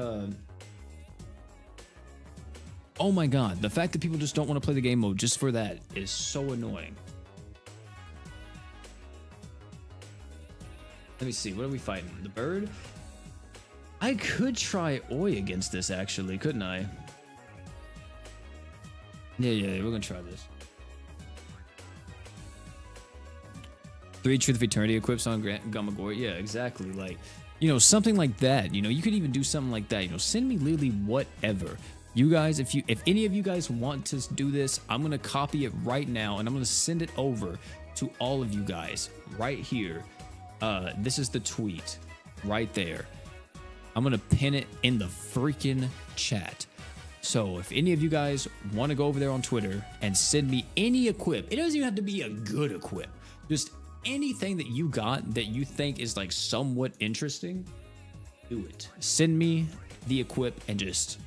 oh my god, the fact that people just don't want to play the game mode just for that is so annoying. Let me see, what are we fighting? The bird? I could try Oi against this actually, couldn't I? Yeah, we're gonna try this. 3 Truth of Eternity equips on Gamagori. Yeah, exactly. Like, you know, something like that. You know, you could even do something like that. You know, send me literally whatever. You guys, if any of you guys want to do this, I'm gonna copy it right now and I'm gonna send it over to all of you guys right here. This is the tweet right there. I'm gonna pin it in the freaking chat. So if any of you guys want to go over there on Twitter and send me any equip, it doesn't even have to be a good equip, just anything that you got that you think is like somewhat interesting, do it. Send me the equip and just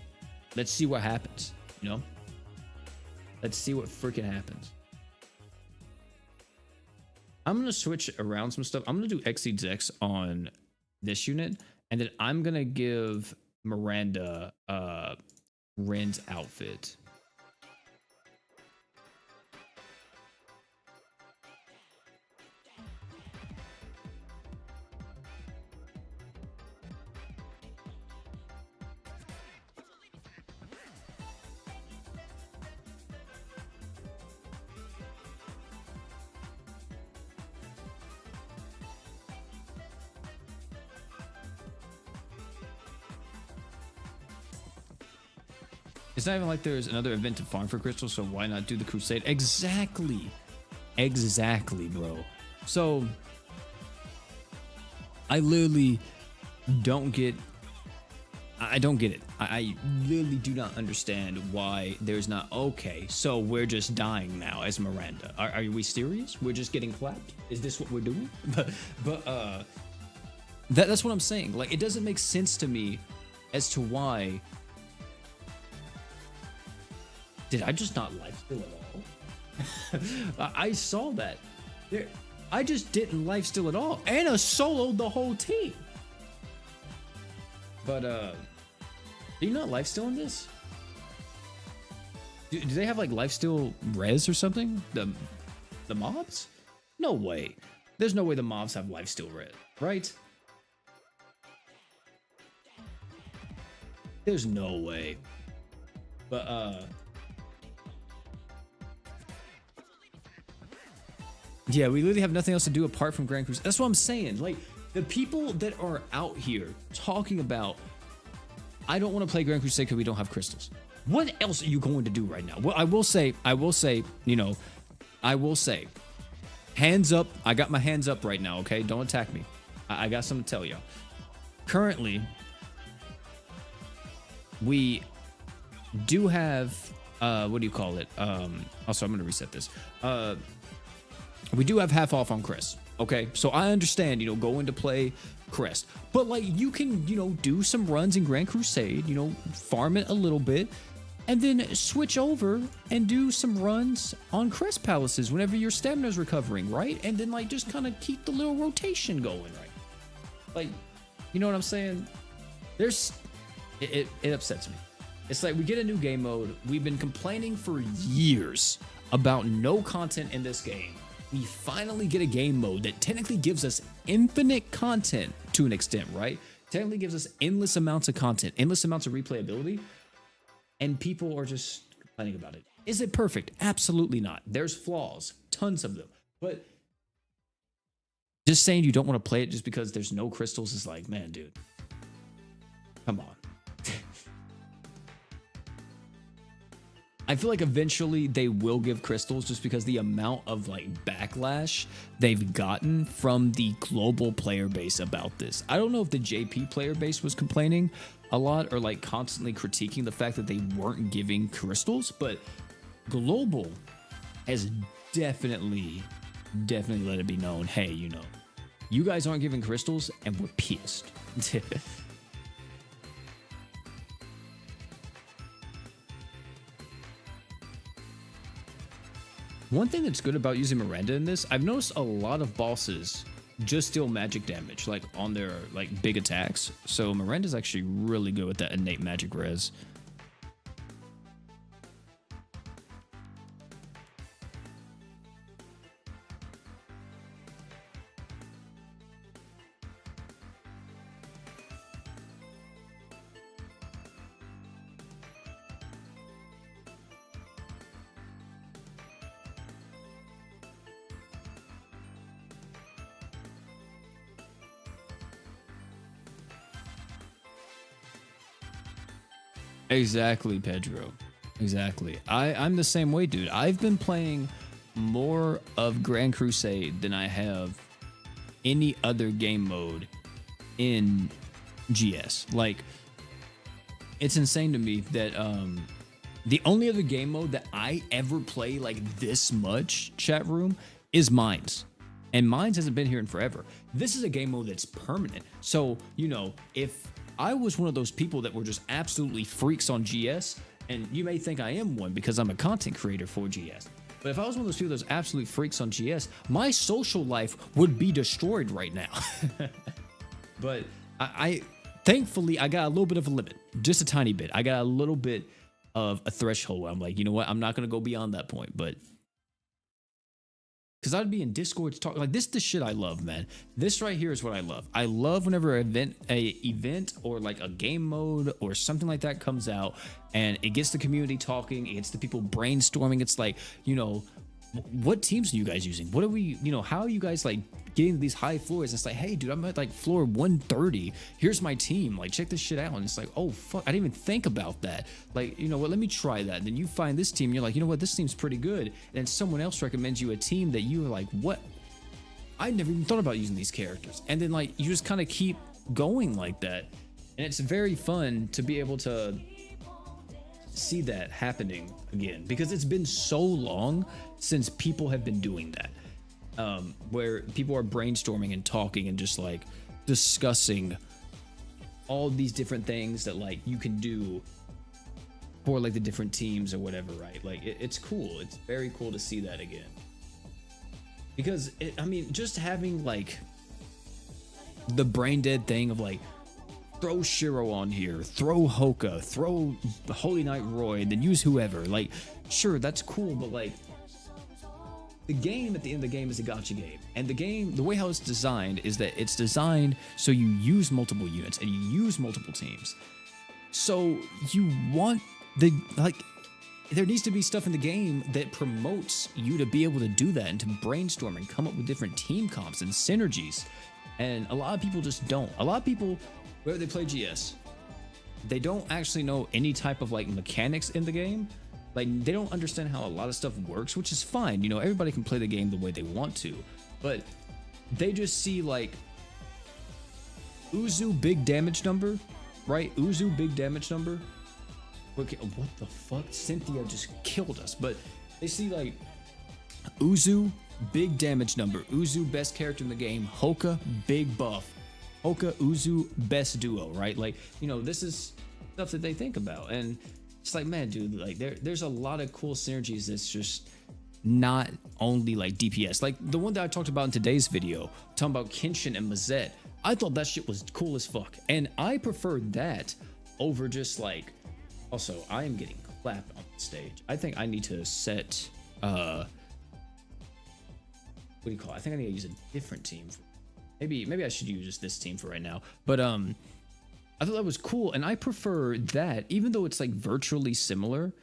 let's see what happens, you know? Let's see what freaking happens. I'm going to switch around some stuff. I'm going to do Exceeds X on this unit, and then I'm going to give Miranda Ren's outfit. It's not even like there's another event to farm for crystals, so why not do the Crusade? Exactly, bro. So I literally don't get. I don't get it. I literally do not understand why there's not. Okay, so we're just dying now as Miranda. Are we serious? We're just getting clapped? Is this what we're doing? but that's what I'm saying. Like, it doesn't make sense to me as to why. Did I just not lifesteal at all? I saw that. I just didn't lifesteal at all. Anna soloed the whole team. But, do you not lifesteal in this? Do they have, like, lifesteal res or something? The mobs? No way. There's no way the mobs have lifesteal res, right? There's no way. But, yeah, we literally have nothing else to do apart from Grand Crusade. That's what I'm saying. Like, the people that are out here talking about, I don't want to play Grand Crusade because we don't have crystals. What else are you going to do right now? Well, I will say, you know, hands up. I got my hands up right now, okay? Don't attack me. I got something to tell y'all. Currently, we do have what do you call it? Also, I'm gonna reset this. We do have half off on Chris. Okay, so I understand, going to play Crest, but like you can, do some runs in Grand Crusade, farm it a little bit, and then switch over and do some runs on Crest Palaces whenever your stamina's recovering, right? And then like just kind of keep the little rotation going, right? Like, you know what I'm saying? It upsets me. It's like we get a new game mode. We've been complaining for years about no content in this game. We finally get a game mode that technically gives us infinite content to an extent, right? Technically gives us endless amounts of content, endless amounts of replayability, and people are just complaining about it. Is it perfect? Absolutely not. There's flaws, tons of them. But just saying you don't want to play it just because there's no crystals is like, man, dude, come on. I feel like eventually they will give crystals just because the amount of like backlash they've gotten from the global player base about this. I don't know if the JP player base was complaining a lot or like constantly critiquing the fact that they weren't giving crystals, but global has definitely let it be known, hey, you guys aren't giving crystals and we're pissed. One thing that's good about using Miranda in this, I've noticed a lot of bosses just deal magic damage, like on their like big attacks. So Miranda's actually really good with that innate magic res. Exactly, Pedro. Exactly. I'm the same way, dude. I've been playing more of Grand Crusade than I have any other game mode in GS. Like, it's insane to me that the only other game mode that I ever play like this much, chat room, is Mines. And Mines hasn't been here in forever. This is a game mode that's permanent. So, if I was one of those people that were just absolutely freaks on GS, and you may think I am one because I'm a content creator for GS, but if I was one of those people that's absolute freaks on GS, my social life would be destroyed right now. But I thankfully, I got a little bit of a limit, just a tiny bit. I got a little bit of a threshold where I'm like, you know what? I'm not going to go beyond that point, but because I'd be in Discord to talk like this. The shit I love, man. This right here is what I love. I love whenever an event or like a game mode or something like that comes out, and it gets the community talking. It gets the people brainstorming. It's like, what teams are you guys using? What are we, how are you guys like getting to these high floors? It's like, hey, dude, I'm at like floor 130. Here's my team. Like, check this shit out. And it's like, oh, fuck, I didn't even think about that. Like, you know what, let me try that. And then you find this team. And you're like, you know what, this team's pretty good. And then someone else recommends you a team that you are like, what? I never even thought about using these characters. And then like, you just kind of keep going like that. And it's very fun to be able to see that happening again, because it's been so long since people have been doing that, where people are brainstorming and talking and just like discussing all these different things that like you can do for like the different teams or whatever, right? Like it's cool. It's very cool to see that again, because just having like the brain dead thing of like, throw Shiro on here, throw Hoka, throw Holy Knight Roy, and then use whoever. Like, sure, that's cool, but like, the game at the end of the game is a gacha game. And the game, the way how it's designed is that it's designed so you use multiple units and you use multiple teams. So you want there needs to be stuff in the game that promotes you to be able to do that and to brainstorm and come up with different team comps and synergies. And a lot of people just don't. A lot of people, where they play GS, they don't actually know any type of like mechanics in the game. Like, they don't understand how a lot of stuff works, which is fine. Everybody can play the game the way they want to, but they just see like Uzu big damage number, right? Uzu big damage number. Okay, what the fuck? Cynthia just killed us. But they see like Uzu, big damage number. Uzu, best character in the game. Hoka, big buff. Hoka, Uzu, best duo, right? Like, you know, this is stuff that they think about. And it's like, man, dude, like there's a lot of cool synergies that's just not only like DPS. Like the one that I talked about in today's video, talking about Kenshin and Mazet. I thought that shit was cool as fuck. And I preferred that over just like, also, I am getting clapped on the stage. I think I need to set, what do you call it? I think I need to use a different team. Maybe I should use just this team for right now. But I thought that was cool. And I prefer that, even though it's like virtually similar,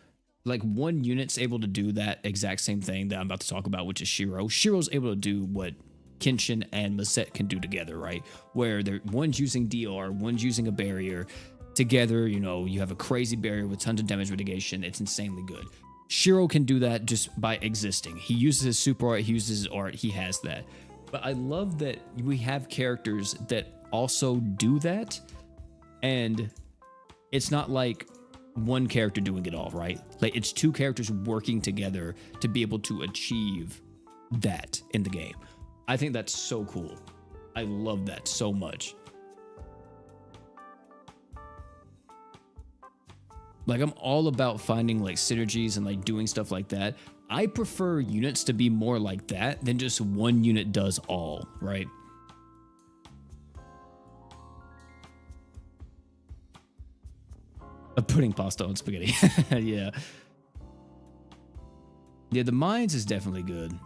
like one unit's able to do that exact same thing that I'm about to talk about, which is Shiro. Shiro's able to do what Kenshin and Mazet can do together, right? Where one's using DR, one's using a barrier. Together, you know, you have a crazy barrier with tons of damage mitigation. It's insanely good. Shiro can do that just by existing. He uses his super art, he uses his art, he has that. But I love that we have characters that also do that, and it's not like one character doing it all, right? Like it's two characters working together to be able to achieve that in the game. I think that's so cool. I love that so much. Like I'm all about finding like synergies and like doing stuff like that. I prefer units to be more like that than just one unit does all, right? Putting pasta on spaghetti. Yeah. Yeah, the mines is definitely good.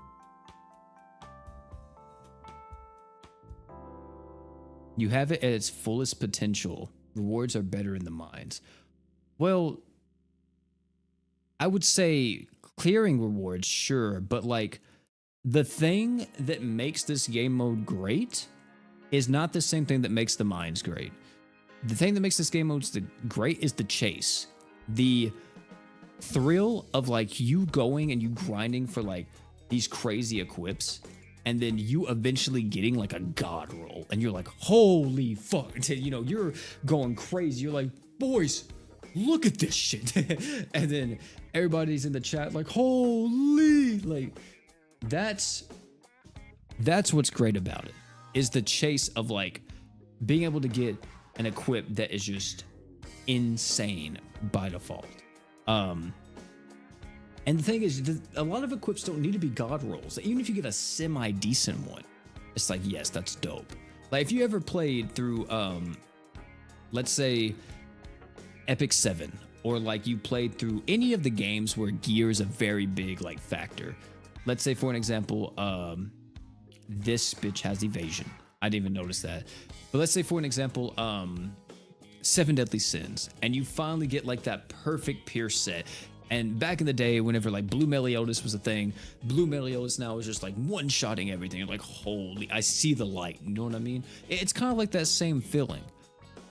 You have it at its fullest potential. Rewards are better in the mines. Well, I would say clearing rewards, sure, but like the thing that makes this game mode great is not the same thing that makes the mines great. The thing that makes this game mode great is the chase. The thrill of like you going and you grinding for like these crazy equips and then you eventually getting like a god roll and you're like, holy fuck, you know, you're going crazy. You're like, boys, look at this shit. And then everybody's in the chat like, holy, like that's what's great about it, is the chase of like being able to get an equip that is just insane by default. And the thing is, a lot of equips don't need to be god rolls. Even if you get a semi-decent one, it's like, yes, that's dope. Like if you ever played through, let's say Epic 7, or like you played through any of the games where gear is a very big like factor. Let's say for an example, this bitch has evasion. I didn't even notice that. But let's say for an example, 7 Deadly Sins, and you finally get like that perfect Pierce set. And back in the day, whenever like Blue Meliodas was a thing, Blue Meliodas now is just like one-shotting everything. You're like, holy, I see the light. You know what I mean? It's kind of like that same feeling.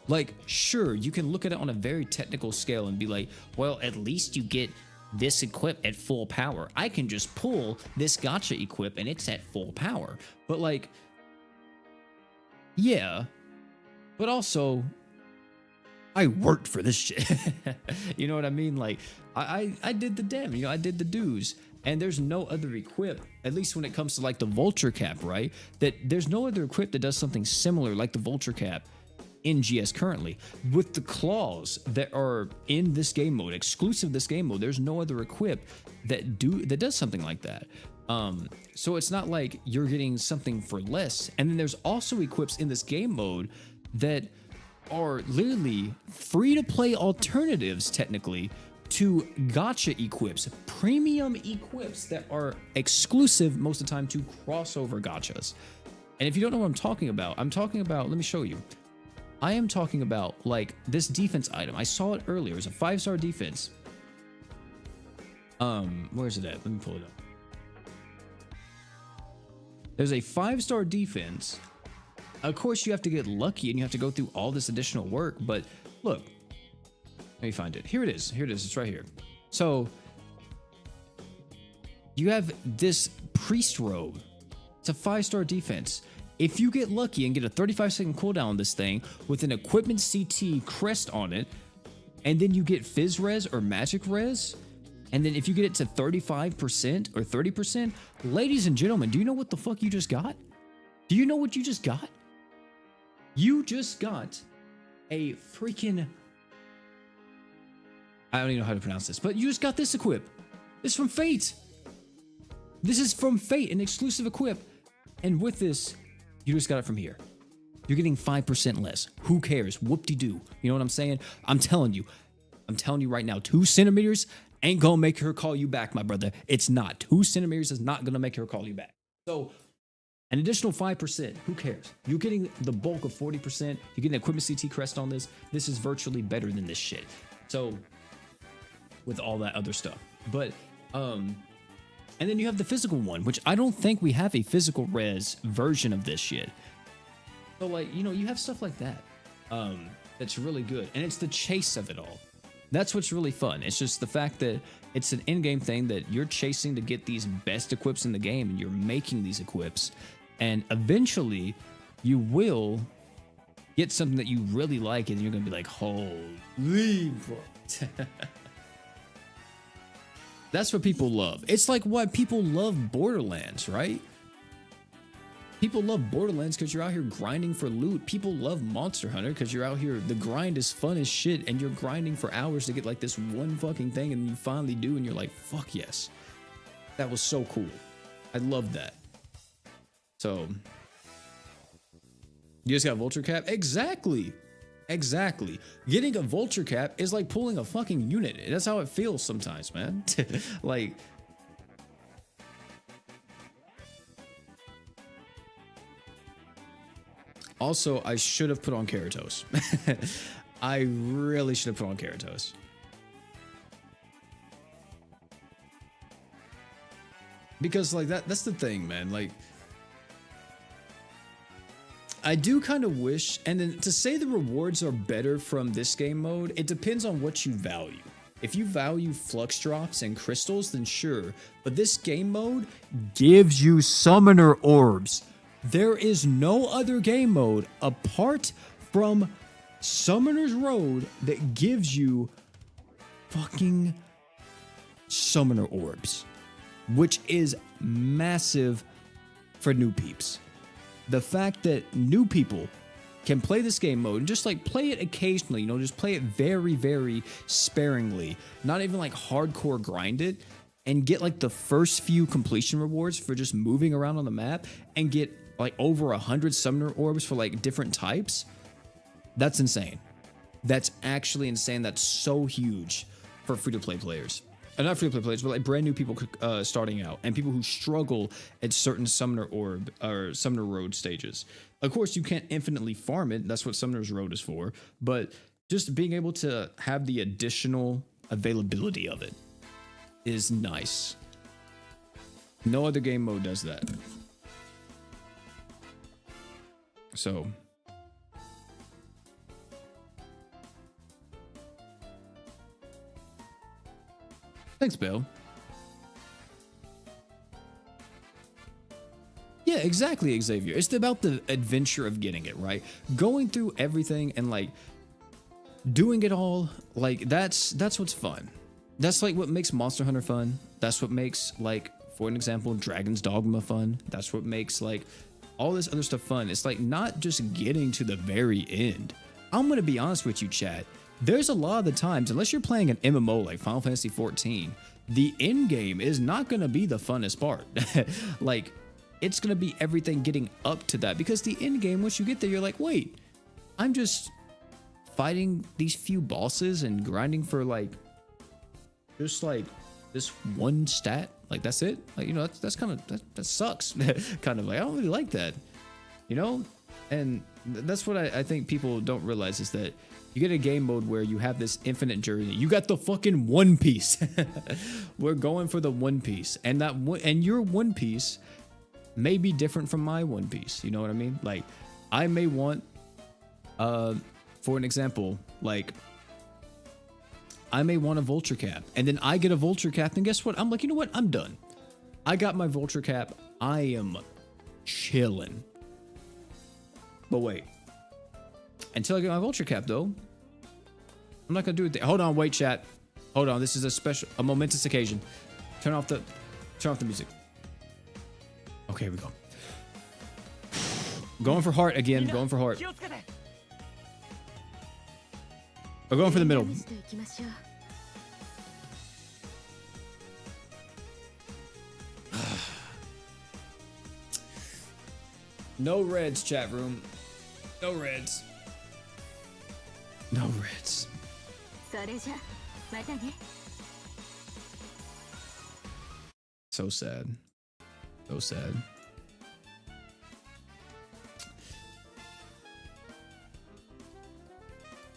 Like, sure, you can look at it on a very technical scale and be like, well, at least you get this equip at full power. I can just pull this gacha equip and it's at full power. But like, yeah, but also I worked for this shit. You know what I mean? Like I did the damn, you know, I did the dues. And there's no other equip, at least when it comes to like the vulture cap, right? That there's no other equip that does something similar like the vulture cap in GS currently. With the claws that are in this game mode, exclusive this game mode, there's no other equip that does something like that. So it's not like you're getting something for less. And then there's also equips in this game mode that are literally free to play alternatives technically to gacha equips, premium equips that are exclusive most of the time to crossover gachas. And if you don't know what I'm talking about, let me show you. I am talking about like this defense item. I saw it earlier. It's a 5-star defense. Where is it at? Let me pull it up. There's a 5-star defense. Of course, you have to get lucky and you have to go through all this additional work. But look, let me find it. Here it is. Here it is. It's right here. So you have this priest robe. It's a 5-star defense. If you get lucky and get a 35-second cooldown on this thing with an equipment CT crest on it, and then you get Fizz Res or Magic Res. And then if you get it to 35% or 30%, ladies and gentlemen, do you know what the fuck you just got? Do you know what you just got? You just got a freaking... I don't even know how to pronounce this, but you just got this equip. This is from Fate. This is from Fate, an exclusive equip. And with this, you just got it from here. You're getting 5% less. Who cares? Whoop-de-doo. You know what I'm saying? I'm telling you right now, 2 centimeters ain't gonna make her call you back, my brother. It's not. 2 centimeters is not gonna make her call you back. So an additional 5%, who cares? You're getting the bulk of 40%. You're getting equipment CT crest on this. This is virtually better than this shit. So with all that other stuff. But and then you have the physical one, which I don't think we have a physical res version of this shit. So like, you know, you have stuff like that. That's really good. And it's the chase of it all. That's what's really fun. It's just the fact that it's an in-game thing that you're chasing to get these best equips in the game, and you're making these equips, and eventually you will get something that you really like, and you're gonna be like, holy fuck. That's what people love. It's like why people love Borderlands, right? People love Borderlands because you're out here grinding for loot. People love Monster Hunter because you're out here, the grind is fun as shit, and you're grinding for hours to get like this one fucking thing, and you finally do, and you're like, fuck yes. That was so cool. I love that. So, you just got Vulture Cap? Exactly. Exactly. Getting a Vulture Cap is like pulling a fucking unit. That's how it feels sometimes, man. Like... Also, I should have put on Keratos. I really should have put on Keratos. Because like that's the thing, man. Like I do kind of wish, and then to say the rewards are better from this game mode, it depends on what you value. If you value flux drops and crystals, then sure. But this game mode gives you summoner orbs. There is no other game mode apart from Summoner's Road that gives you fucking summoner orbs, which is massive for new peeps. The fact that new people can play this game mode and just like play it occasionally, you know, just play it very, very sparingly, not even like hardcore grind it, and get like the first few completion rewards for just moving around on the map and get like over 100 summoner orbs for like different types. That's insane. That's actually insane. That's so huge for free-to-play players. Not free-to-play players, but like brand new people starting out and people who struggle at certain summoner orb or summoner road stages. Of course, you can't infinitely farm it. That's what Summoner's Road is for. But just being able to have the additional availability of it is nice. No other game mode does that. So thanks, Bill. Yeah, exactly, Xavier. It's about the adventure of getting it, right? Going through everything and like doing it all, like that's what's fun. That's like what makes Monster Hunter fun. That's what makes, like, for an example, Dragon's Dogma fun. That's what makes like all this other stuff fun. It's like not just getting to the very end. I'm gonna be honest with you, chat. There's a lot of the times, unless you're playing an MMO like Final Fantasy 14, the end game is not gonna be the funnest part. Like, it's gonna be everything getting up to that, because the end game, once you get there, you're like, wait, I'm just fighting these few bosses and grinding for like just like this one stat. Like, that's it. Like, you know, that's kind of that sucks. Kind of like, I don't really like that, you know. And that's what I think people don't realize, is that you get a game mode where you have this infinite journey. You got the fucking One Piece. We're going for the One Piece, and and your One Piece may be different from my One Piece. You know what I mean? Like, I may want, for an example, like, I may want a vulture cap, and then I get a vulture cap, and guess what? I'm like, you know what? I'm done. I got my vulture cap. I am chilling. But wait, until I get my vulture cap, though, I'm not gonna do it. Hold on, wait, chat. Hold on. This is a momentous occasion. Turn off the music. Okay, here we go. Going for heart again. Going for heart. We're going for the middle. No reds, chat room. No reds. No reds. So sad. So sad.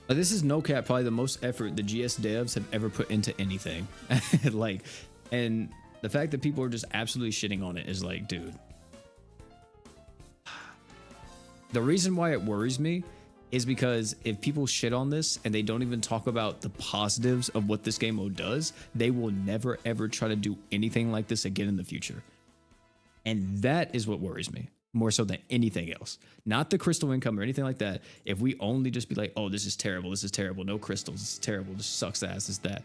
This is no cap, probably the most effort the GS devs have ever put into anything. Like, and the fact that people are just absolutely shitting on it is like, dude. The reason why it worries me is because if people shit on this and they don't even talk about the positives of what this game mode does, they will never ever try to do anything like this again in the future. And that is what worries me more so than anything else. Not the crystal income or anything like that. If we only just be like, oh, this is terrible, no crystals, this is terrible, this sucks ass, this that.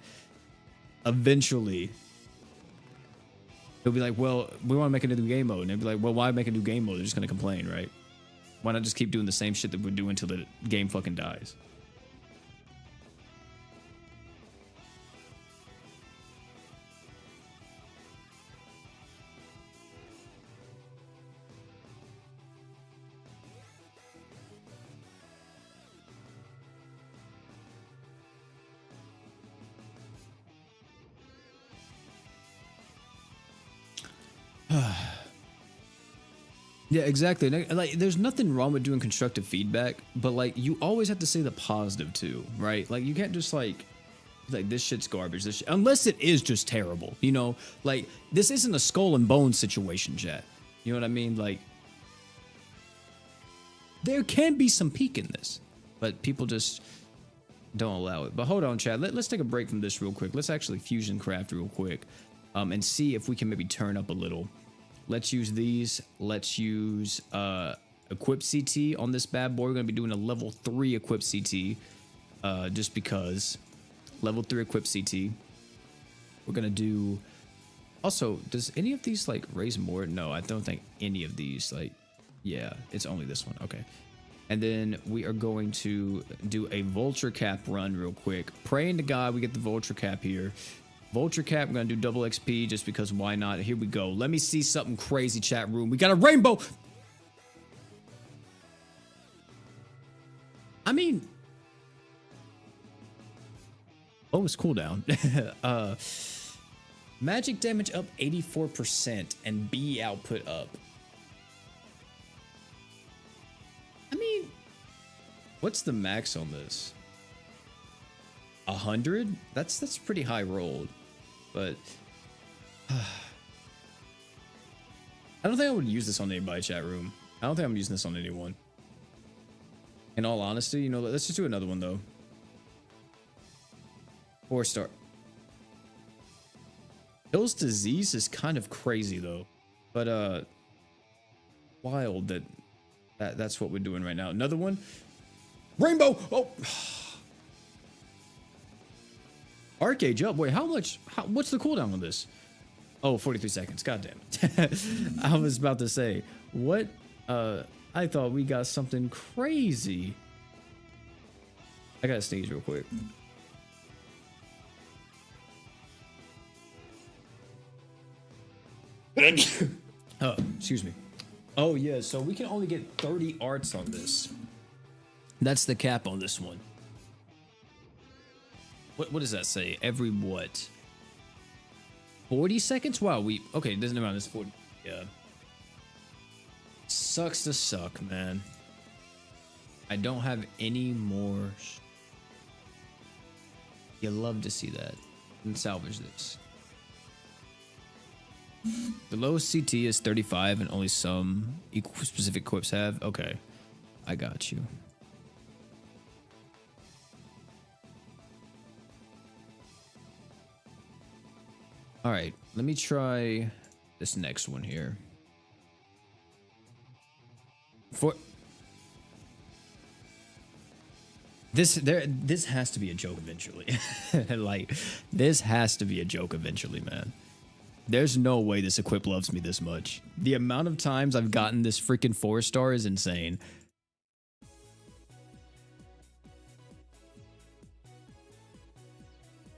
Eventually, they'll be like, well, we want to make a new game mode. And they'll be like, well, why make a new game mode? They're just going to complain, right? Why not just keep doing the same shit that we're doing until the game fucking dies? Yeah, exactly. Like, there's nothing wrong with doing constructive feedback, but like, you always have to say the positive too, right? Like, you can't just like this shit's garbage. Unless it is just terrible, you know. Like, this isn't a skull and bones situation, chat. You know what I mean? Like, there can be some peak in this, but people just don't allow it. But hold on, chat. Let's take a break from this real quick. Let's actually fusion craft real quick, and see if we can maybe turn up a little. Let's use these. Let's use equip CT on this bad boy. We're going to be doing a level 3 equip CT just because. Level 3 equip CT. We're going to do... Also, does any of these like raise more? No, I don't think any of these like... Yeah, it's only this one. Okay. And then we are going to do a vulture cap run real quick. Praying to God we get the vulture cap here. Vulture cap, we're gonna do double XP just because why not? Here we go. Let me see something crazy, chat room. We got a rainbow. I mean, oh, it's cooldown. Magic damage up 84% and B output up. I mean, what's the max on this? 100? That's pretty high rolled. But I don't think I would use this on anybody, chat room. I don't think I'm using this on anyone. In all honesty, you know, let's just do another one though. 4-star. Kills disease is kind of crazy though. But wild that's what we're doing right now. Another one. Rainbow! Oh, arc age up. Wait, what's the cooldown on this? Oh, 43 seconds. God damn it. I was about to say, what? I thought we got something crazy. I gotta sneeze real quick. Oh, excuse me. Oh yeah, so we can only get 30 arts on this. That's the cap on this one. What does that say? Every what? 40 seconds? Wow, okay, it doesn't matter. It's 40. Yeah. Sucks to suck, man. I don't have any more. You love to see that. And salvage this. The lowest CT is 35 and only some specific equips have. Okay, I got you. All right, let me try this next one here. This has to be a joke eventually. Like, this has to be a joke eventually, man. There's no way this equip loves me this much. The amount of times I've gotten this freaking 4-star is insane.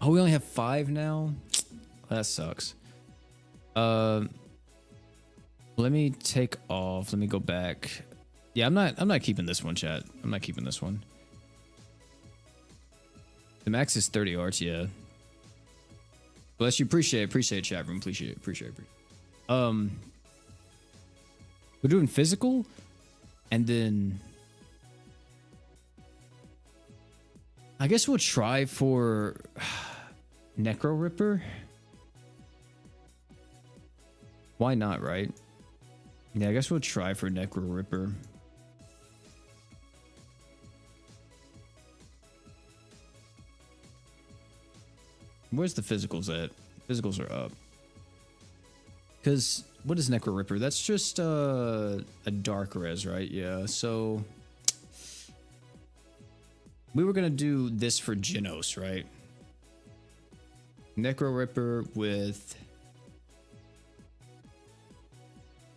Oh, we only have 5 now? That sucks. Let me take off. Let me go back. Yeah, I'm not keeping this one, chat. I'm not keeping this one. The max is 30 arts, yeah. Bless you, appreciate chat room, appreciate. We're doing physical, and then I guess we'll try for Necro Ripper. Why not, right? Yeah, I guess we'll try for Necro Ripper. Where's the physicals at? Physicals are up. Because what is Necro Ripper? That's just a dark res, right? Yeah, so we were gonna do this for Genos, right? Necro Ripper with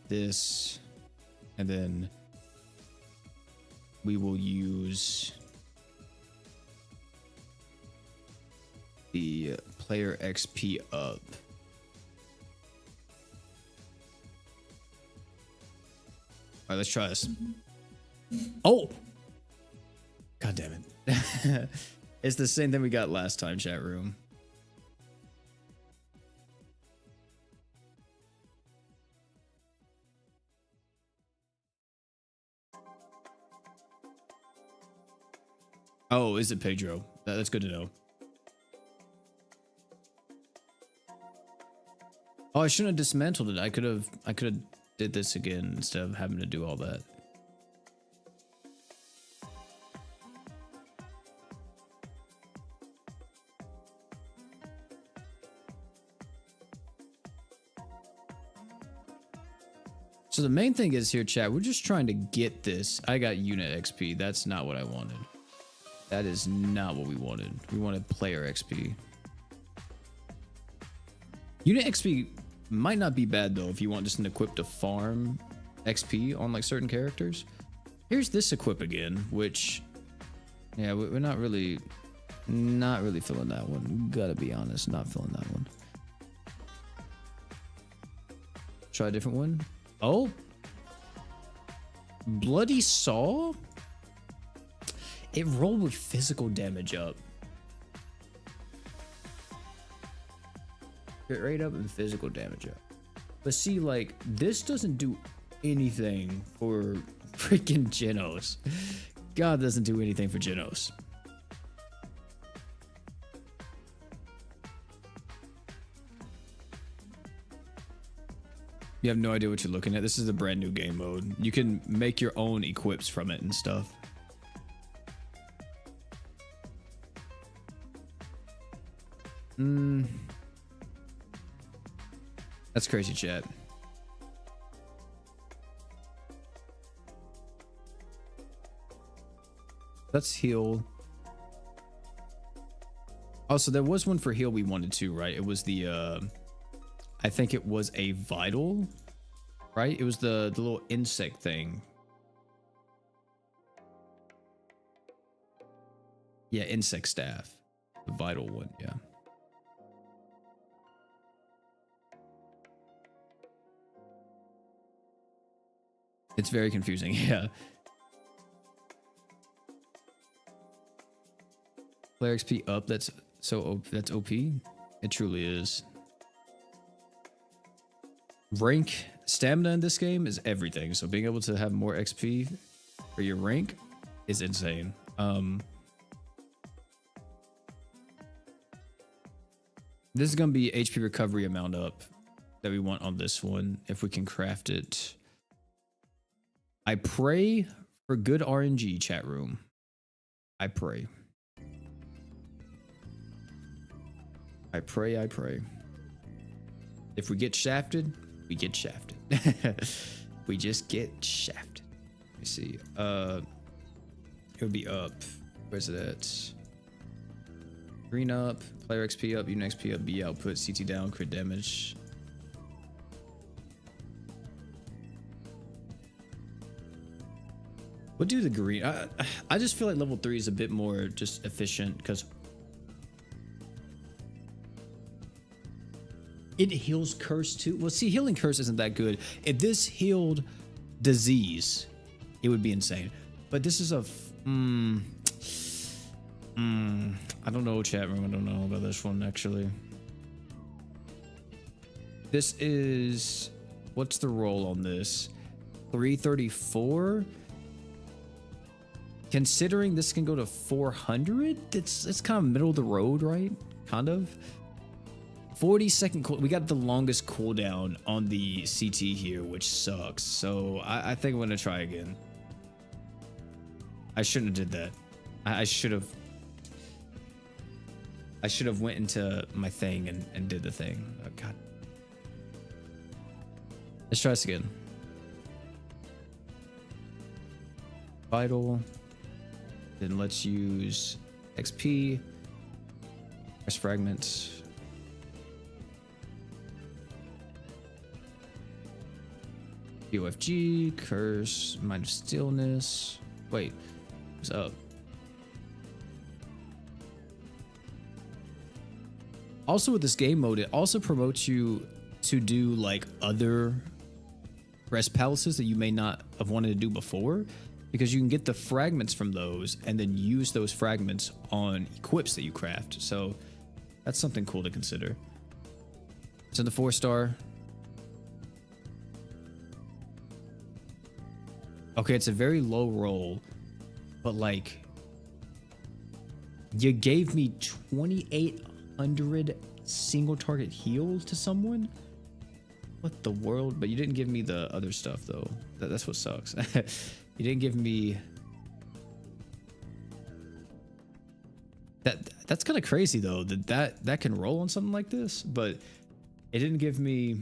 this, and then we will use the player XP up. All right, let's try this. Oh! God damn it. It's the same thing we got last time, chat room. Oh, is it Pedro? That's good to know. Oh, I shouldn't have dismantled it. I could have did this again instead of having to do all that. So the main thing is here, chat, we're just trying to get this. I got unit XP. That's not what I wanted. That is not what we wanted. We wanted player XP. Unit XP might not be bad though if you want just an equip to farm XP on like certain characters. Here's this equip again, which, yeah, we're not really feeling that one. Gotta be honest, not feeling that one. Try a different one. Oh, Bloody Saw. It rolled with physical damage up. Crit rate up and physical damage up. But see, like, this doesn't do anything for freaking Genos. God doesn't do anything for Genos. You have no idea what you're looking at. This is a brand new game mode. You can make your own equips from it and stuff. That's crazy, chat. Let's heal. Oh, so there was one for heal we wanted to, right? It was the I think it was a vital, right? It was the little insect thing. Yeah, insect staff. The vital one, yeah. It's very confusing, yeah. Player XP up, that's OP. It truly is. Rank stamina in this game is everything, so being able to have more XP for your rank is insane. This is gonna be HP recovery amount up that we want on this one if we can craft it. I pray for good RNG, chat room. I pray. I pray, I pray. If we get shafted, we get shafted. We just get shafted. Let me see. It would be up. Where's it at? Green up, player XP up, unit XP up, B output, CT down, crit damage. We'll do the green. I just feel like level 3 is a bit more just efficient because it heals curse too. Well, see, healing curse isn't that good. If this healed disease, it would be insane. But this is a I don't know, chat room. I don't know about this one actually. This is, what's the roll on this? 334. Considering this can go to 400, it's kind of middle of the road, right? Kind of. 40-second cool. We got the longest cooldown on the CT here, which sucks. So I think I'm gonna try again. I shouldn't have did that. I should have went into my thing and did the thing. Oh god. Let's try this again. Vital. Then let's use XP. Press fragments. UFG, curse, mind of stillness. Wait, what's up? Also with this game mode, it also promotes you to do like other rest palaces that you may not have wanted to do before, because you can get the fragments from those and then use those fragments on equips that you craft. So that's something cool to consider. It's in the 4-star. Okay, it's a very low roll, but like, you gave me 2,800 single target heal to someone? What the world? But you didn't give me the other stuff though. That's what sucks. You didn't give me that. That's kind of crazy though, that can roll on something like this, but it didn't give me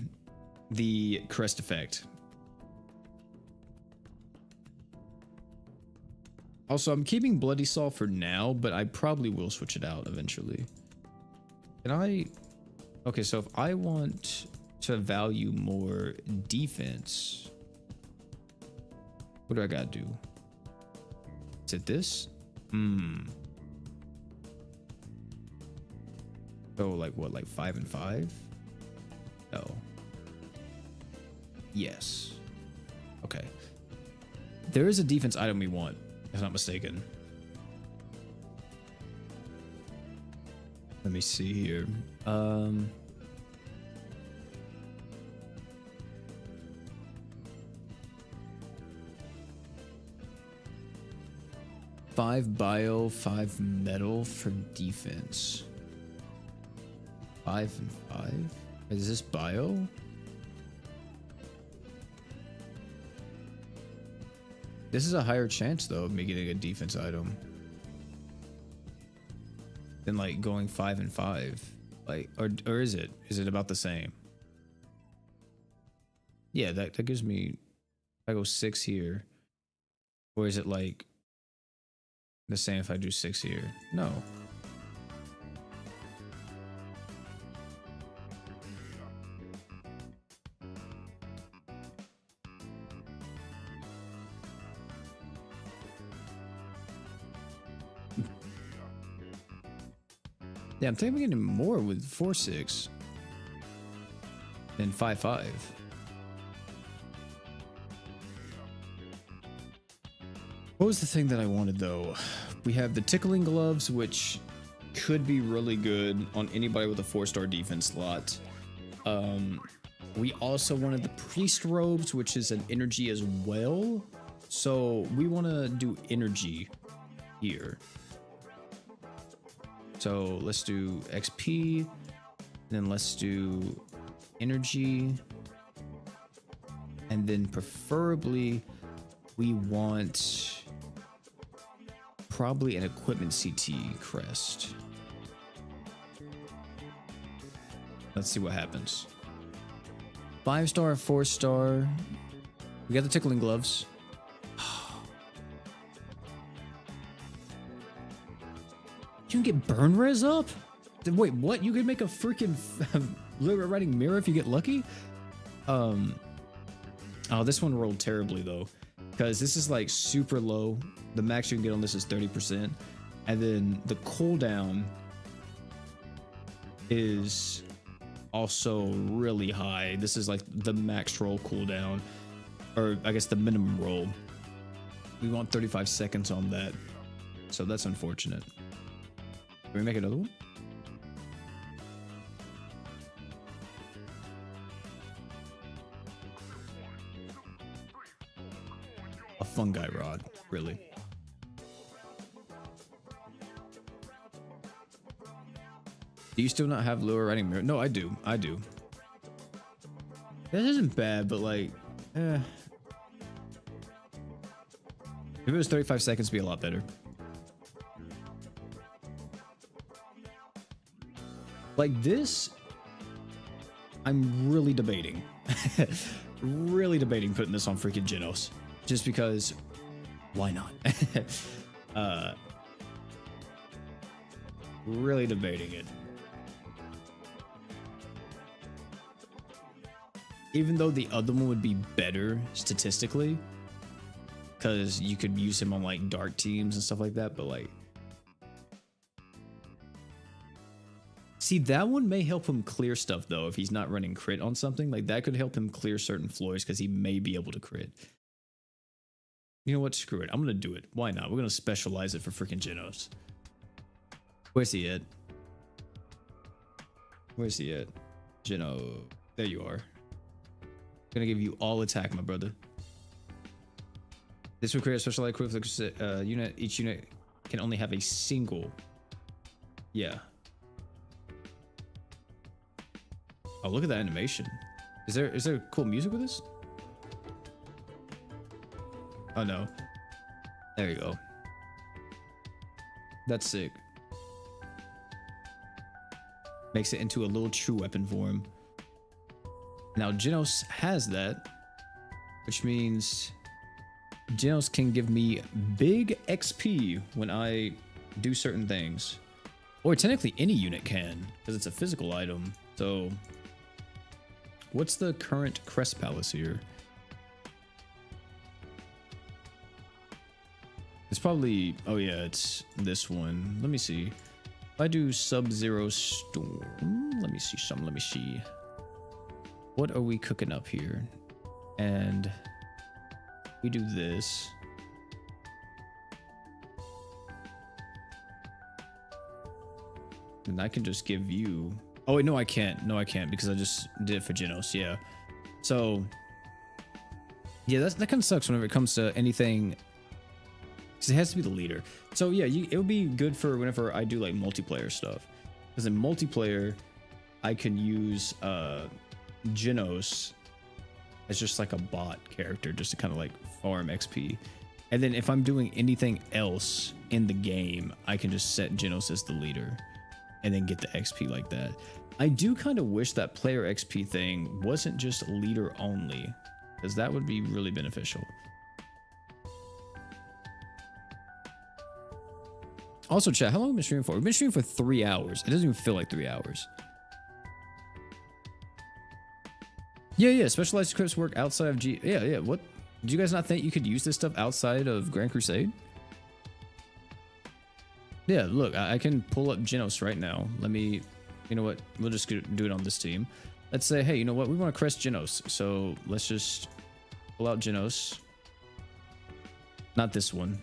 the crest effect. Also, I'm keeping Bloody Saw for now, but I probably will switch it out eventually. Can I? Okay, so if I want to value more defense, what do I gotta do? Is it this? Oh, like what, like 5 and 5? No. Yes. Okay. There is a defense item we want, if I'm not mistaken. Let me see here. 5 bio, 5 metal for defense. 5 and 5? Is this bio? This is a higher chance though of me getting a defense item than like going 5 and 5. Like, or is it? Is it about the same? Yeah, that gives me, I go 6 here. Or is it like the same if I do 6 here? No. Yeah, I'm thinking I'm getting more with 4-6 than 5-5. What was the thing that I wanted though? We have the tickling gloves, which could be really good on anybody with a 4-star defense slot. We also wanted the priest robes, which is an energy as well. So we want to do energy here. So let's do XP, then let's do energy, and then preferably we want probably an equipment CT crest. Let's see what happens. 5-star, 4-star. We got the tickling gloves. can get burn res up? Wait, what? You can make a freaking Lyra Riding mirror if you get lucky? Oh, this one rolled terribly though, because this is like super low. The max you can get on this is 30%, and then the cooldown is also really high. This is like the max roll cooldown, or I guess the minimum roll. We want 35 seconds on that, so that's unfortunate. Can we make another one? A fungi rod, really? Do you still not have Lure Riding Mirror? No, I do. I do. That isn't bad, but like, if it was 35 seconds, it'd be a lot better. Like this, I'm really debating. Really debating putting this on freaking Genos. Just because, why not? Really debating it. Even though the other one would be better statistically, because you could use him on like dark teams and stuff like that, but like, see, that one may help him clear stuff though. If he's not running crit on something, like that could help him clear certain floors because he may be able to crit. You know what? Screw it. I'm gonna do it. Why not? We're gonna specialize it for freaking Genos. Where's he at? Where's he at? Geno. There you are. Gonna give you all attack, my brother. This will create a special equivalent unit. Each unit can only have a single. Yeah. Oh, look at that animation. Is there cool music with this? Oh no. There you go. That's sick. Makes it into a little true weapon form. Now Genos has that, which means Genos can give me big XP when I do certain things. Or technically any unit can, because it's a physical item. So what's the current Crest Palace here? It's probably, oh yeah, it's this one. Let me see. If I do Sub-Zero Storm, let me see something, let me see. What are we cooking up here? And we do this. And I can just give you, oh wait, no I can't. No I can't because I just did it for Genos, yeah. So, yeah, that kind of sucks whenever it comes to anything. Because it has to be the leader. So yeah, it would be good for whenever I do like multiplayer stuff. Because in multiplayer, I can use Genos as just like a bot character just to kind of like farm XP. And then if I'm doing anything else in the game, I can just set Genos as the leader and then get the XP like that. I do kind of wish that player XP thing wasn't just leader only, because that would be really beneficial. Also, chat, how long have we been streaming for? We've been streaming for 3 hours. It doesn't even feel like 3 hours. Yeah, specialized scripts work outside of G. Yeah. What? Do you guys not think you could use this stuff outside of Grand Crusade? Yeah, look, I can pull up Genos right now. Let me, you know what? We'll just do it on this team. Let's say, hey, you know what? We want to crest Genos. So let's just pull out Genos. Not this one.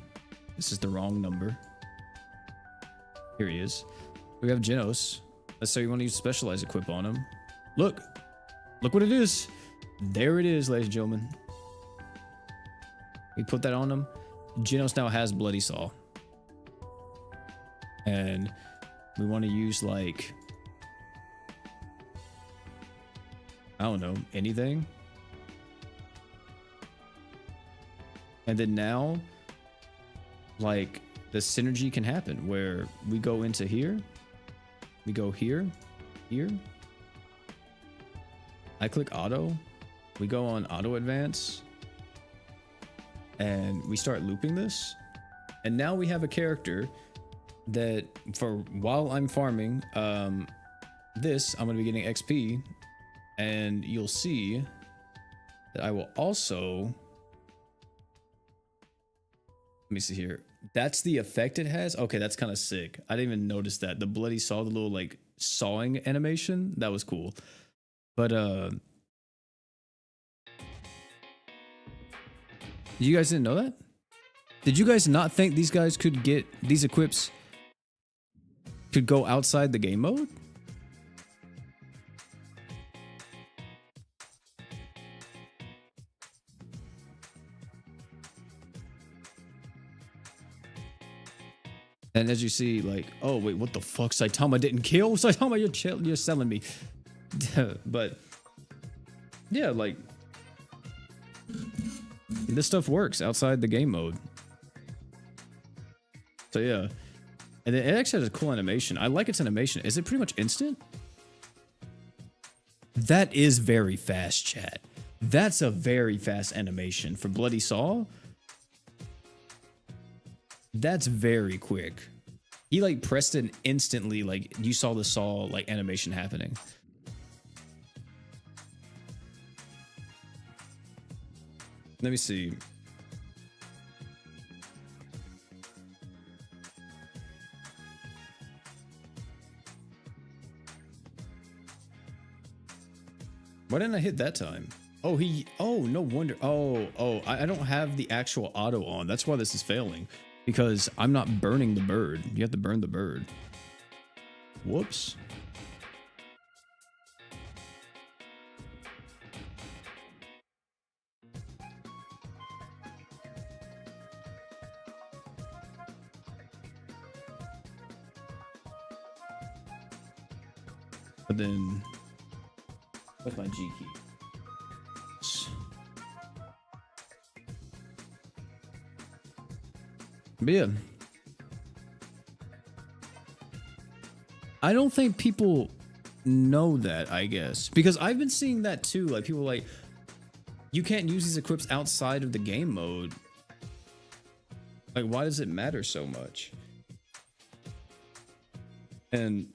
This is the wrong number. Here he is. We have Genos. Let's say you want to use specialized equip on him. Look what it is. There it is, ladies and gentlemen. We put that on him. Genos now has Bloody Saw. And we want to use like, I don't know, anything. And then now, like, the synergy can happen where we go into here, we go here, I click auto, we go on auto advance, and we start looping this. And now we have a character that for while I'm farming this, I'm gonna be getting XP, and you'll see that I will also, let me see here. That's the effect it has. Okay, that's kind of sick. I didn't even notice that. The bloody saw, the little like sawing animation, that was cool. But you guys didn't know that? Did you guys not think these guys could get these equips could go outside the game mode? And as you see, like, oh wait, what the fuck? Saitama didn't kill? Saitama, you're selling me. But yeah, like this stuff works outside the game mode. So yeah. And then it actually has a cool animation. I like its animation. Is it pretty much instant? That is very fast, chat. That's a very fast animation for Bloody Saw. That's very quick. He like pressed it instantly, like you saw the saw like animation happening. Let me see. Why didn't I hit that time? Oh, no wonder. I don't have the actual auto on. That's why this is failing. Because I'm not burning the bird. You have to burn the bird. Whoops. But then, what's my G key? But yeah, I don't think people know that, I guess, because I've been seeing that too. Like people like, you can't use these equips outside of the game mode. Like, why does it matter so much? And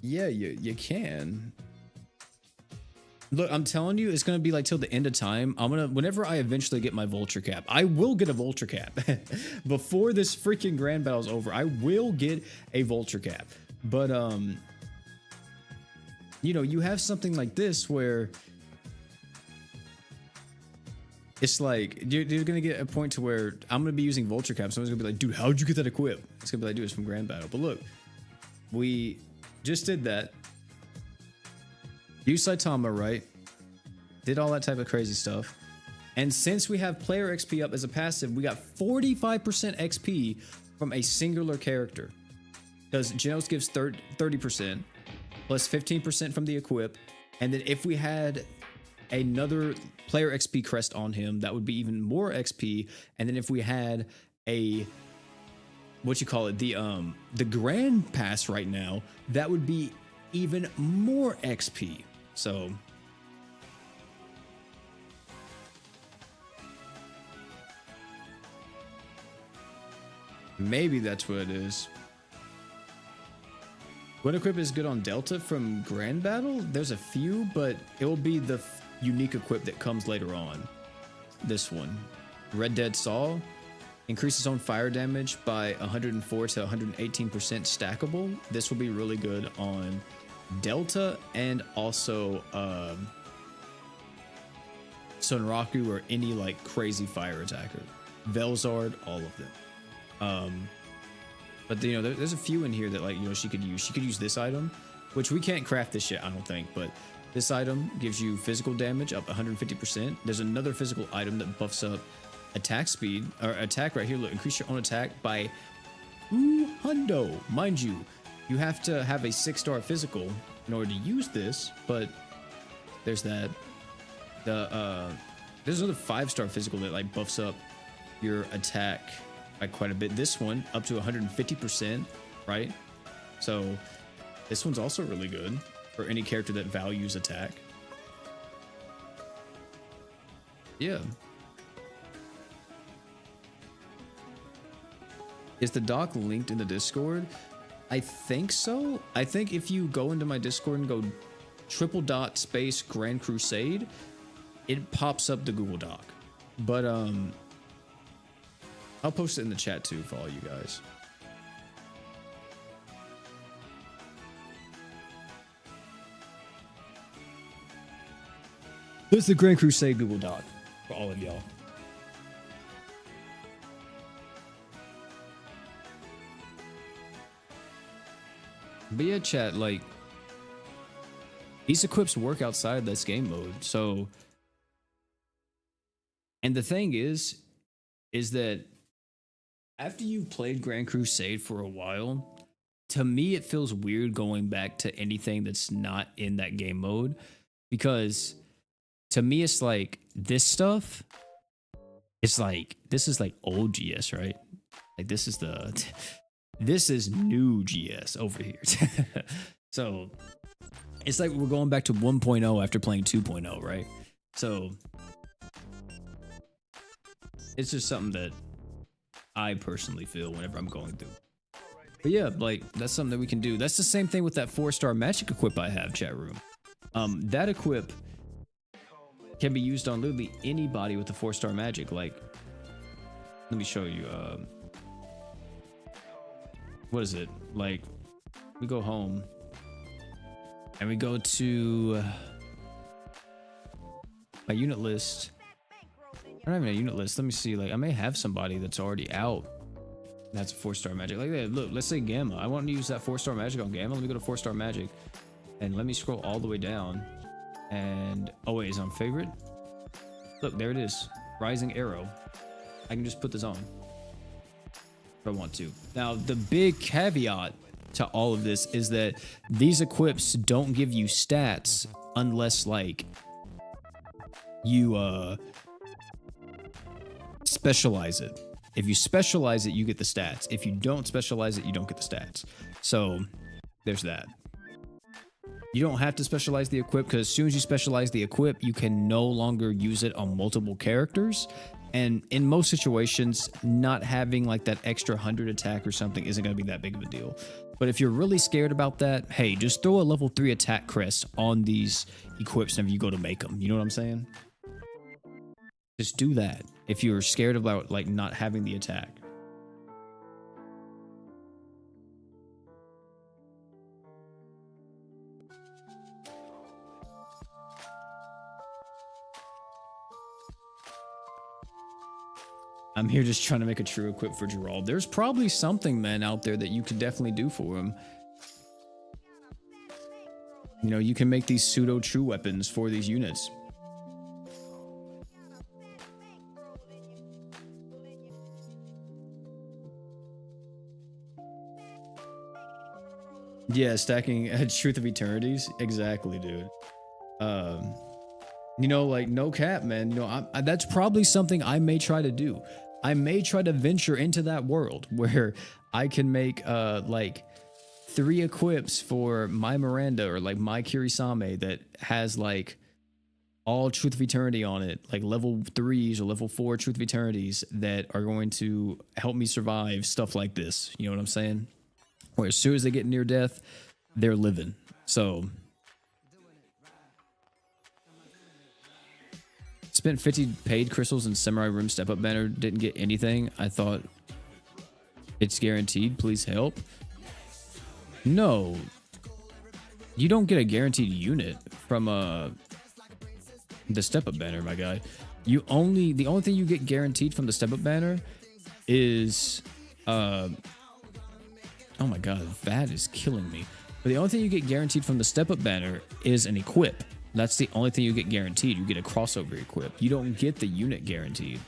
yeah, you can. Look, I'm telling you, it's gonna be like till the end of time. Whenever I eventually get my vulture cap, I will get a vulture cap. Before this freaking grand battle's over, I will get a vulture cap. But you know, you have something like this where it's like you're gonna get a point to where I'm gonna be using vulture cap. Someone's gonna be like, dude, how'd you get that equip? It's gonna be like, dude, it's from grand battle. But look, we just did that. Use Saitama, right? Did all that type of crazy stuff. And since we have player XP up as a passive, we got 45% XP from a singular character. Because Genos gives 30% plus 15% from the equip. And then if we had another player XP crest on him, that would be even more XP. And then if we had a, what you call it, the grand pass right now, that would be even more XP. So maybe that's what it is. What equip is good on Delta from Grand Battle? There's a few, but it will be the unique equip that comes later on. This one, Red Dead Saw, increases own fire damage by 104 to 118% stackable. This will be really good on Delta and also Sonraku or any like crazy fire attacker. Velzard, all of them. But you know, there's a few in here that like, you know, she could use. She could use this item, which we can't craft this shit, I don't think, but this item gives you physical damage up 150%. There's another physical item that buffs up attack speed, or attack right here. Look, increase your own attack by 200. Mind you, you have to have a 6-star physical in order to use this, but there's that. There's another 5-star physical that like buffs up your attack by quite a bit. This one up to 150%, right? So this one's also really good for any character that values attack. Yeah. Is the doc linked in the Discord? I think so. I think if you go into my Discord and go // Grand Crusade, it pops up the Google Doc. But I'll post it in the chat too for all you guys. There's the Grand Crusade Google Doc for all of y'all. But yeah, chat, like, these equips work outside this game mode. So, and the thing is that after you've played Grand Crusade for a while, to me, it feels weird going back to anything that's not in that game mode, because to me, it's like this stuff. It's like, this is like old GS, right? Like this is new GS over here. So it's like we're going back to 1.0 after playing 2.0, right? So it's just something that I personally feel whenever I'm going through. But yeah, like that's something that we can do. That's the same thing with that 4-star magic equip I have, chat room. That equip can be used on literally anybody with the 4-star magic. Like, let me show you. What is it? Like, we go home and we go to my unit list. I don't have a unit list. Let me see. Like, I may have somebody that's already out. That's a 4-star magic. Like, look, let's say Gamma. I want to use that 4-star magic on Gamma. Let me go to 4-star magic and let me scroll all the way down. And oh wait, is on favorite? Look, there it is. Rising Arrow. I can just put this on if I want to. Now, the big caveat to all of this is that these equips don't give you stats unless like you specialize it. If you specialize it, you get the stats. If you don't specialize it, you don't get the stats. So there's that. You don't have to specialize the equip, because as soon as you specialize the equip, you can no longer use it on multiple characters. And in most situations, not having like that extra 100 attack or something isn't going to be that big of a deal. But if you're really scared about that, hey, just throw a level 3 attack crest on these equips whenever you go to make them. You know what I'm saying? Just do that if you're scared about like not having the attack. I'm here just trying to make a true equip for Gerald. There's probably something, man, out there that you could definitely do for him. You know, you can make these pseudo true weapons for these units. Yeah, stacking Truth of Eternities. Exactly, dude. You know, like, no cap, man. You know, that's probably something I may try to do. I may try to venture into that world where I can make like 3 equips for my Miranda or like my Kirisame that has like all Truth of Eternity on it, like level 3s or level 4 Truth of Eternities that are going to help me survive stuff like this. You know what I'm saying? Where as soon as they get near death, they're living. So spent 50 paid crystals in Samurai Room Step Up banner, didn't get anything. I thought it's guaranteed. Please help. No, you don't get a guaranteed unit from the Step Up banner, my guy. The only thing you get guaranteed from the Step Up banner is oh my god, that is killing me. But the only thing you get guaranteed from the Step Up banner is an equip. That's the only thing you get guaranteed. You get a crossover equip. You don't get the unit guaranteed.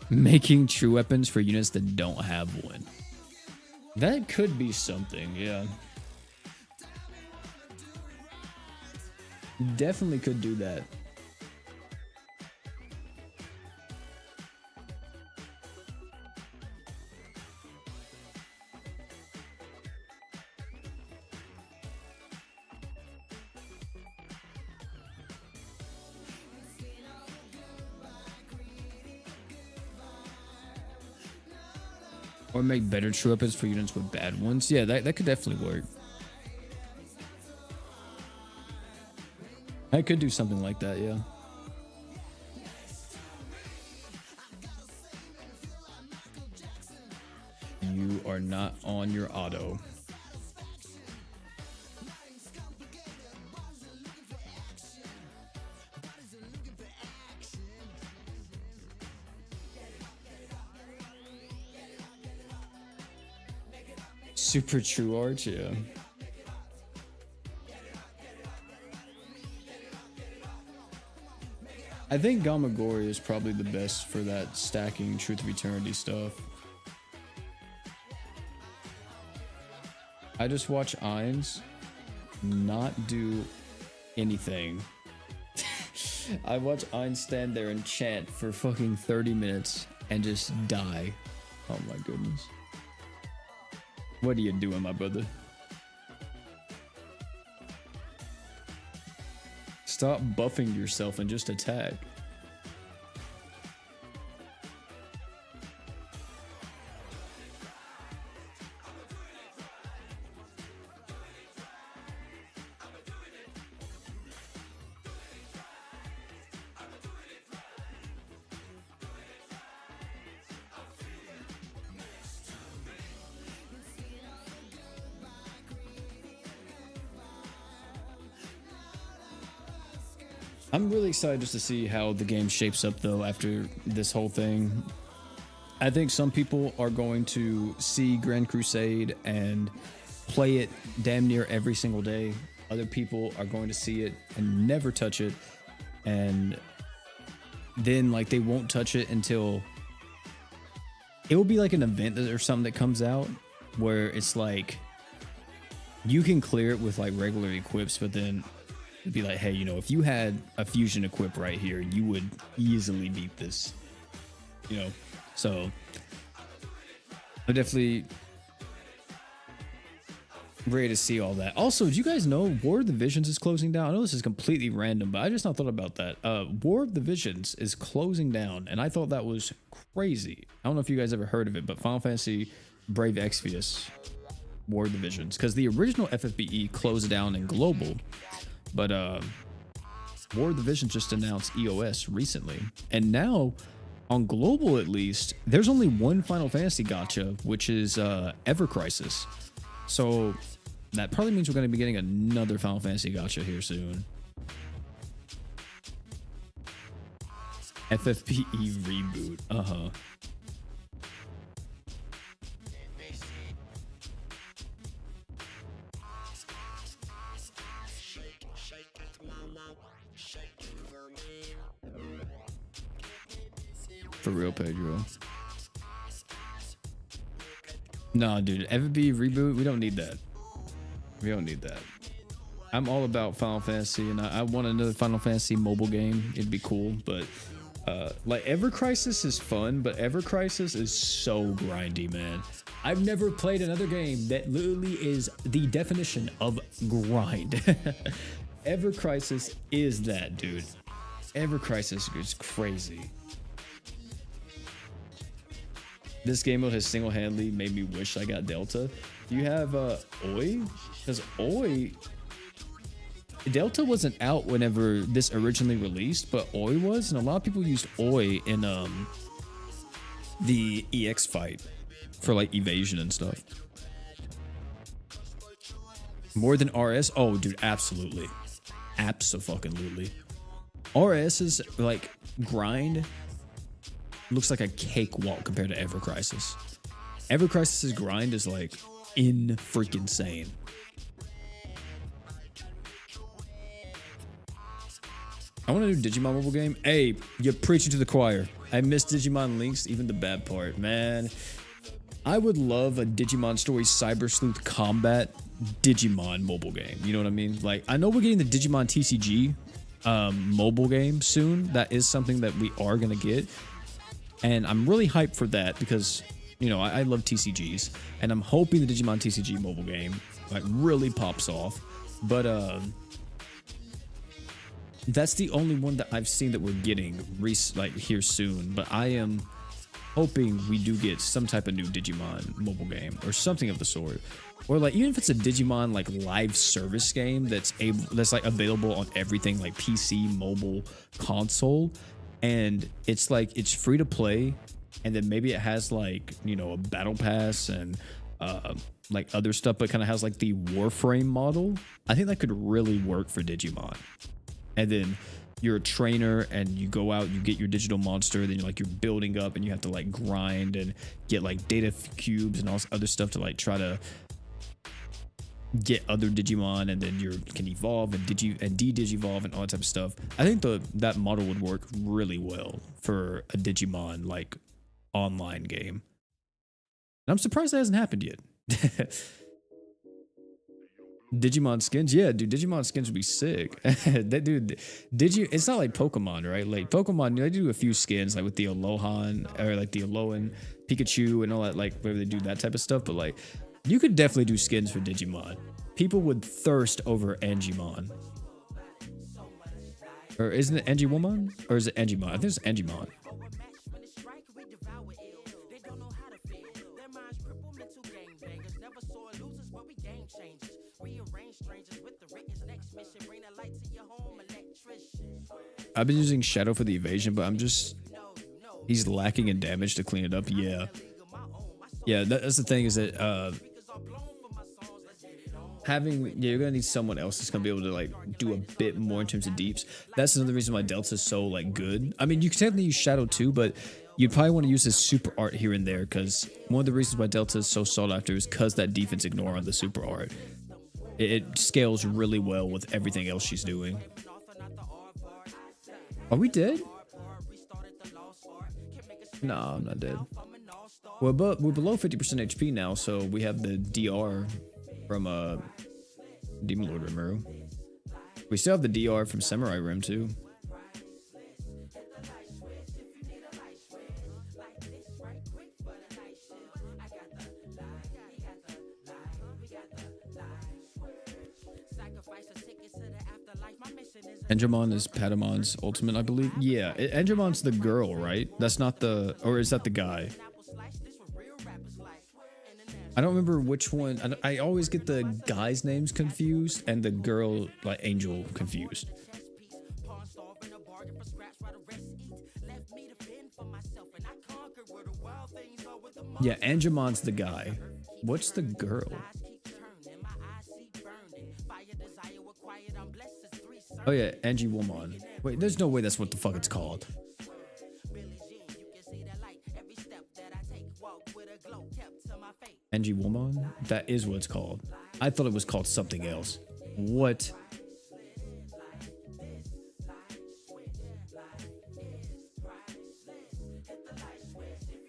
Making true weapons for units that don't have one. That could be something, yeah. Definitely could do that. Or make better true weapons for units with bad ones. Yeah, that could definitely work. I could do something like that, yeah. You are not on your auto. Super true arch, yeah. I think Gamagori is probably the best for that stacking Truth of Eternity stuff. I just watch Ainz not do anything. I watch Ainz stand there and chant for fucking 30 minutes and just die. Oh my goodness. What are you doing, my brother? Stop buffing yourself and just attack. I'm really excited just to see how the game shapes up though after this whole thing. I think some people are going to see Grand Crusade and play it damn near every single day. Other people are going to see it and never touch it, and then like they won't touch it until it will be like an event or something that comes out where it's like you can clear it with like regular equips, but then it'd be like, hey, you know, if you had a fusion equip right here, you would easily beat this, you know. So I'm definitely ready to see all that. Also, do you guys know War of the Visions is closing down? I know this is completely random, but I just not thought about that. War of the Visions is closing down, and I thought that was crazy. I don't know if you guys ever heard of it, but Final Fantasy Brave Exvius War of the Visions, because the original FFBE closed down in global, but War of the Visions just announced EOS recently, and now on global at least, there's only one Final Fantasy gacha, which is Ever Crisis. So that probably means we're going to be getting another Final Fantasy gacha here soon. FFPE reboot. Uh-huh. For real, Pedro. Nah, dude, FFB reboot, we don't need that. We don't need that. I'm all about Final Fantasy, and I want another Final Fantasy mobile game. It'd be cool, but like Ever Crisis is fun, but Ever Crisis is so grindy, man. I've never played another game that literally is the definition of grind. Ever Crisis is that, dude. Ever Crisis is crazy. This game mode has single-handedly made me wish I got Delta. Do you have Oi? Because Oi... Delta wasn't out whenever this originally released, but Oi was, and a lot of people used Oi in the EX fight for like evasion and stuff. More than RS? Oh, dude, absolutely. Abso-fucking-lutely. RS's like grind looks like a cakewalk compared to Ever Crisis. Ever Crisis's grind is like freaking sane. I want to do Digimon mobile game. Hey, you're preaching to the choir. I miss Digimon Links, even the bad part, man. I would love a Digimon Story Cyber Sleuth Combat Digimon mobile game. You know what I mean? Like, I know we're getting the Digimon TCG mobile game soon. That is something that we are going to get. And I'm really hyped for that because, you know, I love TCGs. And I'm hoping the Digimon TCG mobile game like really pops off. But that's the only one that I've seen that we're getting like here soon. But I am hoping we do get some type of new Digimon mobile game or something of the sort. Or like even if it's a Digimon like live service game that's like available on everything like PC, mobile, console, and it's like it's free to play, and then maybe it has like, you know, a battle pass and like other stuff, but kind of has like the Warframe model. I think that could really work for Digimon. And then you're a trainer and you go out, you get your digital monster, then you're building up and you have to like grind and get like data cubes and all this other stuff to like try to get other Digimon, and then you can evolve and de-digivolve and all that type of stuff. I think that model would work really well for a Digimon like online game. And I'm surprised that hasn't happened yet. Digimon skins, yeah, dude. Digimon skins would be sick. That dude, it's not like Pokemon, right? Like Pokemon, they do a few skins, like with the Alolan or like the Alolan Pikachu and all that, like where they do that type of stuff. But like, you could definitely do skins for Digimon. People would thirst over Angimon. Or isn't it Angimon? Or is it Angimon? I think it's Angimon. I've been using Shadow for the evasion, but he's lacking in damage to clean it up. Yeah. Yeah, that's the thing, is that you're gonna need someone else that's gonna be able to like do a bit more in terms of deeps. That's another reason why Delta's so like good. I mean, you can technically use Shadow too, but you'd probably want to use his super art here and there, because one of the reasons why Delta is so sought after is because that defense ignore on the super art. It scales really well with everything else she's doing. Are we dead? No, I'm not dead. We're below 50% HP now, so we have the DR from Demon Lord Rimuru. We still have the DR from Samurai Rim too. Endramon is Patamon's ultimate, I believe. Yeah, Endramon's the girl, right? That's not or is that the guy? I don't remember which one. I always get the guy's names confused and the girl, like Angel, confused. Yeah, Andramon's the guy. What's the girl? Oh yeah, Angie Woman. Wait, there's no way that's what the fuck it's called. Angie Woman? That is what it's called. I thought it was called something else. What?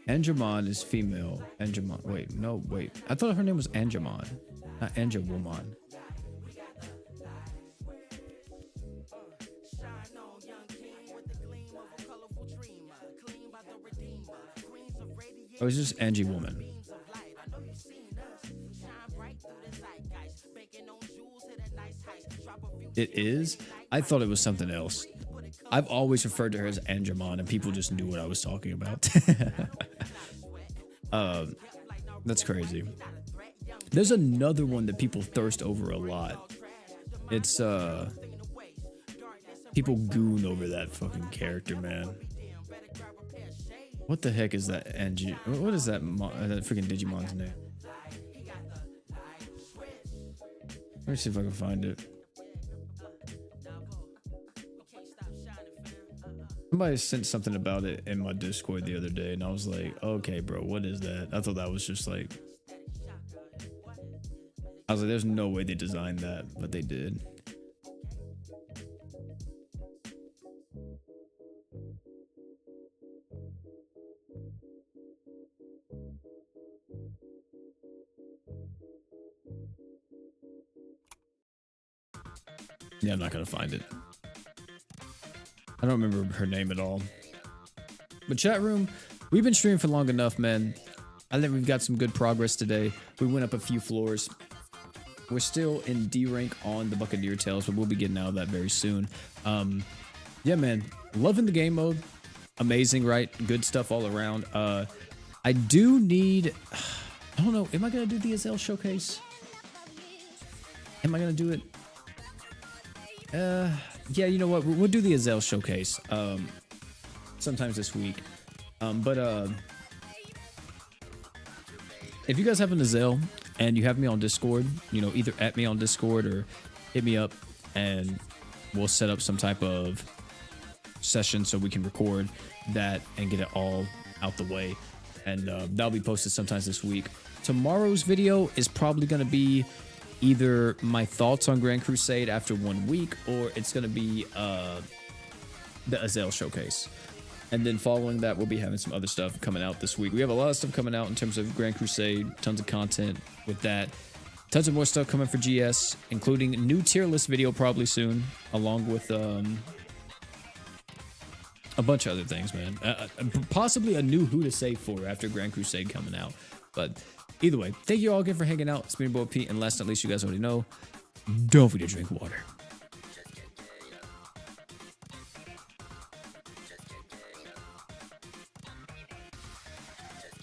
Angemon is female. Angemon. Wait, no, wait. I thought her name was Angemon, not Angewoman. Oh, it's just Angie Woman. It is? I thought it was something else. I've always referred to her as Angemon, and people just knew what I was talking about. That's crazy. There's another one that people thirst over a lot. It's people goon over that fucking character, man. What the heck is that Angie? What is that freaking Digimon's name? Let me see if I can find it. Somebody sent something about it in my Discord the other day, and I was like, okay, bro, what is that? I thought that was just like... I was like, there's no way they designed that, but they did. Yeah, I'm not gonna find it. I don't remember her name at all. But chat room, we've been streaming for long enough, man. I think we've got some good progress today. We went up a few floors. We're still in D rank on the Buccaneer Tails, but we'll be getting out of that very soon. Yeah, man, loving the game mode. amazing, right? Good stuff all around. I do need, I don't know, am I going to do the Azel showcase? Am I going to do it? Yeah, you know what? We'll do the Azel showcase sometimes this week. But if you guys have an Azel and you have me on Discord, you know, either at me on Discord or hit me up and we'll set up some type of session so we can record that and get it all out the way. And that'll be posted sometimes this week. Tomorrow's video is probably going to be either my thoughts on Grand Crusade after 1 week, or it's going to be the Azel showcase. And then following that, we'll be having some other stuff coming out this week. We have a lot of stuff coming out in terms of Grand Crusade, tons of content with that. Tons of more stuff coming for GS, including a new tier list video probably soon, along with a bunch of other things, man. Possibly a new Who to Save For after Grand Crusade coming out. But either way, thank you all again for hanging out. It's been your boy Pete, and last but not least, you guys already know, don't forget to drink water.